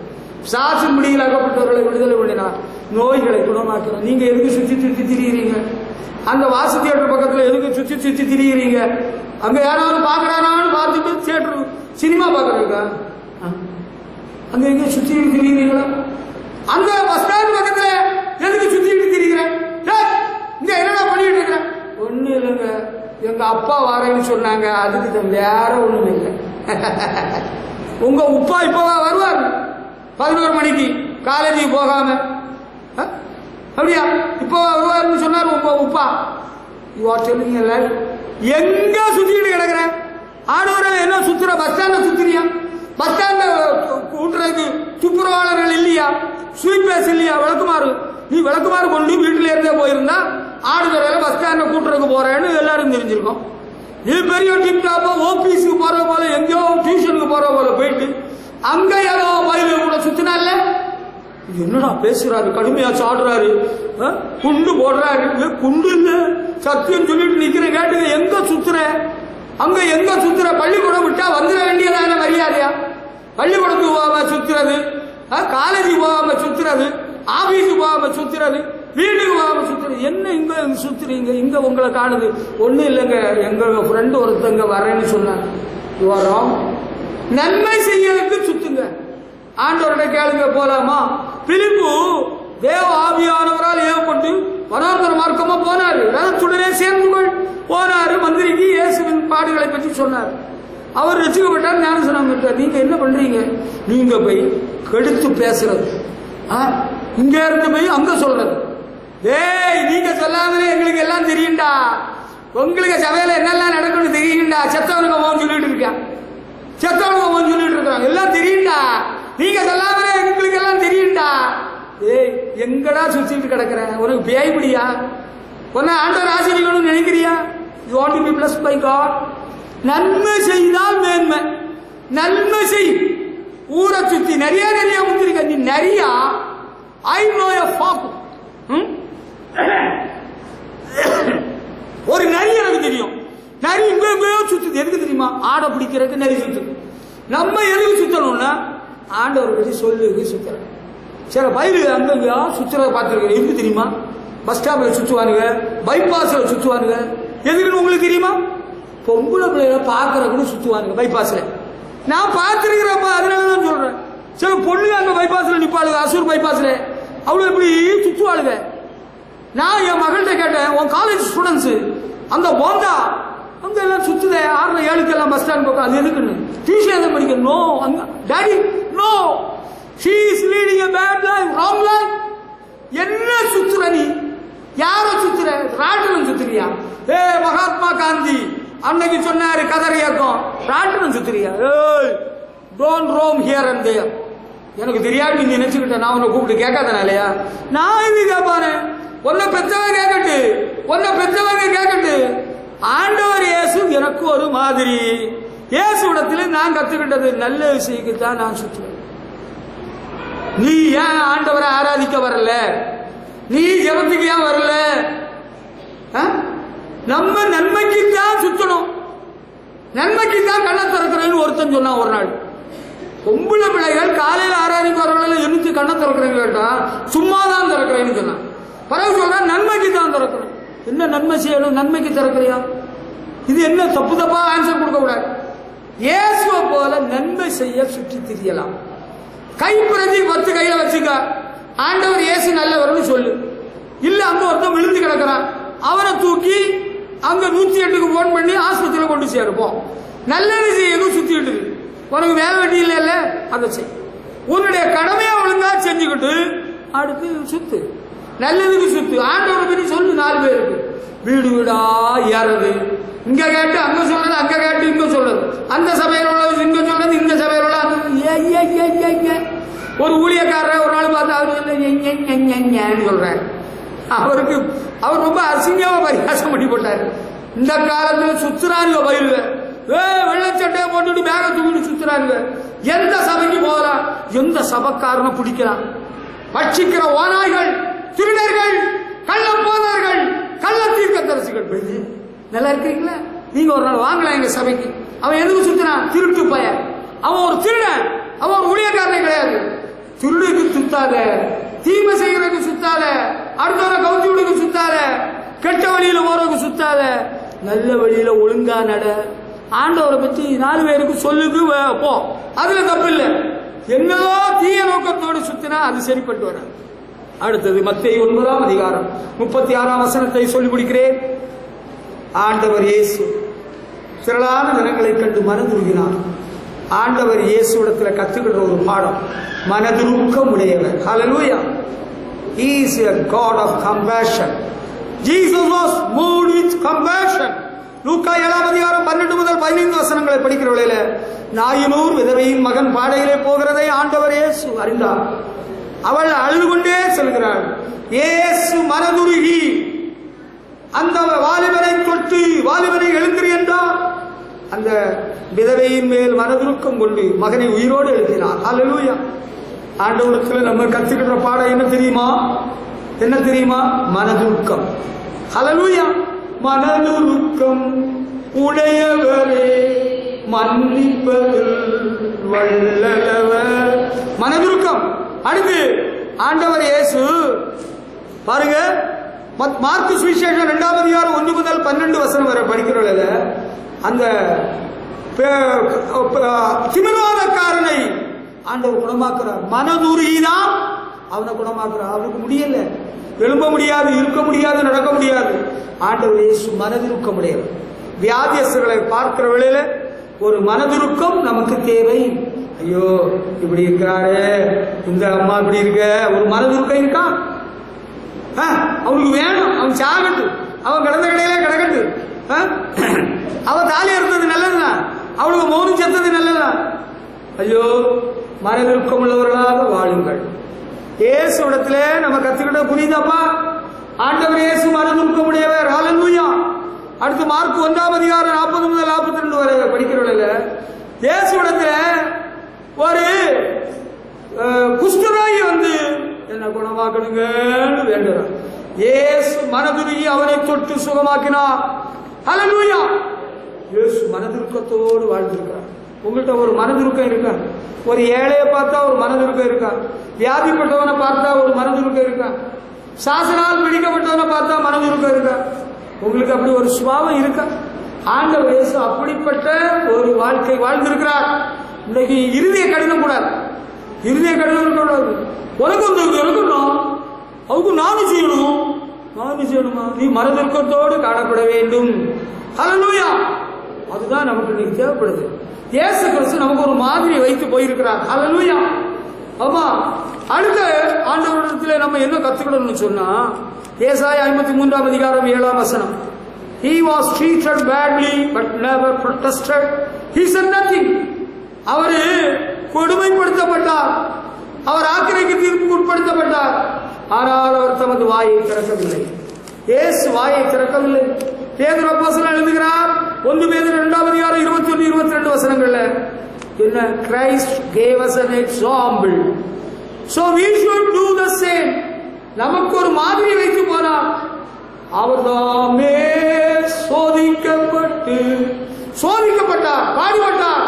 சாசின் முடியில் அகப்பட்டவர்களை விடுதலை பண்ணினார், நோய்களை குணமாக்கிறார். நீங்க எதுக்கு சுற்றி திரிகிறீங்க? அந்த வாசி தியேட்டர் பக்கத்துல எதுக்கு சுற்றி திரிகிறீங்க? அங்க யாராவது பாக்குறாரான்னு பார்த்துட்டு தியேட்டர் சினிமா பாக்குறீங்க. அங்க எங்க சுத்தி திரிகிறீங்களா? அங்க பஸ் ஸ்டாண்ட் பக்கத்துல எதுக்கு சுத்திட்டு திரிகிறேன்? இங்க என்னடா பண்ணிட்டு இருக்கிறேன்? ஒண்ணு இல்லைங்க, எங்க அப்பா வரேன்னு சொன்னாங்க, அதுக்கு வேற ஒண்ணும் இல்லை. உங்க உப்பா இப்பவா வருவார் 11 மணிக்கு காலேஜுக்கு போகாம? அப்படியா? இப்போ வருவாருன்னு சொன்னார் உங்க உப்பா. எங்க சுத்திட்டு கிடக்குறேன்? ஆடவரை என்ன சுத்துற? பஸ் ஸ்டாண்ட சுத்துறியா? பஸ் ஸ்டாண்ட கூட்டுறதுக்கு துப்புரவாளர்கள் இல்லையா? ஸ்வீப்பர்ஸ் இல்லையா? விளக்குமாறு. நீ விளக்குமாறு கொண்டு வீட்டில இருந்தே போயிருந்தா ஆடுதுறையில பஸ் ஸ்டாண்ட கூட்டுறதுக்கு போறேன்னு எல்லாரும் தெரிஞ்சிருக்கும். இது பெரிய டிப் டாப்பா ஓபிஸுக்கு போற போல, எங்கேயோ டியூஷனுக்கு போற போல போயிட்டு அங்க ஏதோ வயலு கூட சுத்தினால என்னடா பேசுறாரு, கடுமையா சாடுறாரு, குண்டு போடுறாரு. குண்டு இல்ல, சத்தியம் சொல்லிட்டு நிக்கிறேன். கேட்டுங்க, எங்க சுத்துற? அங்க எங்க சுத்துற? பள்ளிக்கூடம் விட்டா வந்துட வேண்டியதான மரியாதையா? பள்ளிக்கூடத்துக்கு போகாம சுத்துறது, காலேஜுக்கு போகாம சுத்துறது, ஆபீஸுக்கு போகாம சுத்துறது, வீட்டுக்கு போகாம சுத்துறது. என்ன இங்க சுத்துறீங்க? இங்க உங்களை காணுது. ஒண்ணு இல்லைங்க, எங்க ஃப்ரெண்டு ஒருத்தங்க வரேன்னு சொன்னாங்க. நன்மை செய்யறதுக்கு சுத்துங்க. ஆண்டவர்கிட்ட கேளுங்க போலாமா? பிலிப்பு தேவ ஆவியானவரால் ஏவப்பட்டு வனாந்தர மார்க்கமா போனாரு. ரதத்துடனே சேர்ந்து போனாரு. மந்திரிக்கு இயேசுவின் பாடுகளை பற்றி சொன்னார். அவர் ரசிக்கப்பட்டார், ஞானஸ்நானம் பெற்றார். நீங்க என்ன பண்றீங்க? நீங்க போய் கெடுத்து பேசுறது, இங்க இருந்து போய் அங்க சொல்றது. டேய், நீங்க சொல்லாமலே எங்களுக்கு எல்லாம் தெரியும்டா. உங்களுக்கு சபையில என்னெல்லாம் நடக்கும்னு தெரியும்டா. செத்தவனுக்கு போன் சொல்லிட்டு இருக்கான், செத்தவனுக்கு போன் சொல்லிட்டு இருக்காங்க, எல்லாம் தெரியும்டா. நீங்க சொல்லாமலே எங்களுக்கு எல்லாம் தெரியும்டா. ஏய், எங்கடா சுத்திட்டு கிடக்குறேன்? உனக்கு பேய் பிடியா? உன்னை ஆண்டவர் ஆசீர்வதிக்கணும்னு நினைக்கிறியா? You want to be blessed by God. நன்மை செய்தால் மேன்மை. நன்மை செய். ஊரை சுத்தி நிறைய முந்திரிக்க நீ நிறைய. I know a fox. ஒரு நரி எனக்கு தெரியும். நரி இங்கேயோ சுத்துது. எதுக்கு தெரியுமா? ஆடை பிடிக்கிறதுக்கு நரி சுத்துது. நம்ம எதுக்கு சுத்தணும்னா ஆண்டவர் பற்றி சொல்லுக்கு சுத்துறேன். சரி, பயிர் அங்கங்கயா சுத்துறத பார்த்துருக்கேன். எதுக்கு தெரியுமா? பஸ் ஸ்டாப்ல சுற்றுவானுங்க, பைபாஸ்ல சுற்றுவானுங்க. எதுக்குன்னு உங்களுக்கு தெரியுமா? பொம்பளை பிள்ளைகளை பார்க்கறதுன்னு சுற்றுவானுங்க பைபாஸ்ல. நான் பார்த்துருக்கிறப்ப, அதனாலதான் சொல்றேன். சரி, பொண்ணுங்க அங்க பைபாஸ்ல நிப்பாளுங்க, அசூர் பைபாஸ்ல. அவ்வளவு எப்படி சுற்றுவாளுங்க? நான் என் மகள்கிட்ட கேட்டேன், உன் காலேஜ் ஸ்டூடெண்ட்ஸ் அந்த போண்டா அங்க எல்லாம் சுத்துதே 6 7 எல்லாம் பஸ் ஸ்டாண்ட் போக, அது எதுக்குன்னு டியூஷன் படிக்க? No daddy, no, she is leading a bad life, wrong life. என்ன சுத்துற நீ? யார சுத்துற? ராட்டனம் சுத்துறியா? ஏ, மகாத்மா காந்தி அன்னைக்கு சொன்னாரு கதர் இயக்கம், ராட்டனம் சுத்துறியா? ஏய், டோன்ட் ரோம் ஹியர் அண்ட் தேர். எனக்கு தெரியாது நீ நினைச்சுக்கிட்ட. நான் உன்னை கூப்பிட்டு கேட்காதனாலயா? நான் இது கேட்பானே. உன்னை பெற்றவங்க கேட்கட்டு, உன்னை பெற்றவங்க கேட்கட்டு. ஆண்டவர் இயேசு எனக்கு ஒரு மாதிரி. இயேசு இடத்துல நான் கத்துக்கிட்டது நல்ல விஷயத்தான் நான் சுற்றுவேன். நீ ஏன் ஆண்டவரை ஆராதிக்க வரல? நீ ஜெபத்துக்கு ஏன் வரல? நம்ம நன்மைக்கு தான் சுத்தணும், நன்மைக்கு தான் கண்ணை திறக்கிறேன்னு ஒருத்தன் சொன்னான் ஒரு நாள். பொம்பளை பிள்ளைகள் காலையில் ஆராதிக்க வரவங்கள எண்ணிச்சு கண்ணை திறக்கிறேன்னு கேட்டா சும்மாதான் திறக்கிறேன்னு சொன்னான். பிறகு சொல்ற நன்மைக்கு தான் திறக்கிறேன். என்ன நன்மை செய்யணும்? நன்மைக்கு திறக்கிறியா? இது என்ன தப்பு தப்பா ஆன்சர் கொடுக்க கூடாது. இயேசுவை போல நன்மை செய்ய சுற்றி திரியலாம். கைப்பிரதி 10 கையில வச்சுக்க. ஆண்டவர் இயேசு நல்லவர்னு சொல்லு. இல்ல அங்க ஒருத்தன் விழுந்து கிடக்கிறான், அவரை தூக்கி அங்க 108க்கு போன் பண்ணி ஆஸ்பத்திரியில கொண்டு சேருப்போம். நல்லது செய்யணும் சுத்திட்டு உனக்கு வேலை வெட்டி இல்ல, அதை செய். உன்னுடைய கடமையா ஒழுங்கா செஞ்சுக்கிட்டு அடுத்து சுத்து, நல்லதுக்கு சுத்து. ஆண்டவரை பற்றி சொல்லு 4 பேருக்கு. வீடு வீடா ஏறது, இங்க கேட்டு அங்க சொல்றது, அங்க கேட்டு இங்க சொல்றது, அந்த சபையில் உள்ள இங்க சொல்றது, இந்த சபையில் உள்ள ஒரு ஊழியக்காரர் ஒரு நாள் பார்த்து அவர் சொல்றாரு. அவருக்கு அவர் ரொம்ப அசிங்கமா பரிகாசம் பண்ணி போட்டாரு. இந்த காலத்துல சுத்துறாருங்க பயிலுங்க, வெள்ளச்சட்டையை போட்டுட்டு பேக தூக்கிட்டு சுத்துறாருங்க. எந்த சபைக்கு போகலாம், எந்த சபைக்காரனை பிடிக்கலாம். பட்சிக்கிற ஓநாய்கள், திருடர்கள், கள்ளப்போதர்கள், கள்ள தீர்க்கதரிசிகள். நல்லா இருக்கீங்களா? நீங்க ஒரு நாள் வாங்கலாம் எங்க சபைக்கு. அவன் எதுக்கு சுத்தினான்? திருட்டு பையன். அவன் ஒரு திருடன், அவன் ஒரு ஊழியக்காரனே கிடையாது. திருடுக்கு சுத்தாத, தீமை செய்யறதுக்கு சுத்தாத, அடுத்தவரை கவுத்தி விடுக்கு சுத்தாத, கெட்ட வழியில போறதுக்கு சுத்தாத, நல்ல வழியில ஒழுங்கா நட. ஆண்டவரை பற்றி 4 பேருக்கு சொல்லுக்கு போ, அதுல தப்பு இல்லை. என்னதோ தீய நோக்கத்தோடு சுத்தினா அது சரிப்பட்டு வர. அடுத்தது மத்தேயு 9ஆம் அதிகாரம் 36ஆம் வசனத்தை சொல்லி முடிக்கிறேன். ஆண்டவர் இயேசு திரளான ஜனங்களை கண்டு மனதுருகினார். ஆண்டவர் இயேசுவிடத்துல கத்துக்கிற ஒரு பாடம், மனதுருக்கம் உடையவர். ஹல்லேலூயா. He is a God of compassion. Jesus was moved with compassion. லூக்கா 7ஆம் அதிகாரம் 12 முதல் 15 வசனங்களை படிக்கிற வேளையில நாயினூர் விதவையின் மகன் பாடையிலே போகிறதை ஆண்டவர் இயேசு அறிந்தார். அவள் அழுது கொண்டே செல்கிறாள். இயேசு மனதுருகி அந்த வாலிபனை தொட்டு, வாலிபனை எழுந்திரு என்றார். அந்த விதவையின் மேல் மனதுருக்கம் கொண்டு மகனை உயிரோடு எழுப்பினார். ஹல்லேலூயா. ஆண்டவரத்தில் நம்ம கத்துக்கிற பாடம் என்ன தெரியுமா? என்ன தெரியுமா? மனதுருக்கம். ஹல்லேலூயா. மனதுருக்கம் உடையவரே மன்னிப்பதில் வல்லவர். மனதுருக்கம். அடுத்து ஆண்டவர் இயேசு பாருங்க, மார்க்கு சுவிசேஷம் 2ஆம் அதிகாரம் 1 முதல் 12 வசனம் வரை படிக்கிறோம்ல, அந்த திமிர்வாதக்காரனை ஆண்டவர் குணமாக்குறார். மனதுருகிதான் அவனை குணமாக்குறார். அவனுக்கு முடியல, எழும்ப முடியாது, இருக்க முடியாது, நடக்க முடியாது. ஆண்டவர் இயேசு மனதிருக்க முடியாது. வியாதியஸ்தர்களை பார்க்கிற வேளையில ஒரு மனதுருக்கம் நமக்கு தேவை. ஐயோ இப்படி இருக்கிறாரு, இந்த அம்மா இப்படி இருக்க, ஒரு மனதுருக்கம் இருக்கா? அவனுக்கு வேணும், அவன் சாகட்டு, அவன் கிடந்த கடையில கிடக்கட்டு, அவன் தாலி இருந்தது நல்லதுதான், அவனுக்கு மௌனம் செத்தது நல்லதுதான். ஐயோ மனதிருக்கம் உள்ளவர்களாக வாழுங்கள். இயேசு இடத்துல நம்ம கத்துக்கிட்ட புரியுதாப்பா? ஆண்டவர் இயேசு மனதிருக்கம் உடையவர். ஹல்லேலூயா. அடுத்து மார்க் 1 அதிகாரம் 40 முதல் 42 வரை படிக்கிறவர்கள இயேசு இடத்துல ஒரு குஷ்டரோகி வந்து என்ன குணமாக்கணுங்கன்னு வேண்டுறார். இயேசு மனதுருகி அவனை தொட்டு சுகமாக்கினார். ஹல்லேலூயா. இயேசு மனதுருக்கத்தோடு வாழ்ந்திருக்கிறார். உங்கள்கிட்ட ஒரு மனதுருக்கம் இருக்கா? ஒரு ஏழையை பார்த்தா ஒரு மனதுருக்கம் இருக்கா? வியாதிப்பட்டவனை பார்த்தா ஒரு மனதுருக்கம் இருக்கா? சாசனால் பிடிக்கப்பட்டவனை பார்த்தா மனதுருக்கம் இருக்கா? உங்களுக்கு அப்படி ஒரு சுபாவம் இருக்கா? ஆண்டவர் இயேசு அப்படிப்பட்ட ஒரு வாழ்க்கை வாழ்ந்திருக்கிறார். இன்னைக்கு இருதய கடினம் கூடாது, இருதய கடினம் கூடாது. உனக்கு இருக்கணும், அவருக்கு நானும் செய்யணும், நானும் செய்யணுமா? நீ மனதுருக்கத்தோடு காணப்பட வேண்டும். ஹல்லேலூயா. அதுதான் நமக்கு இன்னைக்கு தேவைப்படுது. இயேசு கிறிஸ்து நமக்கு ஒரு மாதிரி வைத்து போயிருக்கிறார். ஹல்லேலூயா. ஆமா. அடுத்த ஆண்டவரிடத்துல நம்ம என்ன கத்துக்கணும்னு சொன்னா, ஏசாயா 53 அதிகாரம் 7 வசனம். He was treated badly but never protested. He said nothing. அவரு கொடுமைப்படுத்தப்பட்டார், அவர் ஆக்கினைக்கு தீர்ப்புக்கு உட்படுத்தப்பட்டார். ஆனால் அவர் தமது வாயை திறக்கவில்லை. இயேசு வாயை திறக்கவில்லை. பேதுரு அப்போஸ்தலன் எழுதுகிறார் 1 பேதுரு 2 அதிகாரம் 21 22 வசனங்கள்ல என்ன? Christ gave us an example, so we should do the same. நமக்கு ஒரு மாதிரி வைத்து போனார். அவர் தாமே சோதிக்கப்பட்டார், பாடுபட்டார்,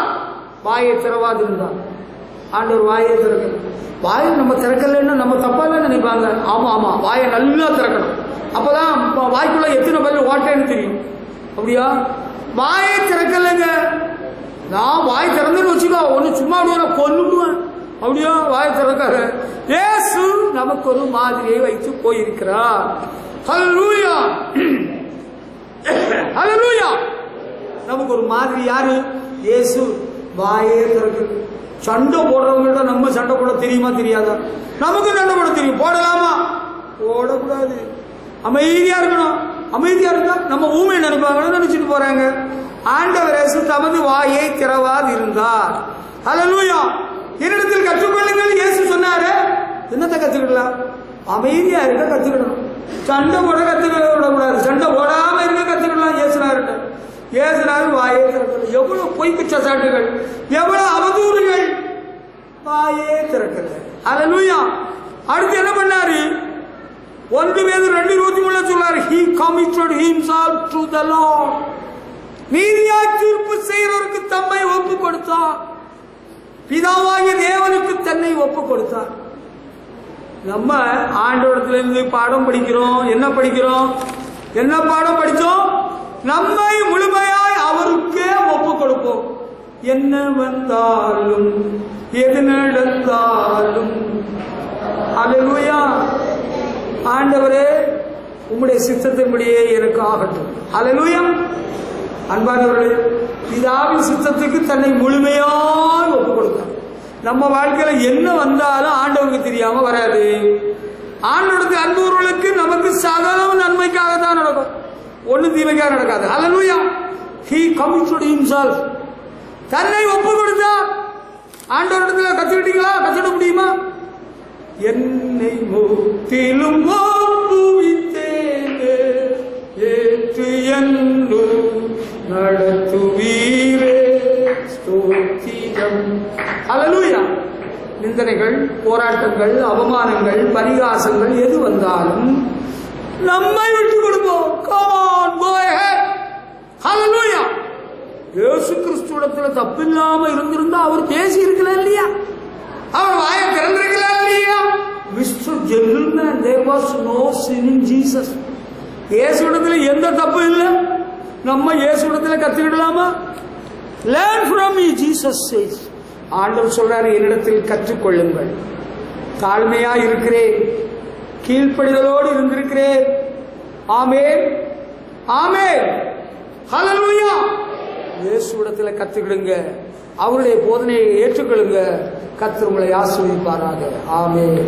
வாயை திறவாதிருந்தார். ஆண்டவர் வாயை திறக்க, வாயை நம்ம திறக்கலன்னா நம்ம தப்பாக நினைப்பாங்க. ஆமா ஆமா, வாயை நல்லா திறக்கணும், அப்பதான் வாய்க்குள்ள எத்தனை பேர் ஓட்டேன்னு தெரியும். அப்படியா? வாயை திறக்கலைங்க. நான் வாய் திறந்துன்னு வச்சுக்கோ, ஒன்னு சும்மா அப்படியே கொல்லுடுவேன். அப்படியா? வாய் திறக்காத. இயேசு நமக்கு ஒரு மாதிரியை வைத்து போயிருக்கிறார். ஹல்லேலூயா. ஹல்லேலூயா. நமக்கு ஒரு மாதிரி யாரு? இயேசு. வாயே திறக்குது. சண்டை போடுறவங்கள்ட்ட நம்ம சண்டை போட தெரியுமா தெரியாதா? நமக்கு சண்டை போட தெரியும். போடலாமா? போடக்கூடாது. அமைதியா இருக்கணும். அமைதியா இருந்தா நம்ம ஊமை நினைப்பாங்கன்னு நினைச்சிட்டு போறாங்க. ஆண்டவர் இயேசு தமது வாயை திறவாது இருந்தார். ஹல்லேலூயா. என்னிடத்தில் கற்றுக்கொள்ளுங்கள் இயேசு சொன்னாரு. என்னத்தை கத்துக்கலாம்? அமைதியா இருக்க கத்துக்கணும். சண்டை போட கத்துக்கூடாது. சண்டை போடாம இருக்க கத்துக்கலாம். ஏசுனாரு வாயே திறக்கல. எவ்வளவு பொய் குற்றச்சாட்டுகள், எவ்வளவு அவதூறுகள். வாயே திறக்கல. ஹல்லேலூயா. அடுத்து என்ன பண்ணாரு? 1 பேதுரு 2:23 சொல்றாரு, he committed himself to the Lord. நீதியாய் தீர்ப்பு செய்கிறவருக்கு தம்மை ஒப்பு கொடுத்தார். பிதாவாகிய தேவனுக்கு தன்னை ஒப்பு கொடுத்தார். நம்ம ஆண்டவரிடத்திலிருந்து பாடம் படிக்கிறோம். என்ன படிக்கிறோம்? என்ன பாடம் படிச்சோம்? நம்மை முழுமையாய் அவருக்கே ஒப்பு கொடுப்போம். என்ன வந்தாலும் எது நடந்தாலும். ஹல்லேலூயா. ஆண்டவரே உம்முடைய சித்தத்தின்படியே எனக்கு ஆகட்டும். ஹல்லேலூயா. அன்பானவர்களே, பிதாவின் சித்தத்துக்கு தன்னை முழுமையாய் ஒப்பு கொடுத்தார். நம்ம வாழ்க்கையில என்ன வந்தாலும் ஆண்டவருக்கு தெரியாம வராது. ஆண்டவருக்கு அன்புறவர்களுக்கு நமக்கு சகலம் நன்மைக்காக தான் நடக்கும், ஒண்ணு தீமைக்காக நடக்காது. ஹல்லேலூயா. He committed himself. தன்னை ஒப்பு கொடுத்தார். ஆண்டவரிடத்துல கத்துக்கிட்டீங்களா? கத்துட முடியுமா? என்னை முற்றிலும் ஒப்புவித்தேனே, ஏற்று என்று நடத்துவீரே, ஸ்தோத்திரம். ஹல்லேலூயா. நிந்தனைகள், போராட்டங்கள், அவமானங்கள், பரிகாசங்கள் எது வந்தாலும் நம்மை விட்டு கொடுப்போம். Come on, go ahead. Hallelujah. இயேசு கிறிஸ்துவிடத்துல தப்பில்லாம இருந்திருந்தா அவர் பேசி இருக்கலாம் இல்லையா? அவர் வாயை திறந்திருக்கலாம் இல்லையா? Mr. Gentleman, there was no sin in Jesus. இயேசுவிடத்துல எந்த தப்பு இல்லை. நம்ம இயேசுவிடத்துல கத்துக்கிடலாமா? Learn from me, Jesus says. ஆண்டவர் சொல்றாரு, என்னிடத்தில் கற்றுக்கொள்ளுங்கள், தாழ்மையா இருக்கிறேன், கீழ்ப்படிதலோடு இருந்திருக்கிறேன். ஆமென், ஆமென், ஹல்லேலூயா. இயேசுவிடத்தில் கற்றுக்கிடுங்க, அவருடைய போதனையை ஏற்றுக்கொள்ளுங்க. கர்த்தர் உங்களை ஆசீர்வதிப்பாராக. ஆமென்.